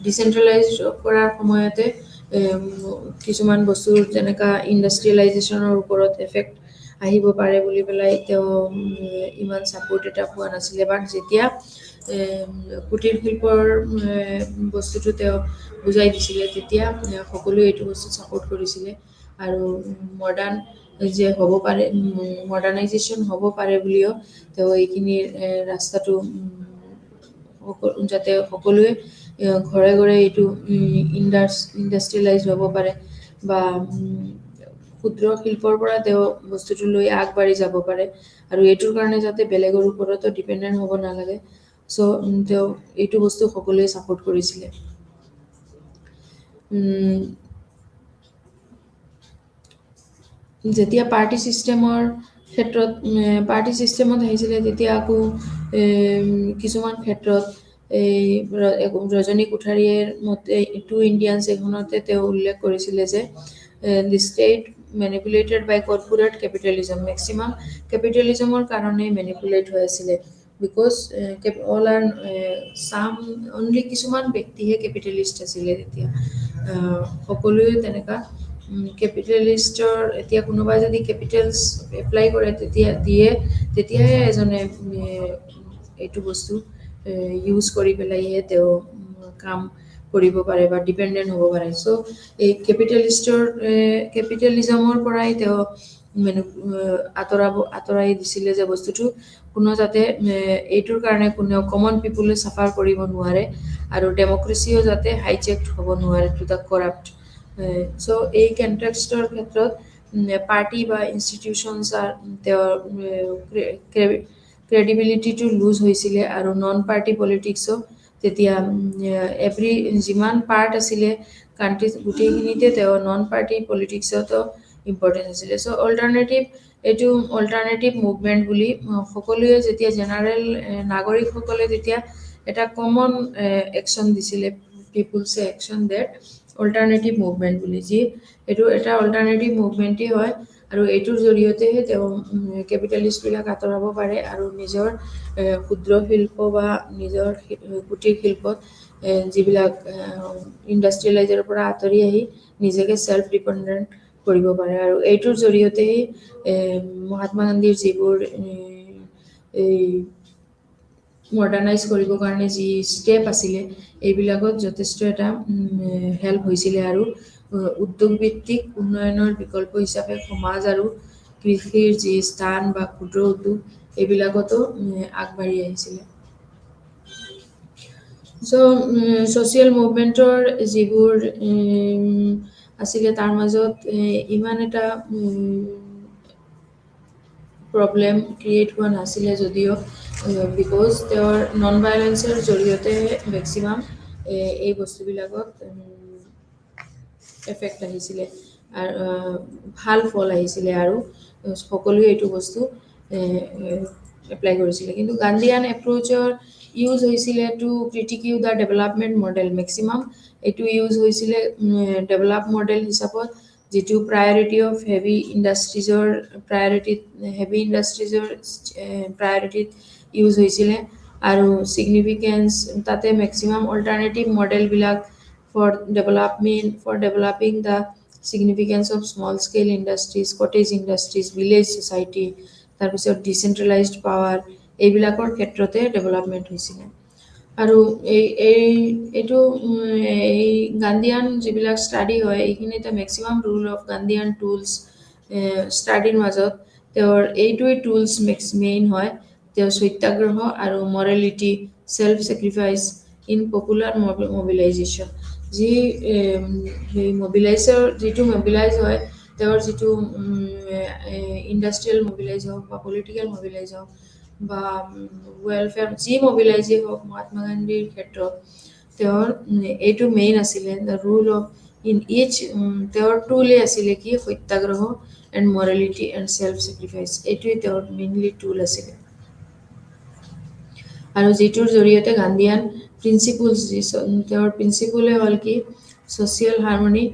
ডিচেন্ট্ৰেলাইজ কৰাৰ সময়তে কিছুমান বস্তু যেনেকা ইণ্ডাষ্ট্ৰিয়েলাইজেশ্যনৰ ওপৰত এফেক্ট আহিব পাৰে বুলি পেলাই তেওঁ ইমান ছাপোৰ্ট এটা পোৱা নাছিলে বাট যেতিয়া কুটিৰ শিল্পৰ বস্তুটো তেওঁ বুজাই দিছিলে তেতিয়া সকলোৱে এইটো বস্তু ছাপোৰ্ট কৰিছিলে আৰু মডাৰ্ণাইজেশ্যন হ'ব পাৰে বুলিও তেওঁ এইখিনিৰ ৰাস্তাটো যাতে সকলোৱে ঘৰে ঘৰে এইটো ইণ্ডাষ্ট্ৰিয়েলাইজ হ'ব পাৰে বা ক্ষুদ্ৰ শিল্পৰ পৰা তেওঁ বস্তুটো লৈ আগবাঢ়ি যাব পাৰে আৰু এইটোৰ কাৰণে যাতে বেলেগৰ ওপৰতো ডিপেণ্ডেণ্ট হ'ব নালাগে চ' তেওঁ এইটো বস্তু সকলোৱে ছাপোৰ্ট কৰিছিলে যেতিয়া পাৰ্টি ছিষ্টেমত আহিছিলে তেতিয়া আকৌ কিছুমান ক্ষেত্ৰত ৰজনী কোঠাৰীৰ মতে টু ইণ্ডিয়ানছ এখনতে তেওঁ উল্লেখ কৰিছিলে যে the state manipulated by corporate capitalism maximum কেপিটেলিজমৰ কাৰণে মেনিপুলেট হৈ আছিলে বিকজ অনলি কিছুমান ব্যক্তিহে কেপিটেলিষ্ট আছিলে তেতিয়া সকলোৱে তেনেকুৱা কেপিটেলিষ্টৰ এতিয়া কোনোবাই যদি কেপিটেলছ এপ্লাই কৰে তেতিয়াহে এজনে এইটো বস্তু ইউজ কৰি পেলাইহে তেওঁ কাম কৰিব পাৰে বা ডিপেণ্ডেণ্ট হ'ব পাৰে চ' এই কেপিটেলিজমৰ পৰাই তেওঁ আঁতৰাই দিছিলে যে বস্তুটো কোনো যাতে এইটোৰ কাৰণে কোনেও কমন পিপুলে চাফাৰ কৰিব নোৱাৰে আৰু ডেমক্ৰেচিও যাতে হাইজেক্ট হ'ব নোৱাৰে টু দ্য কৰাপ্ট চ' এই কণ্টেক্সটৰ ক্ষেত্ৰত পাৰ্টি বা ইনষ্টিটিউশ্যনছ তেওঁৰ ক্ৰেডিবিলিটিটো লুজ হৈছিলে আৰু নন পাৰ্টি পলিটিক্সো তেতিয়া যিমান পাৰ্ট আছিলে কাণ্ট্ৰিজ গোটেইখিনিতে তেওঁ নন পাৰ্টি পলিটিক্সতো ইম্পৰ্টেঞ্চ আছিলে চ' এইটো অল্টাৰনেটিভ মুভমেণ্ট বুলি সকলোৱে যেতিয়া জেনাৰেল নাগৰিকসকলে তেতিয়া এটা কমন একশ্যন দিছিলে পিপুলছে একশ্যন দেট অল্টাৰনেটিভ মুভমেণ্ট বুলি যি এইটো এটা অল্টাৰনেটিভ মুভমেণ্টেই হয় আৰু এইটোৰ জৰিয়তেহে তেওঁ কেপিটেলিষ্টবিলাক আঁতৰাব পাৰে আৰু নিজৰ ক্ষুদ্ৰ শিল্প বা নিজৰ কুটীৰ শিল্পত যিবিলাক ইণ্ডাষ্ট্ৰিয়েলাইজৰ পৰা আঁতৰি আহি নিজকে ছেল্ফ ডিপেণ্ডেণ্ট কৰিব পাৰে আৰু এইটোৰ জৰিয়তেই মহাত্মা গান্ধীৰ যিবোৰ এই মডাৰ্ণাইজ কৰিবৰ কাৰণে যি ষ্টেপ আছিলে এইবিলাকত যথেষ্ট এটা হেল্প হৈছিলে আৰু উদ্যোগভিত্তিক উন্নয়নৰ বিকল্প হিচাপে সমাজ আৰু কৃষিৰ যি স্থান বা ক্ষুদ্ৰ উদ্যোগ এইবিলাকতো আগবাঢ়ি আহিছিলে চ' ছ'চিয়েল মুভমেণ্টৰ যিবোৰ আছিলে তাৰ মাজত ইমান এটা প্ৰব্লেম ক্ৰিয়েট হোৱা নাছিলে যদিও বিকজ তেওঁৰ নন ভাইলেঞ্চৰ জৰিয়তে মেক্সিমাম এই বস্তুবিলাকত এফেক্ট আহিছিলে আৰু ভাল ফল আহিছিলে আৰু সকলোৱে এইটো বস্তু এপ্লাই কৰিছিলে কিন্তু গান্ধীয়ান এপ্ৰ'চৰ ইউজ হৈছিলে to critique the development model maximum এইটো ইউজ হৈছিলে ডেভেলপ মডেল হিচাপত যিটো প্ৰায়ৰিটি অফ হেভি ইণ্ডাষ্ট্ৰিজৰ প্ৰায়ৰিটিত ইউজ হৈছিলে আৰু ছিগনিফিকেঞ্চ তাতে মেক্সিমাম অল্টাৰনেটিভ মডেলবিলাক for developing the significance of small scale industries, cottage industries, village society, তাৰপিছত ডিচেন্ট্ৰেলাইজড পাৱাৰ এইবিলাকৰ ক্ষেত্ৰতে ডেভেলপমেণ্ট হৈছিলে আৰু এইটো এই গান্ধীয়ান যিবিলাক ষ্টাডি হয় এইখিনিতে maximum rule of Gandhian tools ষ্টাডিৰ মাজত তেওঁৰ এইটোৱে টুলছ মেইন হয় তেওঁৰ সত্যাগ্ৰহ আৰু morality self sacrifice in popular mobilization যি যিটো মবিলাইজ হয় তেওঁৰ যিটো ইণ্ডাষ্ট্ৰিয়েল মবিলাইজ হওক বা পলিটিকেল মবিলাইজ হওক বা ৱেলফেয়াৰ যি মবিলাইজেই হওক মহাত্মা গান্ধীৰ ক্ষেত্ৰত তেওঁৰ এইটো মেইন আছিলে the rule of in each তেওঁৰ টুলেই আছিলে কি satyagraha and morality and self sacrifice এইটোৱে তেওঁৰ মেইনলি টুল আছিলে আৰু যিটোৰ জৰিয়তে গান্ধীয়ান প্ৰিন্সিপলছ তেওঁৰ প্ৰিন্সিপলে হ'ল কি ছ'চিয়েল হাৰমনি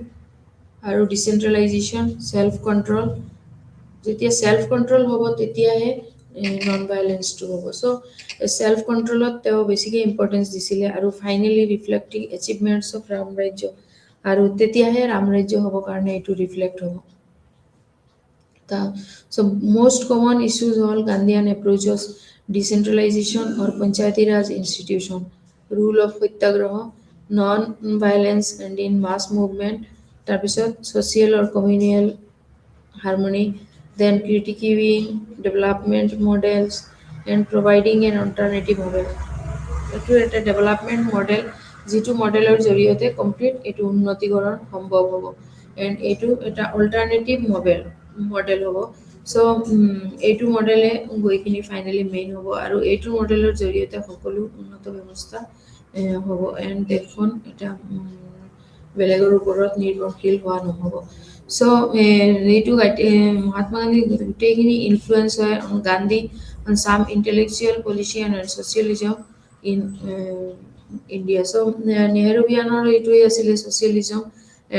আৰু ডিচেন্ট্ৰেলাইজেশ্যন ছেল্ফ কণ্ট্ৰল যেতিয়া ছেল্ফ কণ্ট্ৰল হ'ব তেতিয়াহে নন ভাইলেঞ্চটো হ'ব চ' ছেল্ফ কণ্ট্ৰলত তেওঁ বেছিকৈ ইম্পৰ্টেঞ্চ দিছিলে আৰু finally reflecting achievements of Ram Rajya আৰু তেতিয়াহে ৰামৰাজ্য হ'বৰ কাৰণে এইটো ৰিফ্লেক্ট হ'ব চ' most common issues হ'ল Gandhian approaches decentralization or panchayati raj institution rule of satyagraha non-violence and in mass movement তাৰপিছত social or communal harmony then critiquing development models and providing an alternative model এইটো এটা ডেভেলপমেণ্ট মডেল যিটো মডেলৰ জৰিয়তে complete এইটো উন্নতিকৰণ সম্ভৱ হ'ব এণ্ড এইটো এটা অল্টাৰনেটিভ মডেল হ'ব চ' এইটো মডেলে গৈকিনি ফাইনেলি মেইন হ'ব আৰু এইটো মডেলৰ জৰিয়তে সকলো উন্নত ব্যৱস্থা হ'ব এণ্ড দেশখন এটা বেলেগৰ ওপৰত নিৰ্ভৰশীল হোৱা নহ'ব চ' এইটো মহাত্মা গান্ধী গোটেইখিনি ইনফ্লুৱেঞ্চ হয় Gandhi on some intellectual politician and socialism in India. So Nehruvianer এইটোৱে আছিলে socialism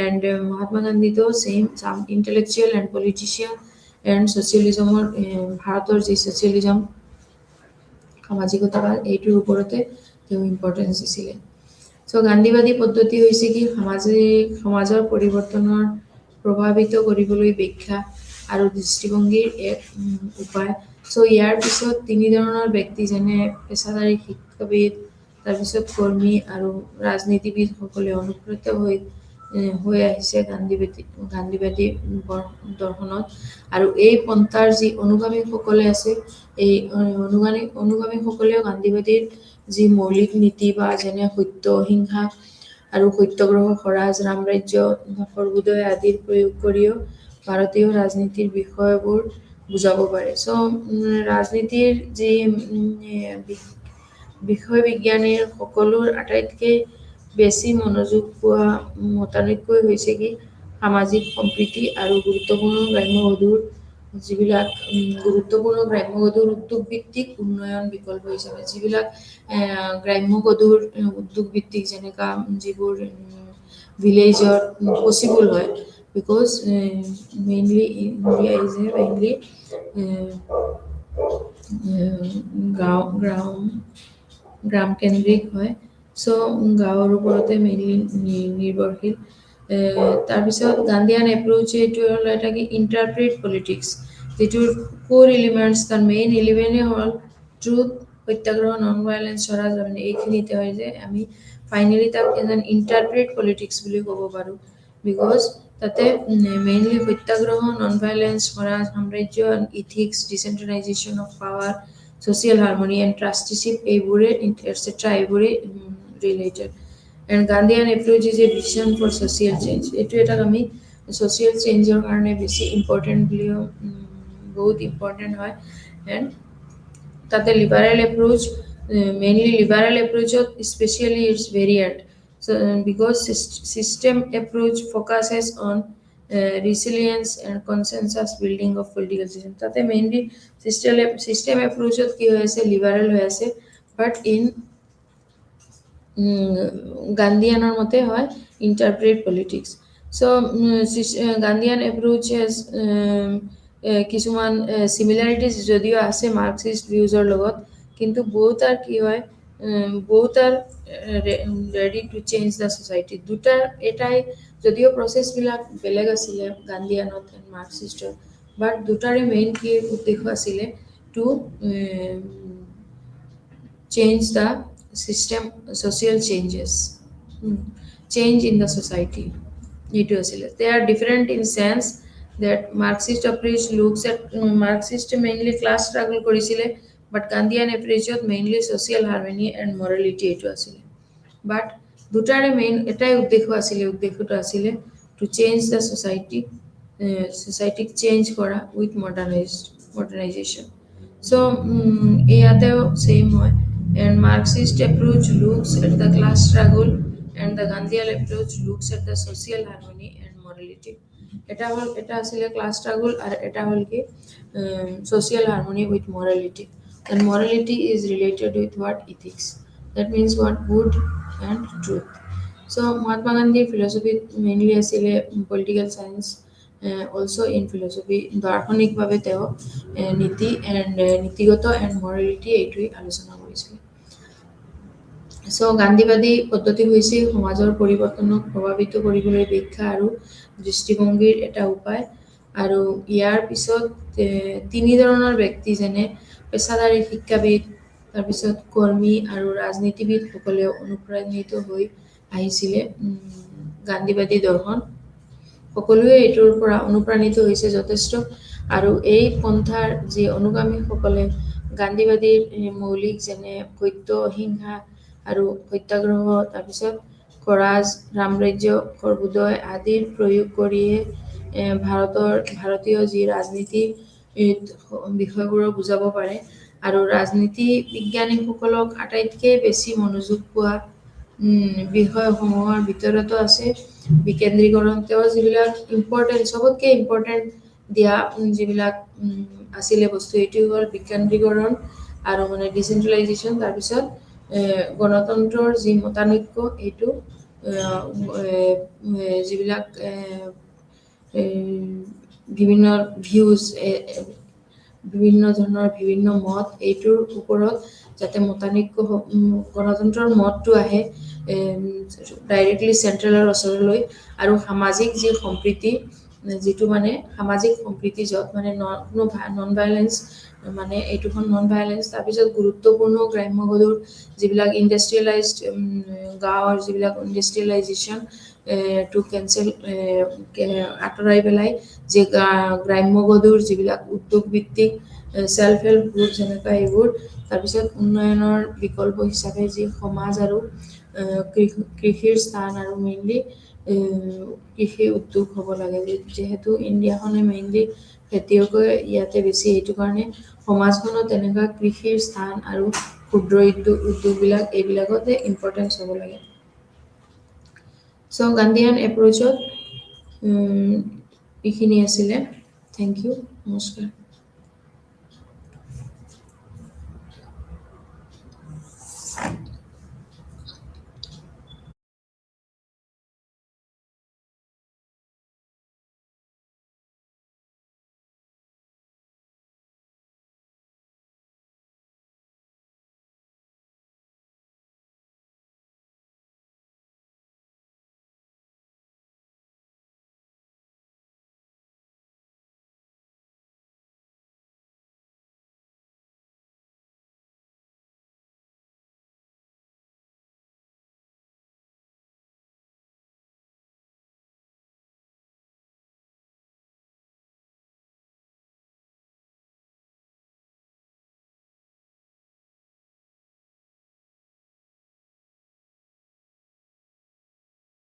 and Mahatma Gandhi তো some intellectual and politician and socialism ভাৰতৰ যি socialism সামাজিকতাবাদ এইটোৰ ওপৰতে তেওঁ ইম্পৰ্টেঞ্চ দিছিলে চ' গান্ধীবাদী পদ্ধতি হৈছে কি সমাজৰ পৰিৱৰ্তনৰ প্ৰভাৱিত কৰিবলৈ ব্যাখ্যা আৰু দৃষ্টিভংগীৰ এক উপায় চ' ইয়াৰ পিছত তিনি ধৰণৰ ব্যক্তি যেনে পেছাদাৰী শিক্ষাবিদ তাৰপিছত কৰ্মী আৰু ৰাজনীতিবিদসকলে অনুপ্ৰাণিত হৈ হৈ আহিছে গান্ধীবাদী দৰ্শনত আৰু এই পন্থাৰ যি অনুগামীসকলে আছে এই অনুগামীসকলেও গান্ধীবাদীৰ যি মৌলিক নীতি বা যেনে সত্য অহিংসা আৰু সত্যগ্ৰহ স্বৰাজ ৰামৰাজ্য সৰ্বোদয় আদিৰ প্ৰয়োগ কৰিও ভাৰতীয় ৰাজনীতিৰ বিষয়বোৰ বুজাব পাৰে চ' ৰাজনীতিৰ যি বিষয় বিজ্ঞানীৰ সকলোৰ আটাইতকৈ বেছি মনোযোগ পোৱা মতানৈক্য হৈছে কি সামাজিক সম্প্ৰীতি আৰু গুৰুত্বপূৰ্ণ গ্ৰাম্যগধুৰ যিবিলাক গুৰুত্বপূৰ্ণ গ্ৰাম্যগধুৰ উদ্যোগ ভিত্তিক উন্নয়ন বিকল্প হিচাপে যিবিলাক গ্ৰাম্যগধুৰ উদ্যোগ ভিত্তিক যেনেকা যিবোৰ ভিলেজত পচিবল হয় because mainly India is a mainly গ্ৰাম কেন্দ্ৰিক হয় চ' গাঁৱৰ ওপৰতে মেইনলি নিৰ্ভৰশীল তাৰপিছত গান্ধীয়ান এপ্ৰ'চ এইটো হ'ল এটা কি ইণ্টাৰপ্ৰেট পলিটিক্স যিটোৰ কোৰ এলিমেণ্টছ তাৰ মেইন এলিমেণ্টেই হ'ল truth satyagraha non violence Swaraj মানে এইখিনিতে হয় যে আমি ফাইনেলি তাক এজন ইণ্টাৰপ্ৰেট পলিটিক্স বুলি ক'ব পাৰোঁ বিকজ তাতে mainly satyagraha non violence Swaraj সাম্ৰাজ্য ethics decentralization of power social harmony and trusteeship etc. related and Gandhian approach is a vision for social change etu eta ami social change or karone beshi important blio bahut important hoy and tate liberal approach mainly liberal approach especially its variant so because system approach focuses on resilience and consensus building of political system tate mainly system approach ki hoise liberal hoise but in Gandhianer mote hoy interpret politics so Gandhian approach has কিছুমান similarities যদিও আছে Marxist ভিউজৰ লগত কিন্তু both are কি হয় both are ready to change the society দুটা এটাই যদিও প্ৰসেস বিলাক বেলেগ আছিলে গান্ধীয়ানত and মার্কসিস্টৰ but দুটাৰে মেইন কি উদ্দেশ্য আছিলে to change the system social changes change in the society etu asile they are different in sense that Marxist approach looks at Marxist mainly class struggle korisile but Gandhian approach mainly social harmony and morality etu asile but dutare main etai uddekho asile to change the society society change kora with modernization so eyateo same hoy and Marxist approach looks at the class struggle and the Gandhian approach looks at the social harmony and morality eta asile class struggle ar eta hol ki social harmony with morality and morality is related with what ethics that means what good and truth so Mahatma Gandhi philosophy mainly asile political science also in philosophy দাৰ্শনিক ভাবে তেও নীতি and নীতিগত and morality এইটোই আলোচনা কৰিছিল so গান্ধীবাদী পদ্ধতি হৈছে সমাজৰ পৰিৱৰ্তনক প্ৰভাৱিত কৰিবলৈ ব্যাখ্যা আৰু দৃষ্টিভংগীৰ এটা উপায় আৰু ইয়াৰ পিছত তিনি ধৰণৰ ব্যক্তি যেনে পেছাদাৰী শিক্ষাবিদ তাৰ পিছত কৰ্মী আৰু ৰাজনীতিবিদ সকলে অনুপ্ৰাণিত হৈ আহিছিলে গান্ধীবাদী দৰ্শন সকলোৱে এইটোৰ পৰা অনুপ্ৰাণিত হৈছে যথেষ্ট আৰু এই পন্থাৰ যি অনুগামীসকলে গান্ধীবাদীৰ মৌলিক যেনে সত্য অহিংসা আৰু সত্যাগ্ৰহ তাৰ পিছত স্বৰাজ ৰামৰাজ্য সৰ্বোদয় আদিৰ প্ৰয়োগ কৰিয়ে ভাৰতীয় যি ৰাজনীতি বিষয়বোৰ বুজাব পাৰে আৰু ৰাজনীতি বিজ্ঞানীসকলক আটাইতকৈ বেছি মনোযোগ পোৱা বিষয়সমূহৰ ভিতৰতো আছে বিকেন্দ্ৰীকৰণ তেওঁ যিবিলাক ইম্পৰ্টেণ্ট সবতকৈ ইম্পৰ্টেণ্ট দিয়া যিবিলাক আছিলে বস্তু এইটো হ'ল বিকেন্দ্ৰীকৰণ আৰু মানে ডিচেন্ট্ৰেলাইজেশ্যন তাৰপিছত গণতন্ত্ৰৰ যি মতানৈক্য এইটো যিবিলাক বিভিন্ন ভিউজ বিভিন্ন ধৰণৰ বিভিন্ন মত এইটোৰ ওপৰত যাতে মতানৈক্য গণতন্ত্ৰৰ মতটো আহে ডাইৰেক্টলি চেন্ট্ৰেলৰ ওচৰলৈ আৰু সামাজিক যি সম্প্ৰীতি যিটো মানে সামাজিক সম্প্ৰীতি য'ত মানে নন ভাইলেন্স মানে এইটোখন নন ভাইলেন্স তাৰপিছত গুৰুত্বপূৰ্ণ গ্ৰাম্যগধুৰ যিবিলাক ইণ্ডাষ্ট্ৰিয়েলাইজড গাঁৱৰ যিবিলাক ইণ্ডাষ্ট্ৰিয়েলাইজেশ্যন টু কেঞ্চেল আঁতৰাই পেলাই যে গ্ৰাম্য গধুৰ যিবিলাক উদ্যোগ ভিত্তিক সেল্ফ হেল্প গ্ৰুপ যেনেকুৱা এইবোৰ তাৰপিছত উন্নয়নৰ বিকল্প হিচাপে যি সমাজ আৰু কৃষিৰ স্থান আৰু মেইনলি কৃষি উদ্যোগ হ'ব লাগে যিহেতু ইণ্ডিয়াখনে মেইনলি খেতিয়কে ইয়াতে বেছি এইটো কাৰণে সমাজখনত তেনেকুৱা কৃষিৰ স্থান আৰু ক্ষুদ্ৰ উদ্যোগবিলাক এইবিলাকতে ইম্পৰ্টেঞ্চ হ'ব লাগে চ' গান্ধীয়ান এপ্ৰ'চত এইখিনি আছিলে থেংক ইউ নমস্কাৰ